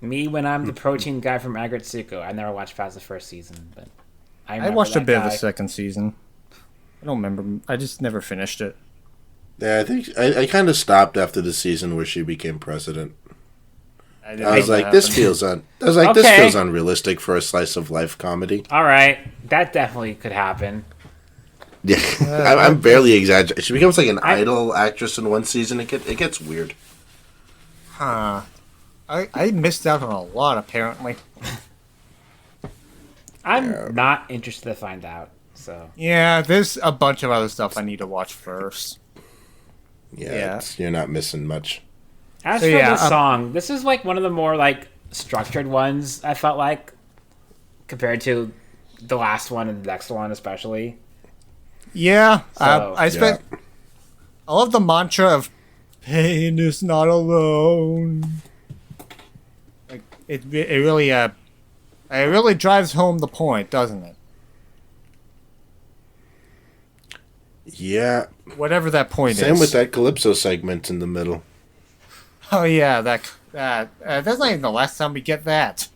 Me when I'm the protein guy from Agretsuko. I never watched past the first season, but I watched a that bit of guy. the second season. I don't remember. I just never finished it. Yeah, I think I kind of stopped after the season where she became president. I was like, this feels this Okay. feels unrealistic for a slice of life comedy. All right, that definitely could happen. Yeah, I'm barely exaggerating. She becomes like an idol actress in one season. It gets weird. Huh. I missed out on a lot, apparently. I'm not interested to find out. So Yeah, there's a bunch of other stuff I need to watch first. Yeah. You're not missing much. as So, for yeah, this song, this is like one of the more like structured ones. I felt like compared to the last one and the next one, especially. Yeah, So- I spent. I love the mantra of "Pain is not alone." Like it really drives home the point, doesn't it? Yeah. Whatever that point is. Same with that Calypso segment in the middle. Oh yeah, that's not even the last time we get that.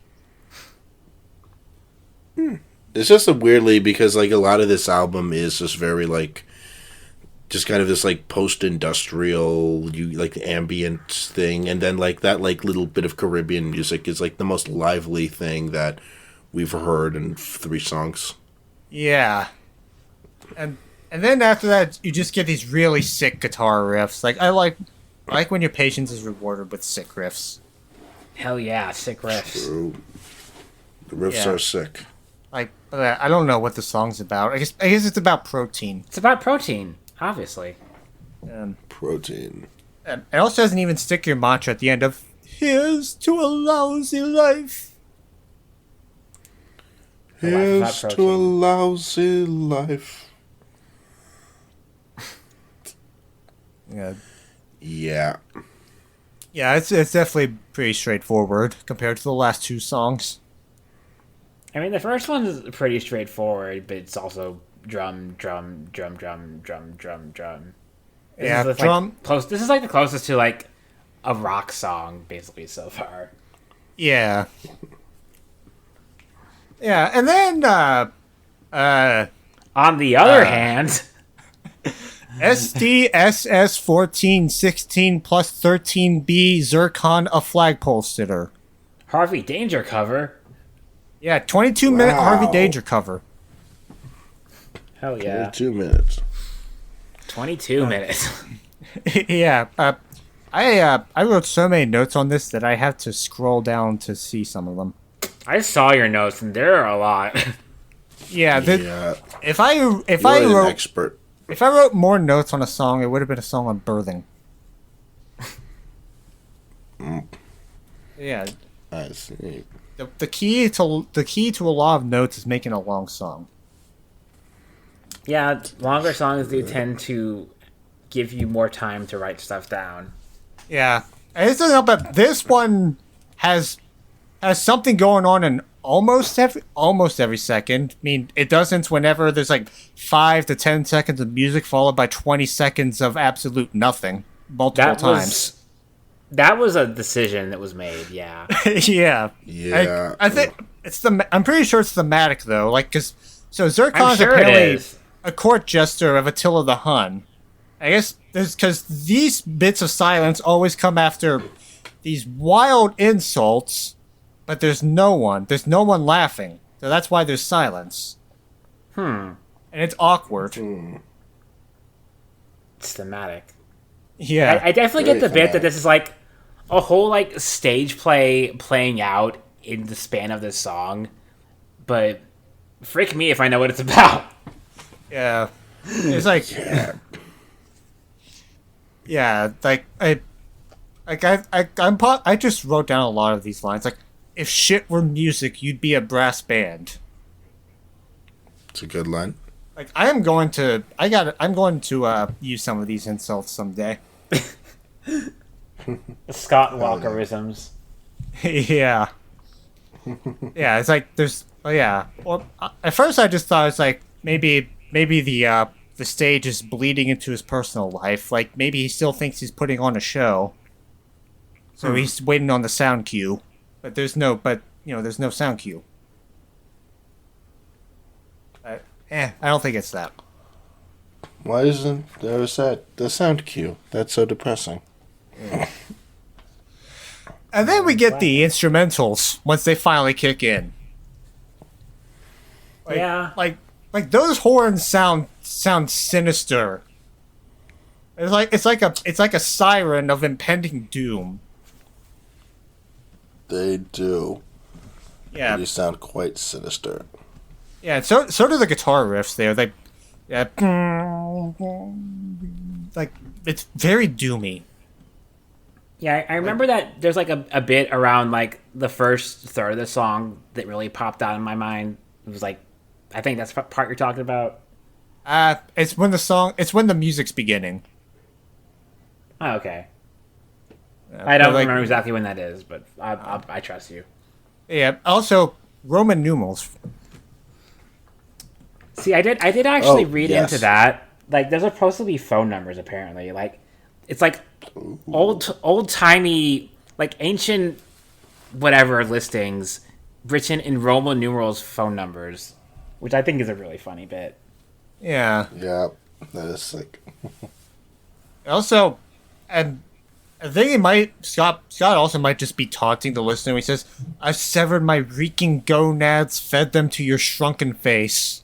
It's just a weirdly because like a lot of this album is just very like just kind of this like post-industrial like ambient thing, and then like that like little bit of Caribbean music is like the most lively thing that we've heard in 3 songs. Yeah, and then after that, you just get these really sick guitar riffs. Like I like when your patience is rewarded with sick riffs. Hell yeah, sick riffs. True. The riffs Yeah. are sick. Like I don't know what the song's about. I guess it's about protein. It's about protein, obviously. Protein. And it also doesn't even stick your mantra at the end of "Here's to a lousy life." A life without Here's to a protein. lousy life. Yeah, Yeah. yeah, it's definitely pretty straightforward compared to the last 2 songs. I mean, the first one is pretty straightforward, but it's also drum, drum, drum, drum, drum, drum, drum. This Yeah, is the, drum. Like, close. This is like the closest to like a rock song, basically so far. Yeah, yeah, and then On the other hand, SDSS 1416 plus 13B Zircon a flagpole sitter. Harvey Danger cover. Yeah, 22-minute Wow. Harvey Danger cover. Hell yeah, 2 minutes. 22 minutes. Yeah, I wrote so many notes on this that I have to scroll down to see some of them. I saw your notes, and there are a lot. Yeah, Yeah. if I You're an wrote expert. if I wrote more notes on a song, it would have been a song on birthing. Yeah, I see. the key to a lot of notes is making a long song. Yeah, longer songs do tend to give you more time to write stuff down. Yeah, and it doesn't help that this one has something going on in almost every second. I mean, it doesn't whenever there's like 5 to 10 seconds of music followed by 20 seconds of absolute nothing multiple times. That was a decision that was made. Yeah. Yeah, Yeah. I think I'm pretty sure it's thematic though. Like, so Zircon's I'm sure it apparently is. a court jester of Attila the Hun. I guess because these bits of silence always come after these wild insults, but there's no one laughing. So that's why there's silence. And it's awkward. It's thematic. Yeah. I definitely get Very the bit that thematic. this is like a whole like stage play playing out in the span of this song, but freak me if I know what it's about. Yeah. It's like yeah, like I just wrote down a lot of these lines. Like, if shit were music, you'd be a brass band. It's a good line. Like, I'm going to use some of these insults someday. Scott Walkerisms. Yeah. Yeah, it's like there's yeah. Well, at first I just thought it's like maybe the stage is bleeding into his personal life. Like maybe he still thinks he's putting on a show. So he's waiting on the sound cue. but there's no sound cue. I don't think it's that. Why isn't there the sound cue? That's so depressing. And then we get the instrumentals once they finally kick in. Like those horns sound sinister. It's like a siren of impending doom. They do. Yeah. They sound quite sinister. Yeah, so do the guitar riffs there. Like it's very doomy. Yeah, I remember that there's like a bit around like the first third of the song that really popped out in my mind. It was like, I think that's the part you're talking about. It's when the music's beginning. Oh, okay. I don't remember exactly when that is, but I trust you. Yeah. Also, Roman numerals. See, I did actually read into that. Like, there's supposed to be phone numbers apparently. Like, it's like old timey, like ancient whatever listings written in Roman numerals phone numbers, which I think is a really funny bit. Yeah. Yeah, that is sick. Also, and I think Scott also might just be taunting the listener. He says, "I've severed my reeking gonads, fed them to your shrunken face."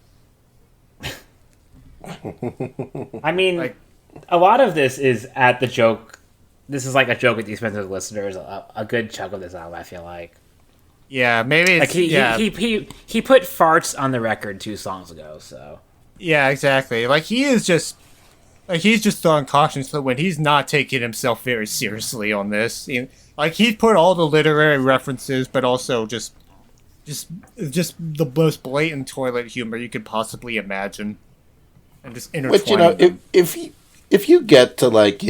I mean, a lot of this is at the joke. This is like a joke at the expense of the listeners. A good chunk of this album, I feel like. Yeah, maybe it's, he put farts on the record 2 songs ago. So yeah, exactly. Like he's just throwing caution to when he's not taking himself very seriously on this. He put all the literary references, but also just the most blatant toilet humor you could possibly imagine. And just intertwine. But if you get to like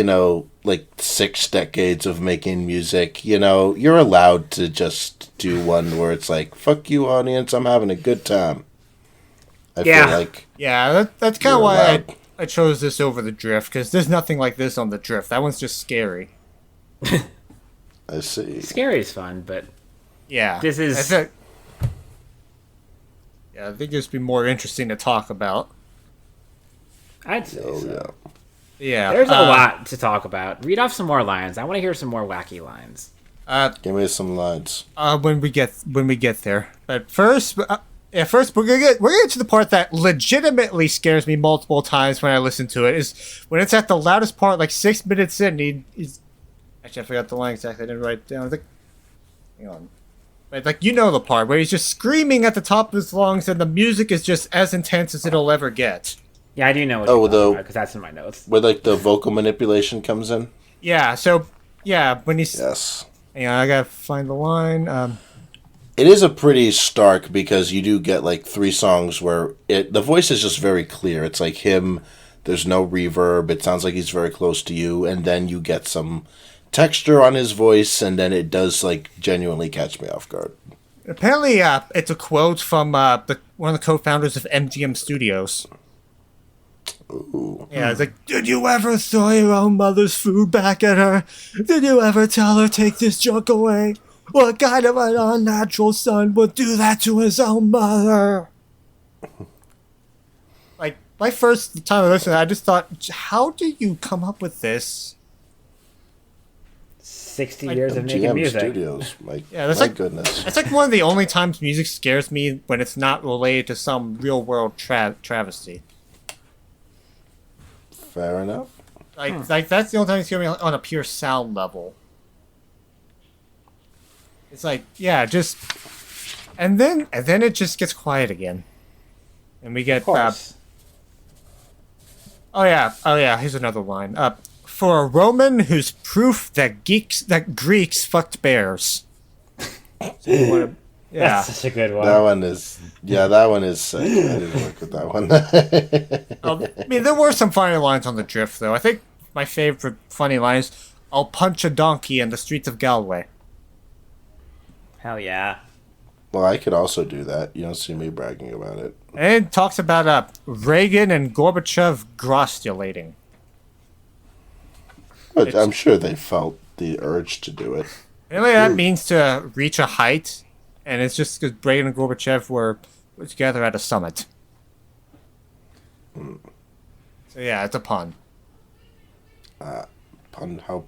6 decades of making music, you're allowed to just do one where it's like, "Fuck you, audience, I'm having a good time." I feel like that's kind of why I chose this over the Drift, because there's nothing like this on the Drift. That one's just scary. I see. Scary is fun, but yeah, this is. I think this would be more interesting to talk about. I'd say so. Yeah. There's a lot to talk about. Read off some more lines. I want to hear some more wacky lines. Give me some lines. When we get there. But first we're gonna get to the part that legitimately scares me multiple times when I listen to it. Is when it's at the loudest part, like 6 minutes in. He's actually, I forgot the line exactly. I didn't write it down. Hang on. But the part where he's just screaming at the top of his lungs, and the music is just as intense as it'll ever get. Yeah, I do know what you're talking about, because that's in my notes. Where the vocal manipulation comes in? Yeah, so, when he's... Yes. Hang on, I gotta find the line. It is a pretty stark, because you do get 3 songs where the voice is just very clear. It's like him, there's no reverb, it sounds like he's very close to you, and then you get some texture on his voice, and then it does genuinely catch me off guard. Apparently, it's a quote from one of the co-founders of MGM Studios. Ooh. Yeah, it's like, "Did you ever throw your own mother's food back at her? Did you ever tell her take this junk away? What kind of an unnatural son would do that to his own mother?" My first time I listened, I just thought, how do you come up with this? 60 years of making music. Studios. Goodness. It's one of the only times music scares me when it's not related to some real world travesty. Fair enough. That's the only time it's scared me on a pure sound level. It's and then it just gets quiet again, and we get. Oh yeah. Here's another line. For a Roman who's proof that Greeks fucked bears. Yeah, that's such a good one. That one is sick. I didn't work with that one. I mean, there were some funny lines on the Drift, though. I think my favorite funny line is, "I'll punch a donkey in the streets of Galway." Hell yeah. Well, I could also do that. You don't see me bragging about it. And it talks about Reagan and Gorbachev grossulating. But I'm sure they felt the urge to do it. Apparently that means to reach a height, and it's just because Reagan and Gorbachev were together at a summit. So yeah, it's a pun. How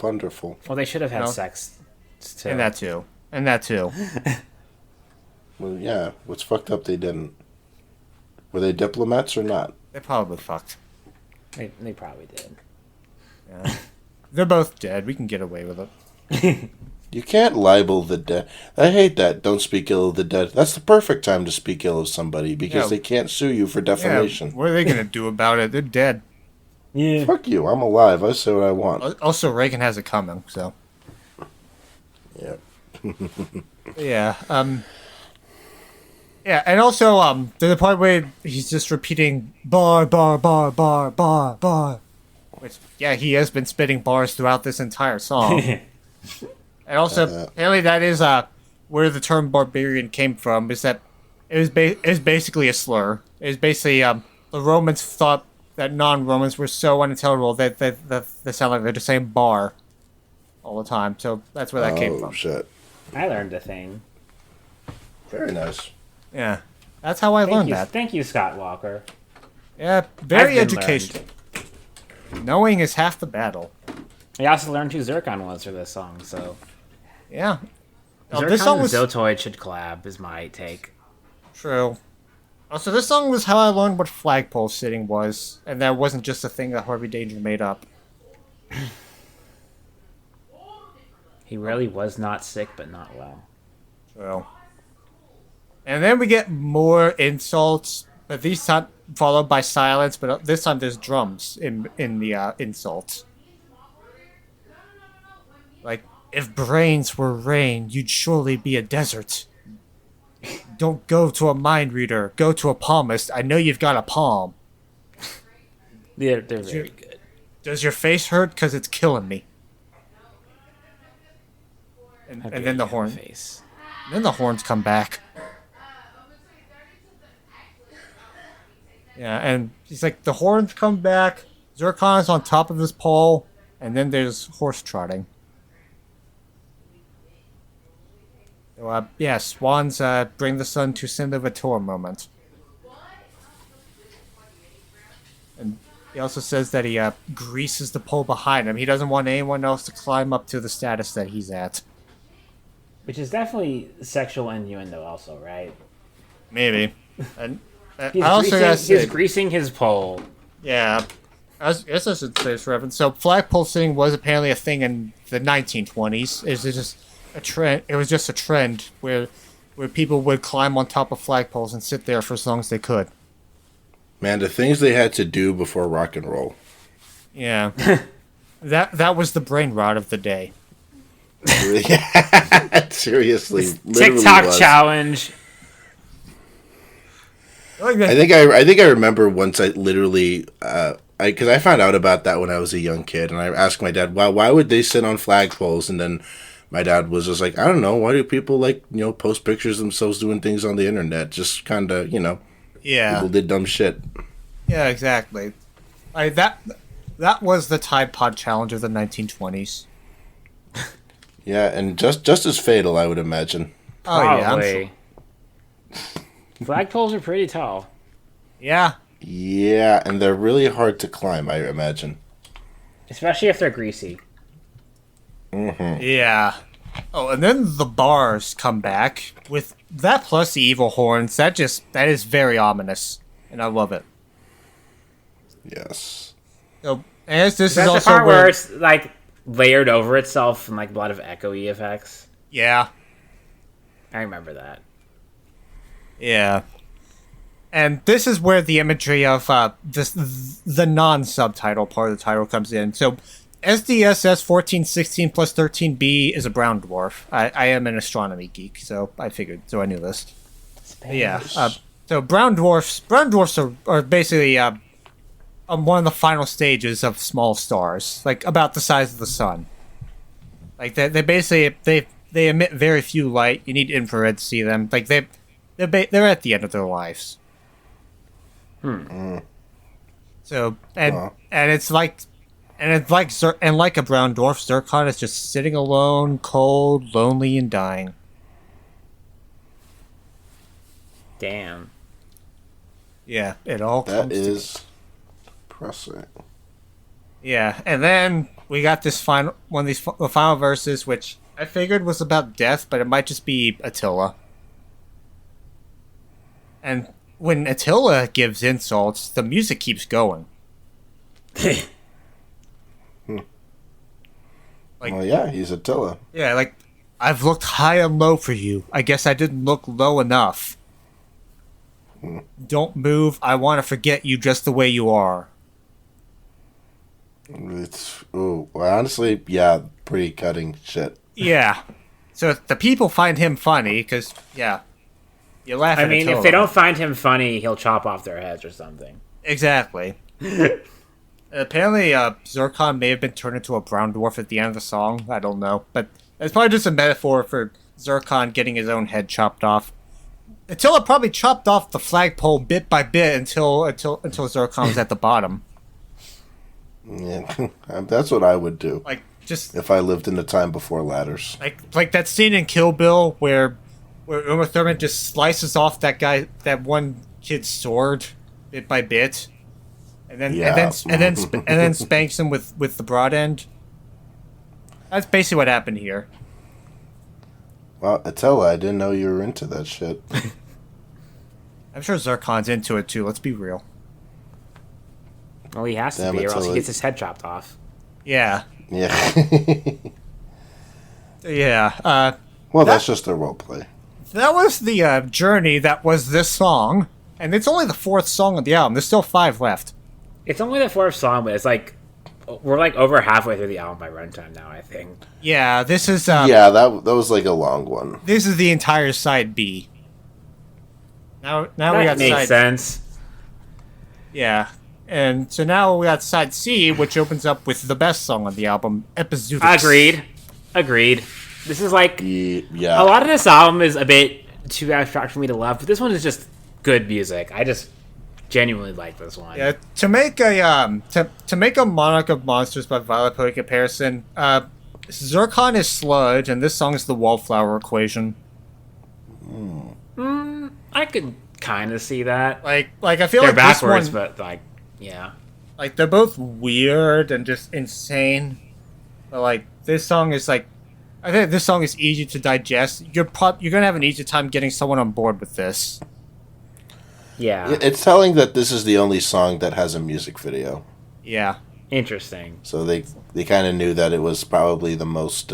wonderful. Well, they should have had No. sex too. And that too. And that too. Well, yeah. What's fucked up? They didn't. Were they diplomats or not? They probably fucked. They probably did. Yeah. They're both dead. We can get away with it. You can't libel the dead. I hate that. Don't speak ill of the dead. That's the perfect time to speak ill of somebody because Yeah. they can't sue you for defamation. Yeah, what are they going to do about it? They're dead. Yeah. Fuck you. I'm alive. I say what I want. Also, Reagan has it coming, so. Yeah. Yeah, yeah, and also, there's a part where he's just repeating bar, bar, bar, bar, bar, bar. Which, yeah, he has been spitting bars throughout this entire song. And also, apparently that is, where the term barbarian came from, is that it was basically a slur. It was basically, the Romans thought that non-Romans were so unintelligible that they sound like they're just saying bar all the time. So that's where that came from. Oh, shit. I learned a thing. Very nice. Yeah. That's how I learned that. Thank you, Scott Walker. Yeah, very I've been educational. Knowing is half the battle. I also learned who Zircon was for this song, so... Yeah. Oh, Zircon this song and was Zotoid should collab, is my take. true. Also, this song was how I learned what flagpole sitting was, and that wasn't just a thing that Harvey Danger made up. He really was not sick, but not well. True. And then we get more insults, but these time followed by silence. But this time there's drums in the insults. Like, if brains were rain, you'd surely be a desert. Don't go to a mind reader. Go to a palmist. I know you've got a palm. They're very good. Does your face hurt? Because it's killing me. And then the horn. Face. Then the horns come back. Yeah, and he's like, the horns come back. Zircon's on top of his pole, and then there's horse trotting. So, yeah, swans bring the sun to send of a tour moment. And he also says that he greases the pole behind him. He doesn't want anyone else to climb up to the status that he's at. Which is definitely sexual innuendo also, right? Maybe. And He's, I also gotta say, he's greasing his pole. yeah, I guess I should say this for reference. So flagpole sitting was apparently a thing in the 1920s. It was just a trend. It was just a trend where people would climb on top of flagpoles and sit there for as long as they could. Man, the things they had to do before rock and roll. Yeah, that was the brain rot of the day. Seriously, literally TikTok was. challenge. Like that- I think I remember once I literally because I found out about that when I was a young kid, and I asked my dad, why would they sit on flagpoles? And then my dad was just like, I don't know, why do people post pictures of themselves doing things on the internet? Just kind of yeah, people did dumb shit. yeah, exactly. That was the Tide Pod challenge of the 1920s. Yeah, and just as fatal, I would imagine. Oh yeah, I'm Probably. sure. Flagpoles are pretty tall. Yeah, Yeah, and they're really hard to climb, I imagine. Especially if they're greasy. yeah. Oh, and then the bars come back with that plus the evil horns. That is very ominous, and I love it. Yes. So, as this is That's the also part where where it's like layered over itself and like a lot of echoey effects. yeah, I remember that. yeah. And this is where the imagery of the non-subtitle part of the title comes in. So, SDSS 1416 plus 13b is a brown dwarf. I am an astronomy geek, so I knew this. But yeah. So brown dwarfs are basically one of the final stages of small stars, like about the size of the sun. Like they basically they emit very few light. You need infrared to see them. Like they're at the end of their lives. So and it's like And it's like and like a brown dwarf, Zircon is just sitting alone, cold, lonely, and dying. Damn. Yeah, it all That comes is depressing. Yeah, and then we got this final one of these the final verses, which I figured was about death, but it might just be Attila. And when Attila gives insults, the music keeps going. Like, Well, yeah, he's Attila. yeah, like, I've looked high and low for you. I guess I didn't look low enough. Don't move. I want to forget you just the way you are. Well, honestly, yeah, pretty cutting shit. Yeah. So the people find him funny, because, yeah, you laugh at I mean, Attila. if they don't find him funny, he'll chop off their heads or something. Exactly. Apparently, Zircon may have been turned into a brown dwarf at the end of the song. I don't know. But it's probably just a metaphor for Zircon getting his own head chopped off. Attila probably chopped off the flagpole bit by bit until Zircon was at the bottom. Yeah, that's what I would do. Like, just if I lived in the time before ladders. like that scene in Kill Bill where Uma Thurman just slices off that one kid's sword bit by bit. And then spanks him with the broad end. That's basically what happened here. Well, Attila, I didn't know you were into that shit. I'm sure Zircon's into it too. Let's be real. Well, he has to Damn be, or else he Attila. gets his head chopped off. Yeah. Yeah. Yeah. Well, that's just a role play. That was the journey that was this song, and it's only the 4th song of the album. There's still 5 left. It's only the 4th song, but it's like we're like over halfway through the album by runtime now, I think. Yeah, this is Yeah, that was like a long one. This is the entire side B. Now we That got makes side sense. Yeah. And so now we got side C, which opens up with the best song on the album, Epizootics. Agreed. This is like Yeah. a lot of this album is a bit too abstract for me to love, but this one is just good music. I just genuinely like this one. Yeah, to make a Monarch of Monsters by Violet Poet comparison, Zircon is sludge, and this song is the Wallflower Equation. I could kind of see that. Like I feel They're like this backwards, one, but like, yeah. like they're both weird and just insane. But like this song is like, I think this song is easy to digest. You're gonna have an easy time getting someone on board with this. Yeah. It's telling that this is the only song that has a music video. Yeah. Interesting. So they kind of knew that it was probably the most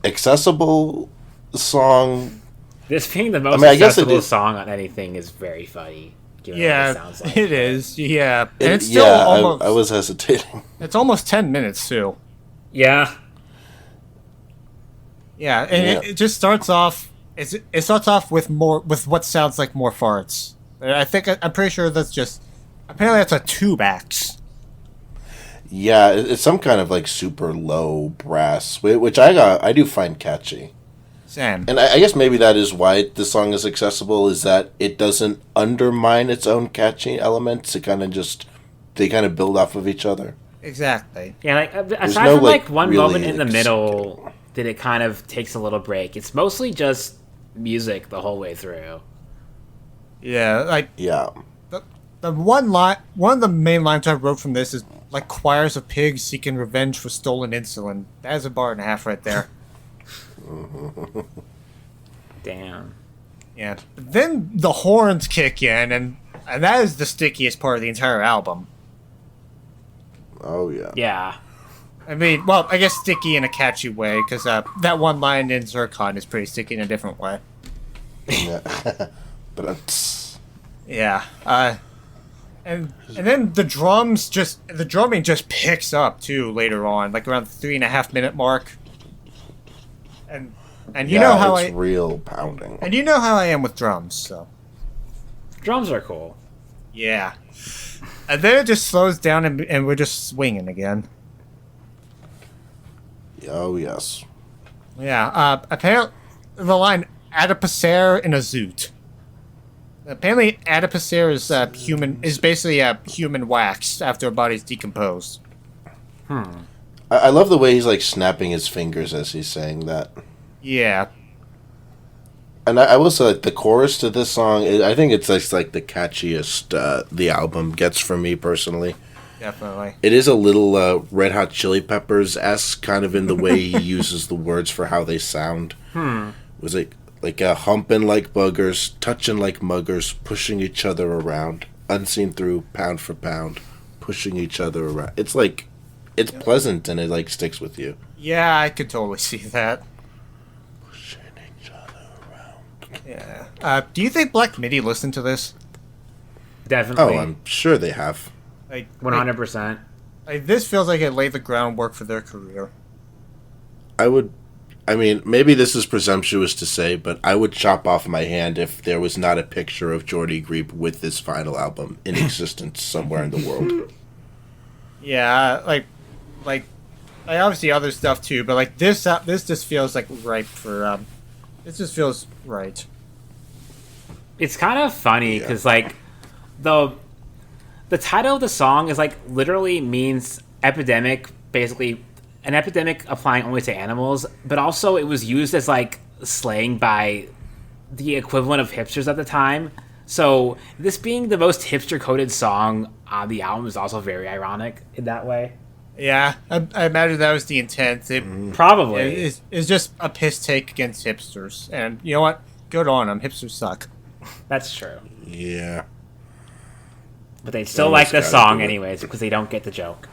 accessible song. This being the most I guess it accessible is. song on anything is very funny. Given what Yeah, it sounds like. it is. Yeah, and it's still Yeah, almost. I was hesitating. It's almost 10 minutes too. Yeah. Yeah, and Yeah. It just starts off. It starts off with what sounds like more farts. I'm pretty sure that's just. Apparently, that's a 2-backs. Yeah, it's some kind of like super low brass, which I do find catchy. Sam. And I guess maybe that is why the song is accessible, is that it doesn't undermine its own catchy elements. It kind of they kind of build off of each other. Exactly. Yeah, like aside no, from like, like one really moment in the middle that it kind of takes a little break, it's mostly just music the whole way through. Yeah, like Yeah. the one of the main lines I wrote from this is like choirs of pigs seeking revenge for stolen insulin. That is a bar and a half right there. Damn. Yeah. But then the horns kick in, and that is the stickiest part of the entire album. Oh, yeah. Yeah. I mean, well, I guess sticky in a catchy way, because that one line in Zircon is pretty sticky in a different way. Yeah. But Yeah. And then the drumming just picks up too later on, like around the 3.5 minute mark. And you know how it's real pounding. and you know how I am with drums, so Drums are cool. yeah. And then it just slows down and we're just swinging again. Oh, yes. Yeah. Apparently, the line "adipocere in a zoot." Apparently, adipocere is basically human wax after a body's decomposed. I love the way he's like snapping his fingers as he's saying that. Yeah. And I will say, like, the chorus to this song, I think it's just, like the catchiest the album gets for me personally. Definitely. It is a little Red Hot Chili Peppers-esque, kind of in the way he uses the words for how they sound. It was like humping like buggers, touching like muggers, pushing each other around, unseen through pound for pound, pushing each other around. It's like, it's pleasant and it like sticks with you. Yeah, I could totally see that. Pushing each other around. Yeah. Do you think Black Midi listened to this? Definitely. Oh, I'm sure they have. Like 100%. Like, this feels like it laid the groundwork for their career. I mean, maybe this is presumptuous to say, but I would chop off my hand if there was not a picture of Jordy Griep with this final album in existence somewhere in the world. Yeah, like obviously other stuff too, but like this just feels like ripe for this just feels right. It's kind of funny because like the title of the song is like literally means epidemic, basically an epidemic applying only to animals, but also it was used as like slang by the equivalent of hipsters at the time. So this being the most hipster coded song on the album is also very ironic in that way. Yeah, I imagine that was the intent. Probably. It's just a piss take against hipsters, and you know what? Good on them. Hipsters suck. That's true. Yeah. But they still Almost like the gotta song do it. anyways because they don't get the joke.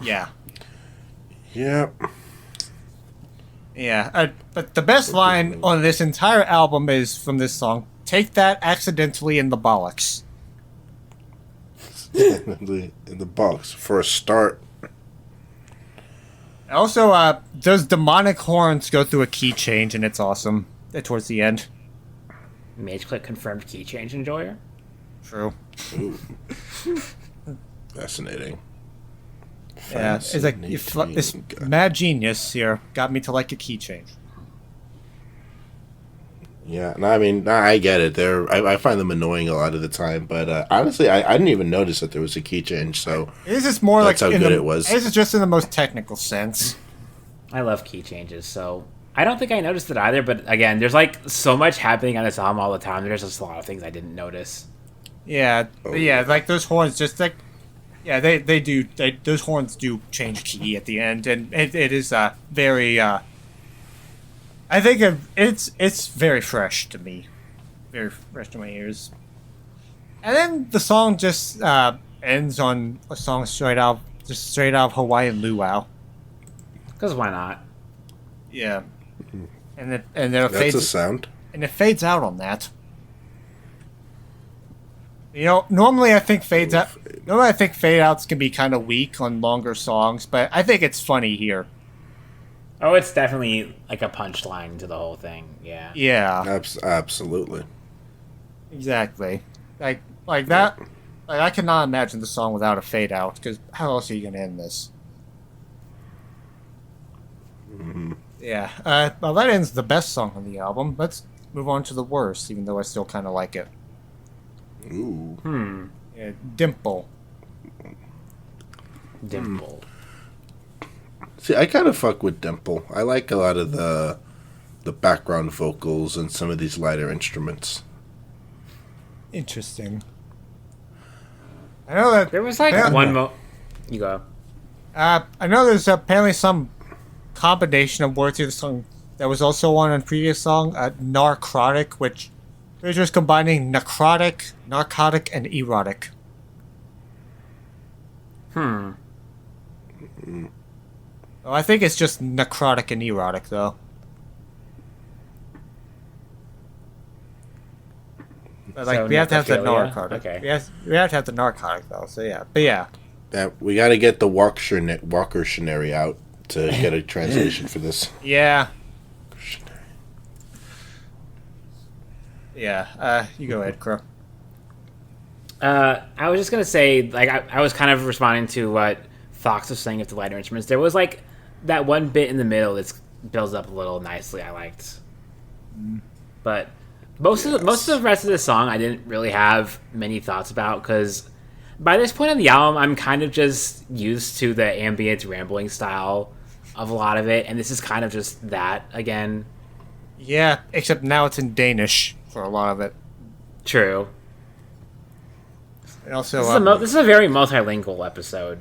Yeah. Yep. Yeah, but the best line on this entire album is from this song. Take that accidentally in the bollocks. in the box for a start. Also, those demonic horns go through a key change, and it's awesome. Towards the end. Mageclick confirmed key change enjoyer. True. Ooh. Fascinating. Yeah, it's like this mad genius here got me to like a key change. Yeah, no, I mean, I get it. I find them annoying a lot of the time, but honestly, I didn't even notice that there was a key change. So This is more That's like how good it was. This is just in the most technical sense. I love key changes, so I don't think I noticed it either. But again, there's like so much happening on this album all the time. There's just a lot of things I didn't notice. Yeah, yeah, like those horns just like, yeah, they do. Those horns do change key at the end, and it is very. I think it's very fresh to me, very fresh to my ears. And then the song just ends on a song straight out of Hawaiian luau. Because why not? Yeah, and then it that's fades a sound. and it fades out on that. You know, normally I think fade outs can be kind of weak on longer songs, but I think it's funny here. Oh, it's definitely like a punchline to the whole thing. Yeah. Yeah, Absolutely. exactly. Like that. Like I cannot imagine the song without a fade out. Because how else are you gonna end this? Yeah. Well, that ends the best song on the album. Let's move on to the worst, even though I still kind of like it. Ooh. Yeah, Dimple. Dimple. See, I kind of fuck with Dimple. I like a lot of the background vocals and some of these lighter instruments. Interesting. I know that There was like You go. I know there's apparently some combination of words in the song that was also on a previous song, narcotic, which they're just combining necrotic, narcotic, and erotic. Oh, I think it's just necrotic and erotic, though. But, like, So we have to have the necrophilia? narcotic. Okay. We have to have the narcotic, though, so yeah. But yeah. We got to get the Walker-Shinary out to get a translation for this. Yeah. Yeah, you go ahead, Crow. I was just gonna say, like, I was kind of responding to what Foxx was saying with the lighter instruments. There was like that one bit in the middle that builds up a little nicely. I liked, but most of the rest of the song I didn't really have many thoughts about because By this point in the album, I'm kind of just used to the ambient rambling style of a lot of it, and this is kind of just that again. Yeah, except now it's in Danish for a lot of it. True. And also, This is a very multilingual episode.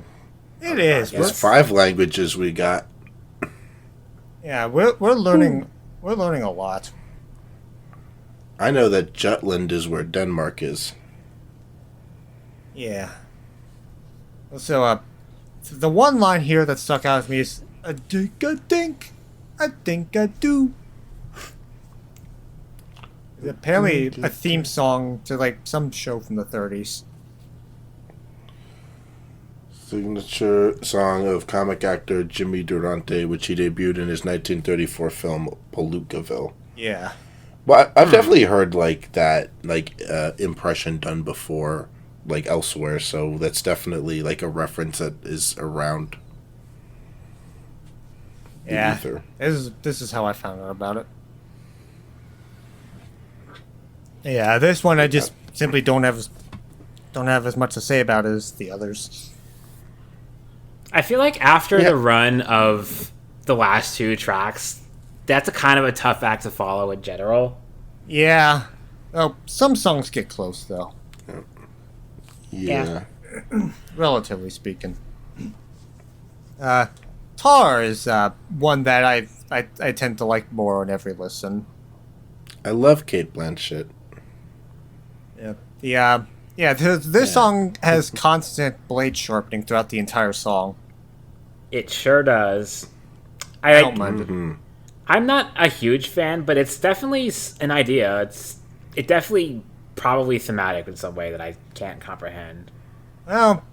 it is. There's 5 languages we got. Yeah, we're learning. We're learning a lot. I know that Jutland is where Denmark is. Yeah. Also, the one line here that stuck out to me is I think, I think I do. It's apparently a theme song to like some show from the 30s. Signature song of comic actor Jimmy Durante, which he debuted in his 1934 film Palookaville. Yeah. Well, I've definitely heard like that impression done before, like elsewhere. So that's definitely like a reference that is around. Yeah. Ether. This is how I found out about it. Yeah, this one I just simply don't have as much to say about as the others. I feel like after the run of the last 2 tracks, that's a kind of a tough act to follow in general. Yeah. Oh, some songs get close though. Yeah. Relatively speaking. Tar is one that I tend to like more on every listen. I love Kate Blanchett. Yeah. This song has constant blade sharpening throughout the entire song. It sure does. I don't mind it. I'm not a huge fan, but it's definitely an idea. It definitely probably thematic in some way that I can't comprehend. Well,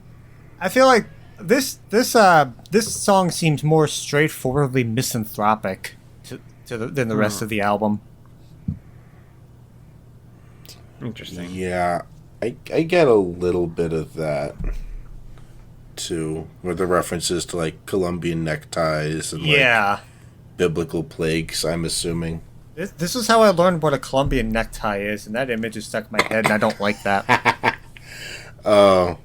I feel like this song seems more straightforwardly misanthropic than the rest of the album. Interesting. Yeah, I get a little bit of that too, with the references to like Colombian neckties and like biblical plagues, I'm assuming. This is how I learned what a Colombian necktie is, and that image is stuck in my head, and I don't like that. Oh.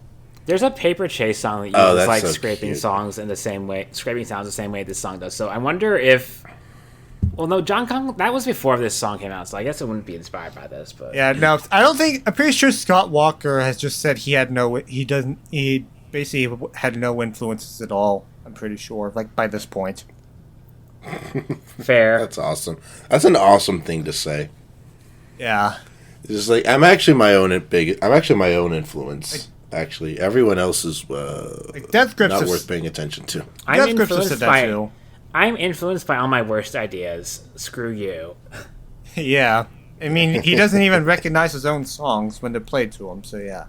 There's a Paper Chase song that uses like so scraping cute. sounds in the same way, scraping sounds the same way this song does. So I wonder if, well, no, John Kong, that was before this song came out, so I guess it wouldn't be inspired by this. But Yeah, no, I don't think. I'm pretty sure Scott Walker has just said he basically had no influences at all. I'm pretty sure, like by this point. fair. That's awesome. That's an awesome thing to say. Yeah. It's just like I'm actually my own influence. Actually, everyone else is Death Grips not is- worth paying attention to. I'm Death Grips has said that too. I'm influenced by all my worst ideas. Screw you. Yeah. I mean, he doesn't even recognize his own songs when they're played to him, so yeah.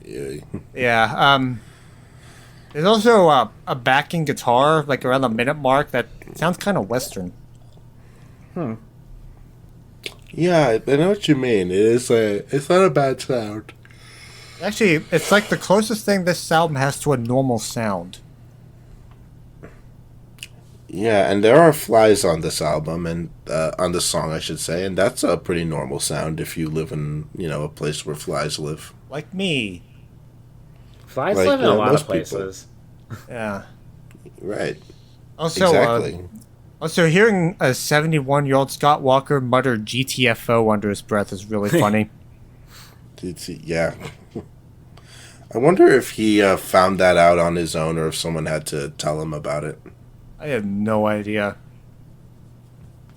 Yeah. Yeah, there's also a backing guitar, like around the minute mark, that sounds kind of Western. Yeah, I know what you mean. It's not a bad sound. Actually, it's like the closest thing this album has to a normal sound. Yeah, and there are flies on this album, and on this song, I should say, and that's a pretty normal sound if you live in, a place where flies live. Like me. Flies Like, live in a lot of most people. places. Yeah. Right. Also, Exactly. Also, hearing a 71-year-old Scott Walker mutter GTFO under his breath is really funny. Yeah. I wonder if he found that out on his own or if someone had to tell him about it. I have no idea.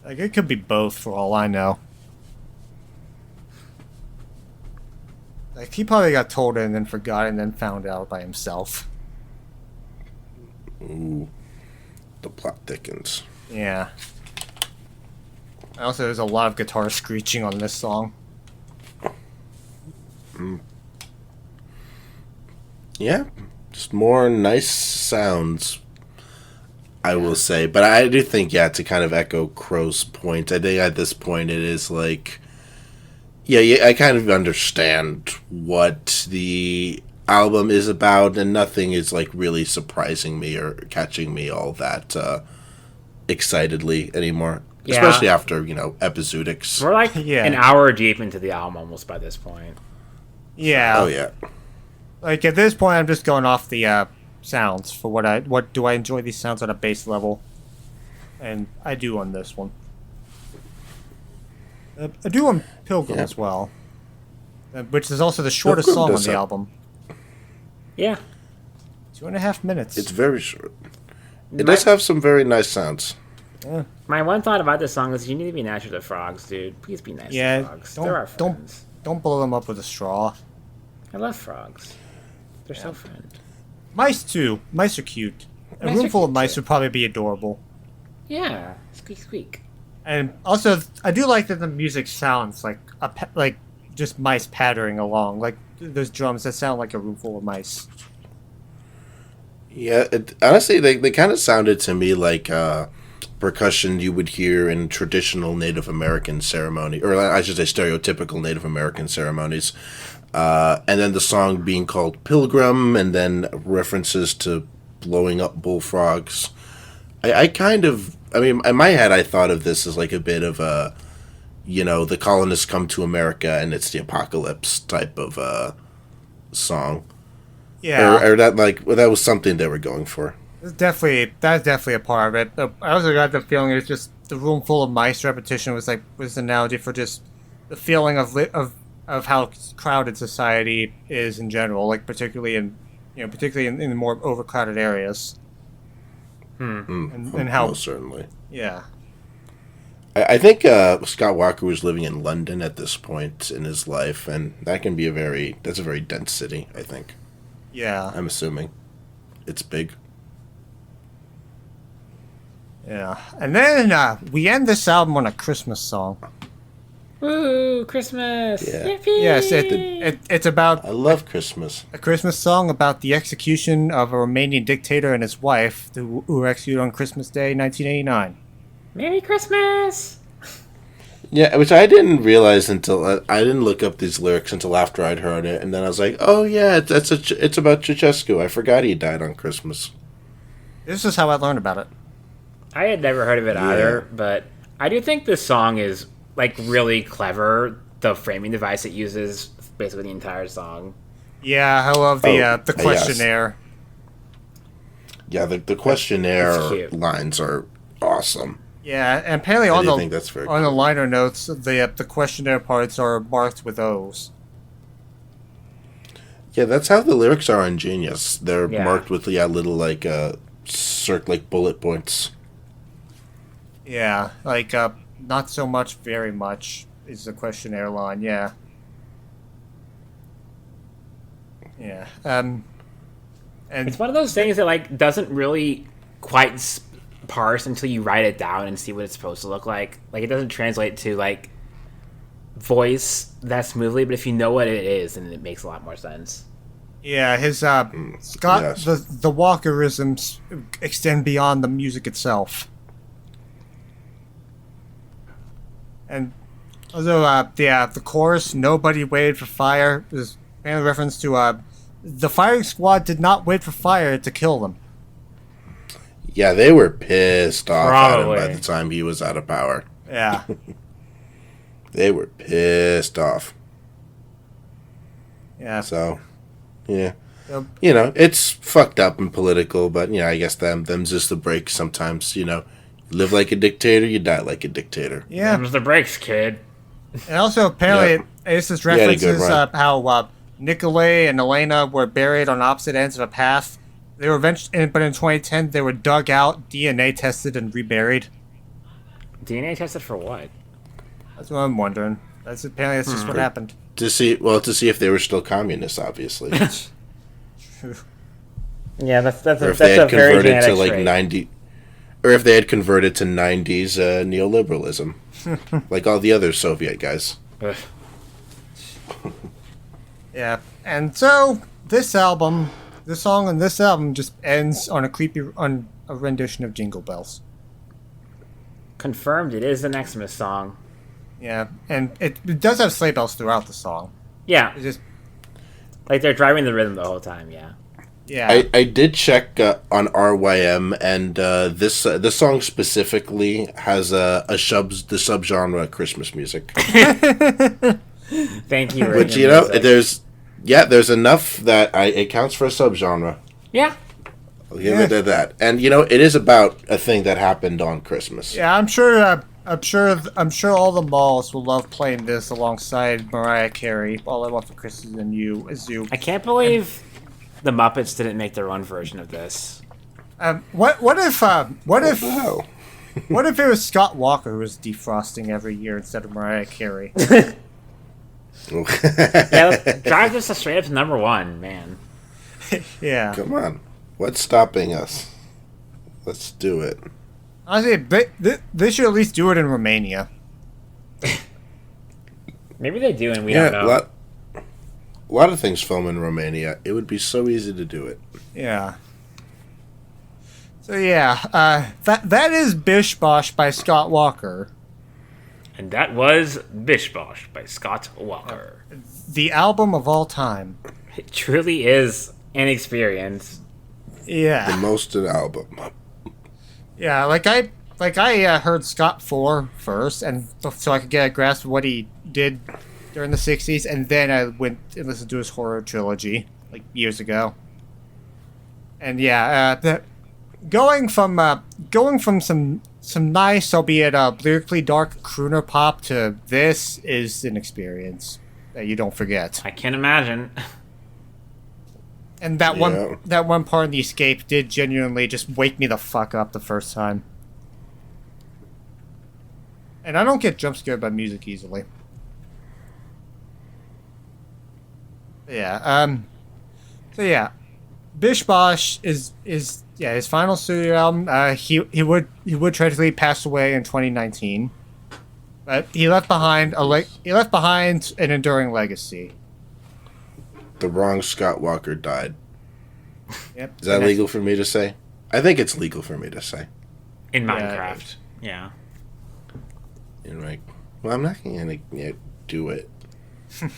Like, it could be both for all I know. Like, he probably got told it and then forgot and then found out by himself. Ooh. The plot thickens. Yeah. Also, there's a lot of guitar screeching on this song. Yeah. Just more nice sounds, I will say. But I do think, to kind of echo Crow's point, I think at this point it is like... Yeah, I kind of understand what the album is about, and nothing is like really surprising me or catching me all that excitedly anymore. Yeah. Especially after, Epizootics. We're like Yeah. an hour deep into the album almost by this point. Yeah. Oh, yeah. Like at this point, I'm just going off the sounds for what do I enjoy these sounds on a base level, and I do on this one. I do on Pilgrim as well, which is also the shortest song on the album. Yeah. 2.5 minutes. It's very short. It does have some very nice sounds. Yeah. My one thought about this song is you need to be nice to the frogs, dude. Please be nice to frogs. They're our friends. Don't blow them up with a straw. I love frogs. They're so fun. Mice too. Mice are cute. A room full of mice would probably be adorable. Yeah, squeak squeak. And also, I do like that the music sounds like like just mice pattering along. Like those drums that sound like a room full of mice. Yeah, honestly, they kind of sounded to me like percussion you would hear in traditional Native American ceremony, or I should say stereotypical Native American ceremonies. And then the song being called Pilgrim, and then references to blowing up bullfrogs. I mean, in my head, I thought of this as like a bit of a, the colonists come to America and it's the apocalypse type of song. Yeah. Or that that was something they were going for. That's definitely a part of it. I also got the feeling it was just the room full of mice repetition was an analogy for just the feeling of how crowded society is in general, like particularly in the more overcrowded areas. And how most certainly. Yeah. I think Scott Walker was living in London at this point in his life, and that can be that's a very dense city, I think. Yeah. I'm assuming. It's big. Yeah. And then we end this album on a Christmas song. Woo, Christmas! Yeah. Yippee! Yes, it's about I love Christmas. a Christmas song about the execution of a Romanian dictator and his wife who were executed on Christmas Day, 1989. Merry Christmas! Yeah, which I didn't realize until I didn't look up these lyrics until after I'd heard it, and then I was like, "Oh yeah, it's about Ceausescu. I forgot he died on Christmas." This is how I learned about it. I had never heard of it either, but I do think this song is like really clever. The framing device it uses, basically the entire song. Yeah, I love the questionnaire. Yes. Yeah, the questionnaire lines are awesome. Yeah, and apparently on the liner notes, the questionnaire parts are marked with O's. Yeah, that's how the lyrics are on Genius. They're marked with little like bullet points. Yeah, like not so much, very much is the questionnaire line. Yeah. Yeah. And it's one of those things that like doesn't really quite parse until you write it down and see what it's supposed to look like. Like it doesn't translate to like voice that smoothly, but if you know what it is, then it makes a lot more sense. Yeah, his Scott the Walkerisms extend beyond the music itself. And although the chorus "Nobody waited for fire" is a reference to the firing squad did not wait for fire to kill them. Yeah, they were pissed off at him by the time he was out of power. Yeah. They were pissed off. Yeah. So, yeah. It's fucked up and political, but, I guess them's just the break sometimes, You live like a dictator, you die like a dictator. Yeah. Them's the breaks, kid. And also, apparently, this references how Nikolay and Elena were buried on opposite ends of a path. They were but in 2010, they were dug out, DNA tested, and reburied. DNA tested for what? That's what I'm wondering. Apparently that's just what happened. To see if they were still communists, obviously. Yeah, that's or if they had converted to like 90, or if they had converted to 90s neoliberalism, like all the other Soviet guys. Yeah, and so the song on this album just ends on a rendition of Jingle Bells. Confirmed, it is an Xmas song. Yeah, and it does have sleigh bells throughout the song. Yeah, it's just like they're driving the rhythm the whole time. Yeah. Yeah. I did check on RYM, and this song specifically has the subgenre Christmas music. Thank you. Which Yeah, there's enough that it counts for a subgenre. Yeah. I'll give it at that. And it is about a thing that happened on Christmas. Yeah, I'm sure. I'm sure all the malls will love playing this alongside Mariah Carey. All I Want for Christmas and You is You. I can't believe the Muppets didn't make their own version of this. What if Wow. what if it was Scott Walker who was defrosting every year instead of Mariah Carey? Yeah, drive this to straight up to number one, man. Yeah. Come on. What's stopping us? Let's do it. Honestly, they should at least do it in Romania. Maybe they do, and we don't know. A lot of things film in Romania. It would be so easy to do it. Yeah. So yeah, that is Bish Bosch by Scott Walker. And that was Bish Bosch by Scott Walker. The album of all time. It truly is an experience. Yeah. The most an album. Yeah, I heard Scott 4 first, and so I could get a grasp of what he did during the 60s, and then I went and listened to his horror trilogy, like, years ago. And yeah, going from some nice, albeit lyrically dark crooner pop to this is an experience that you don't forget. I can't imagine. And that one part in the escape did genuinely just wake me the fuck up the first time. And I don't get jump scared by music easily. Yeah. So yeah, Bish Bosch is his final studio album. He would tragically pass away in 2019, but he left behind an enduring legacy. The wrong Scott Walker died. Yep. Is that legal for me to say? I think it's legal for me to say. In Minecraft. Yeah. And like, well, I'm not going to do it.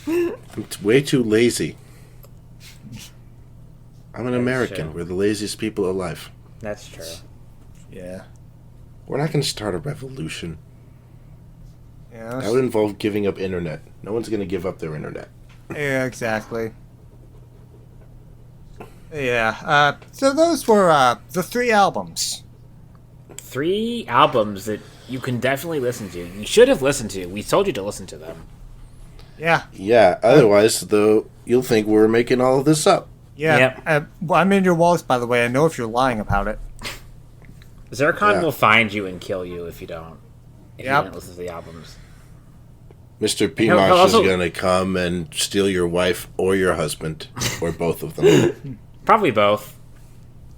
I'm way too lazy. I'm an American. True. We're the laziest people alive. That's true. Yeah. We're not going to start a revolution. Yeah. That would involve giving up internet. No one's going to give up their internet. Yeah, exactly. Yeah. So those were the 3 albums. 3 albums that you can definitely listen to. You should have listened to. We told you to listen to them. Yeah. Yeah. Otherwise, though, you'll think we're making all of this up. Yeah. Yep. Well, I'm in your walls, by the way. I know if you're lying about it. Zircon will find you and kill you if you don't. If you Yep. didn't listen to the albums. Mr. P. He'll Mosh also- is going to come and steal your wife or your husband, or both of them. Probably both.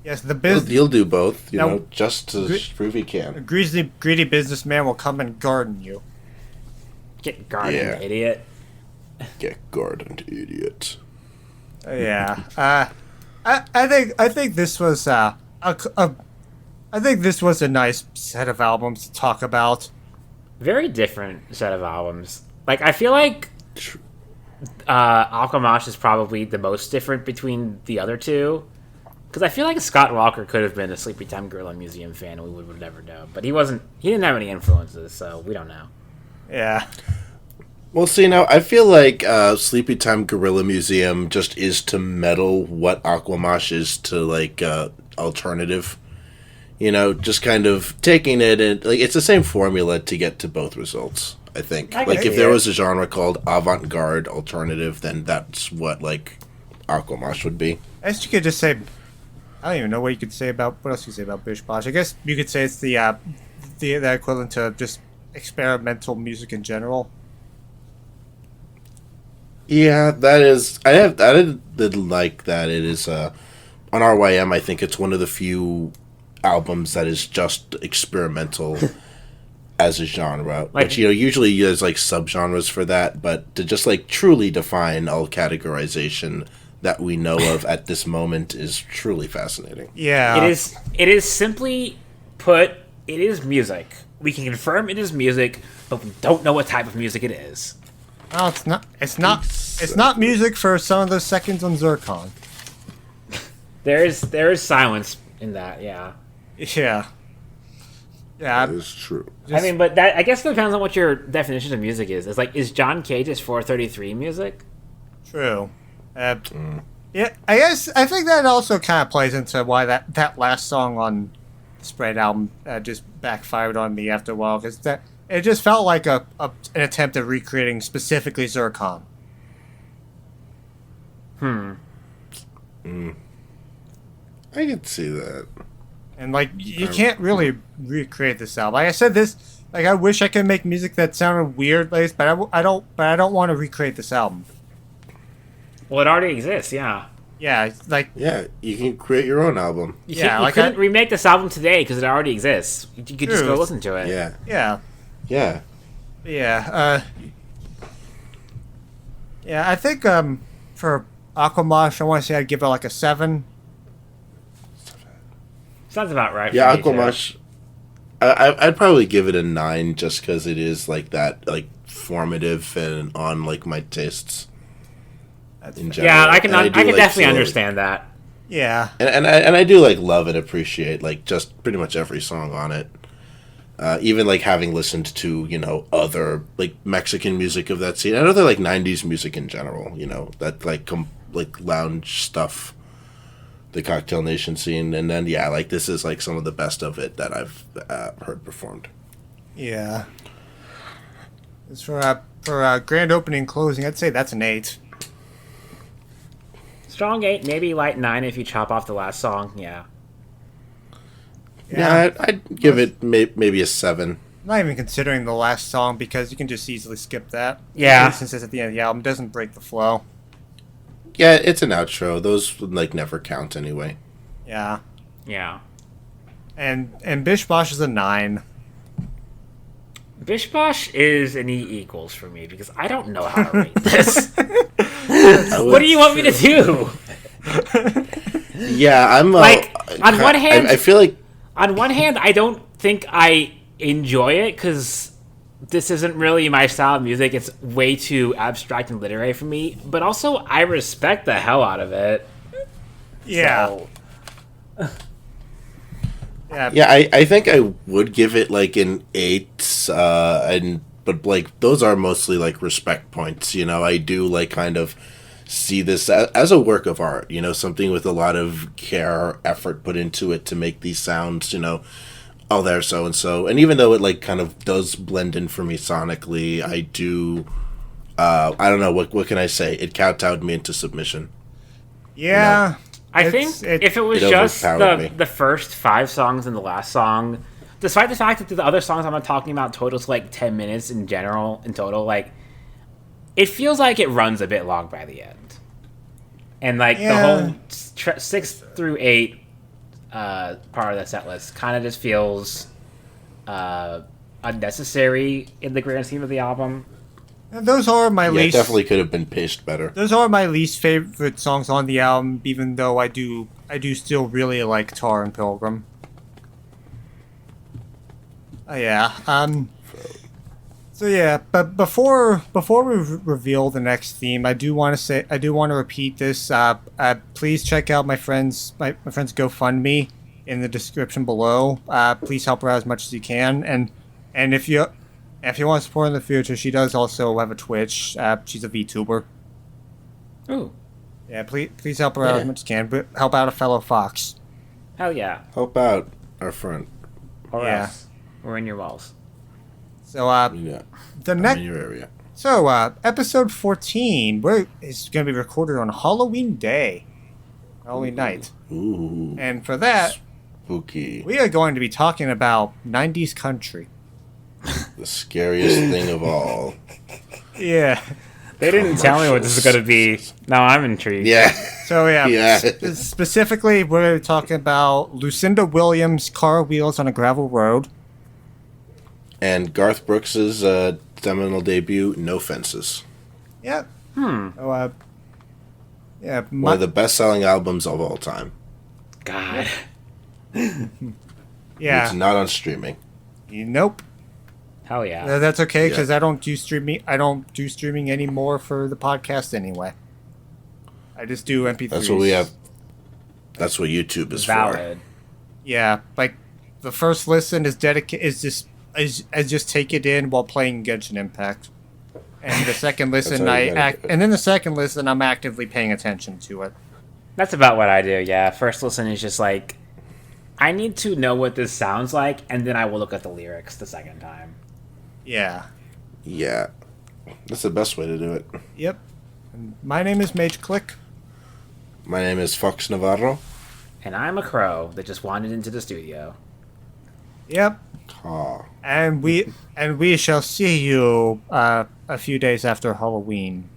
Yes, the He'll do both, you Now, know, just to prove he can. greedy businessman will come and garden you. Get guarded, Yeah. idiot. Get gardened, idiot. Yeah. I think this was I think this was a nice set of albums to talk about. Very different set of albums. Like, I feel like Aquamosh is probably the most different between the other two. Because I feel like Scott Walker could have been a Sleepytime Gorilla Museum fan, and we would never know. But he didn't have any influences, so we don't know. Yeah. Well, see, now, I feel like Sleepytime Gorilla Museum just is to meddle what Aquamosh is to, like, alternative. You know, just kind of taking it and, like, it's the same formula to get to both results, I think. I can Like, if see there it. was a genre called avant-garde alternative, then that's what, like, Aquamosh would be. I guess you could just say I don't even know what you could say about what else you could say about Bish Bosch. I guess you could say it's the equivalent to just experimental music in general. Yeah, that is. I did like that. It is on RYM. I think it's one of the few albums that is just experimental as a genre. Like- Which usually there's like subgenres for that, but to just like truly define all categorization that we know of at this moment is truly fascinating. Yeah. It is simply put, it is music. We can confirm it is music, but we don't know what type of music it is. No, it's not. It's not music for some of those seconds on Zircon. There is silence in that, yeah. Yeah. Yeah. That is true. I mean, but that I guess it depends on what your definition of music is. It's like, is John Cage's 433 music? True. Yeah, I think that also kind of plays into why that last song on the Spread album just backfired on me after a while, because that it just felt like an attempt at recreating specifically Zircon. I can see that. And like you can't really recreate this album. Like I said, this like I wish I could make music that sounded weird, but I don't want to recreate this album. Well, it already exists, yeah. Yeah, like Yeah, you can create your own album. You couldn't remake this album today because it already exists. You could just go listen to it. Yeah. yeah. Yeah. Yeah, I think for Aquamosh, I want to say I'd give it like a 7. Sounds about right. Yeah, for me, Aquamosh. I'd probably give it a 9 just because it is like that, like formative and on like my tastes. In general. Yeah, I can definitely feel, understand that. Yeah, and I do like love and appreciate like just pretty much every song on it. Even like having listened to other like Mexican music of that scene, and other like '90s music in general. That like lounge stuff, the Cocktail Nation scene, and then like this is like some of the best of it that I've heard performed. yeah. As for grand opening and closing, I'd say that's an 8. Strong 8, maybe light 9 if you chop off the last song. Yeah. Yeah, I'd give it maybe a 7. I'm not even considering the last song because you can just easily skip that. Yeah. Since it's at the end of the album, it doesn't break the flow. Yeah, it's an outro. Those like never count anyway. Yeah. Yeah. And Bish Bosch is a 9. Bish Bosch is an E equals for me because I don't know how to rate this. What do you want me to do? Yeah, I'm like on one hand, I feel like on one hand, I don't think I enjoy it because this isn't really my style of music. It's way too abstract and literary for me. But also, I respect the hell out of it. Yeah. So, yeah, I think I would give it like an 8, but like those are mostly like respect points. I do like kind of see this as a work of art. Something with a lot of care, effort put into it to make these sounds. Oh, they're so and so, and even though it like kind of does blend in for me sonically, I do. I don't know what can I say. It kowtowed me into submission. Yeah. I think if it was just overpowered me. the first 5 songs and the last song, despite the fact that the other songs I'm not talking about totals like 10 minutes in total, like it feels like it runs a bit long by the end, and like the whole 6 through 8 part of the set list kind of just feels unnecessary in the grand scheme of the album. And those are my least. It definitely could have been paced better. Those are my least favorite songs on the album, even though I do still really like Tar and Pilgrim. Yeah. So yeah, but before we reveal the next theme, I do want to repeat this. Please check out my friend's GoFundMe in the description below. Please help her out as much as you can, and if you want to support her in the future, she does also have a Twitch. She's a VTuber. Ooh. Yeah, please help her out as much as you can. But help out a fellow Fox. Hell yeah. Help out our friend. Or else we're in your walls. So Yeah, the I'm next. in your area. So episode 14, is going to be recorded on Halloween Day, Halloween night, Ooh, and for that, spooky. we are going to be talking about 90s country. The scariest thing of all. Yeah. They didn't tell me what this is going to be. Now I'm intrigued. Yeah. So yeah. Yeah. Specifically, we're talking about Lucinda Williams' Car Wheels on a Gravel Road. And Garth Brooks's seminal debut, No Fences. Yep. So, yeah. One of the best-selling albums of all time. God. Yeah. It's not on streaming. Nope. Hell yeah. That's okay because I don't do streaming. I don't do streaming anymore for the podcast anyway. I just do MP3s. That's what we have. That's what YouTube is Valid. for. Yeah, like the first listen is just take it in while playing Genshin Impact. And the second listen, how you gotta do it. and then the second listen, I'm actively paying attention to it. That's about what I do, yeah. First listen is just like, I need to know what this sounds like, and then I will look at the lyrics the second time. Yeah. Yeah. That's the best way to do it. Yep. And my name is Mageclick. My name is Foxx Navarro. And I'm a crow that just wandered into the studio. Yep. Aw. And we shall see you a few days after Halloween.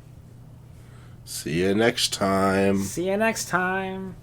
See you next time. See you next time.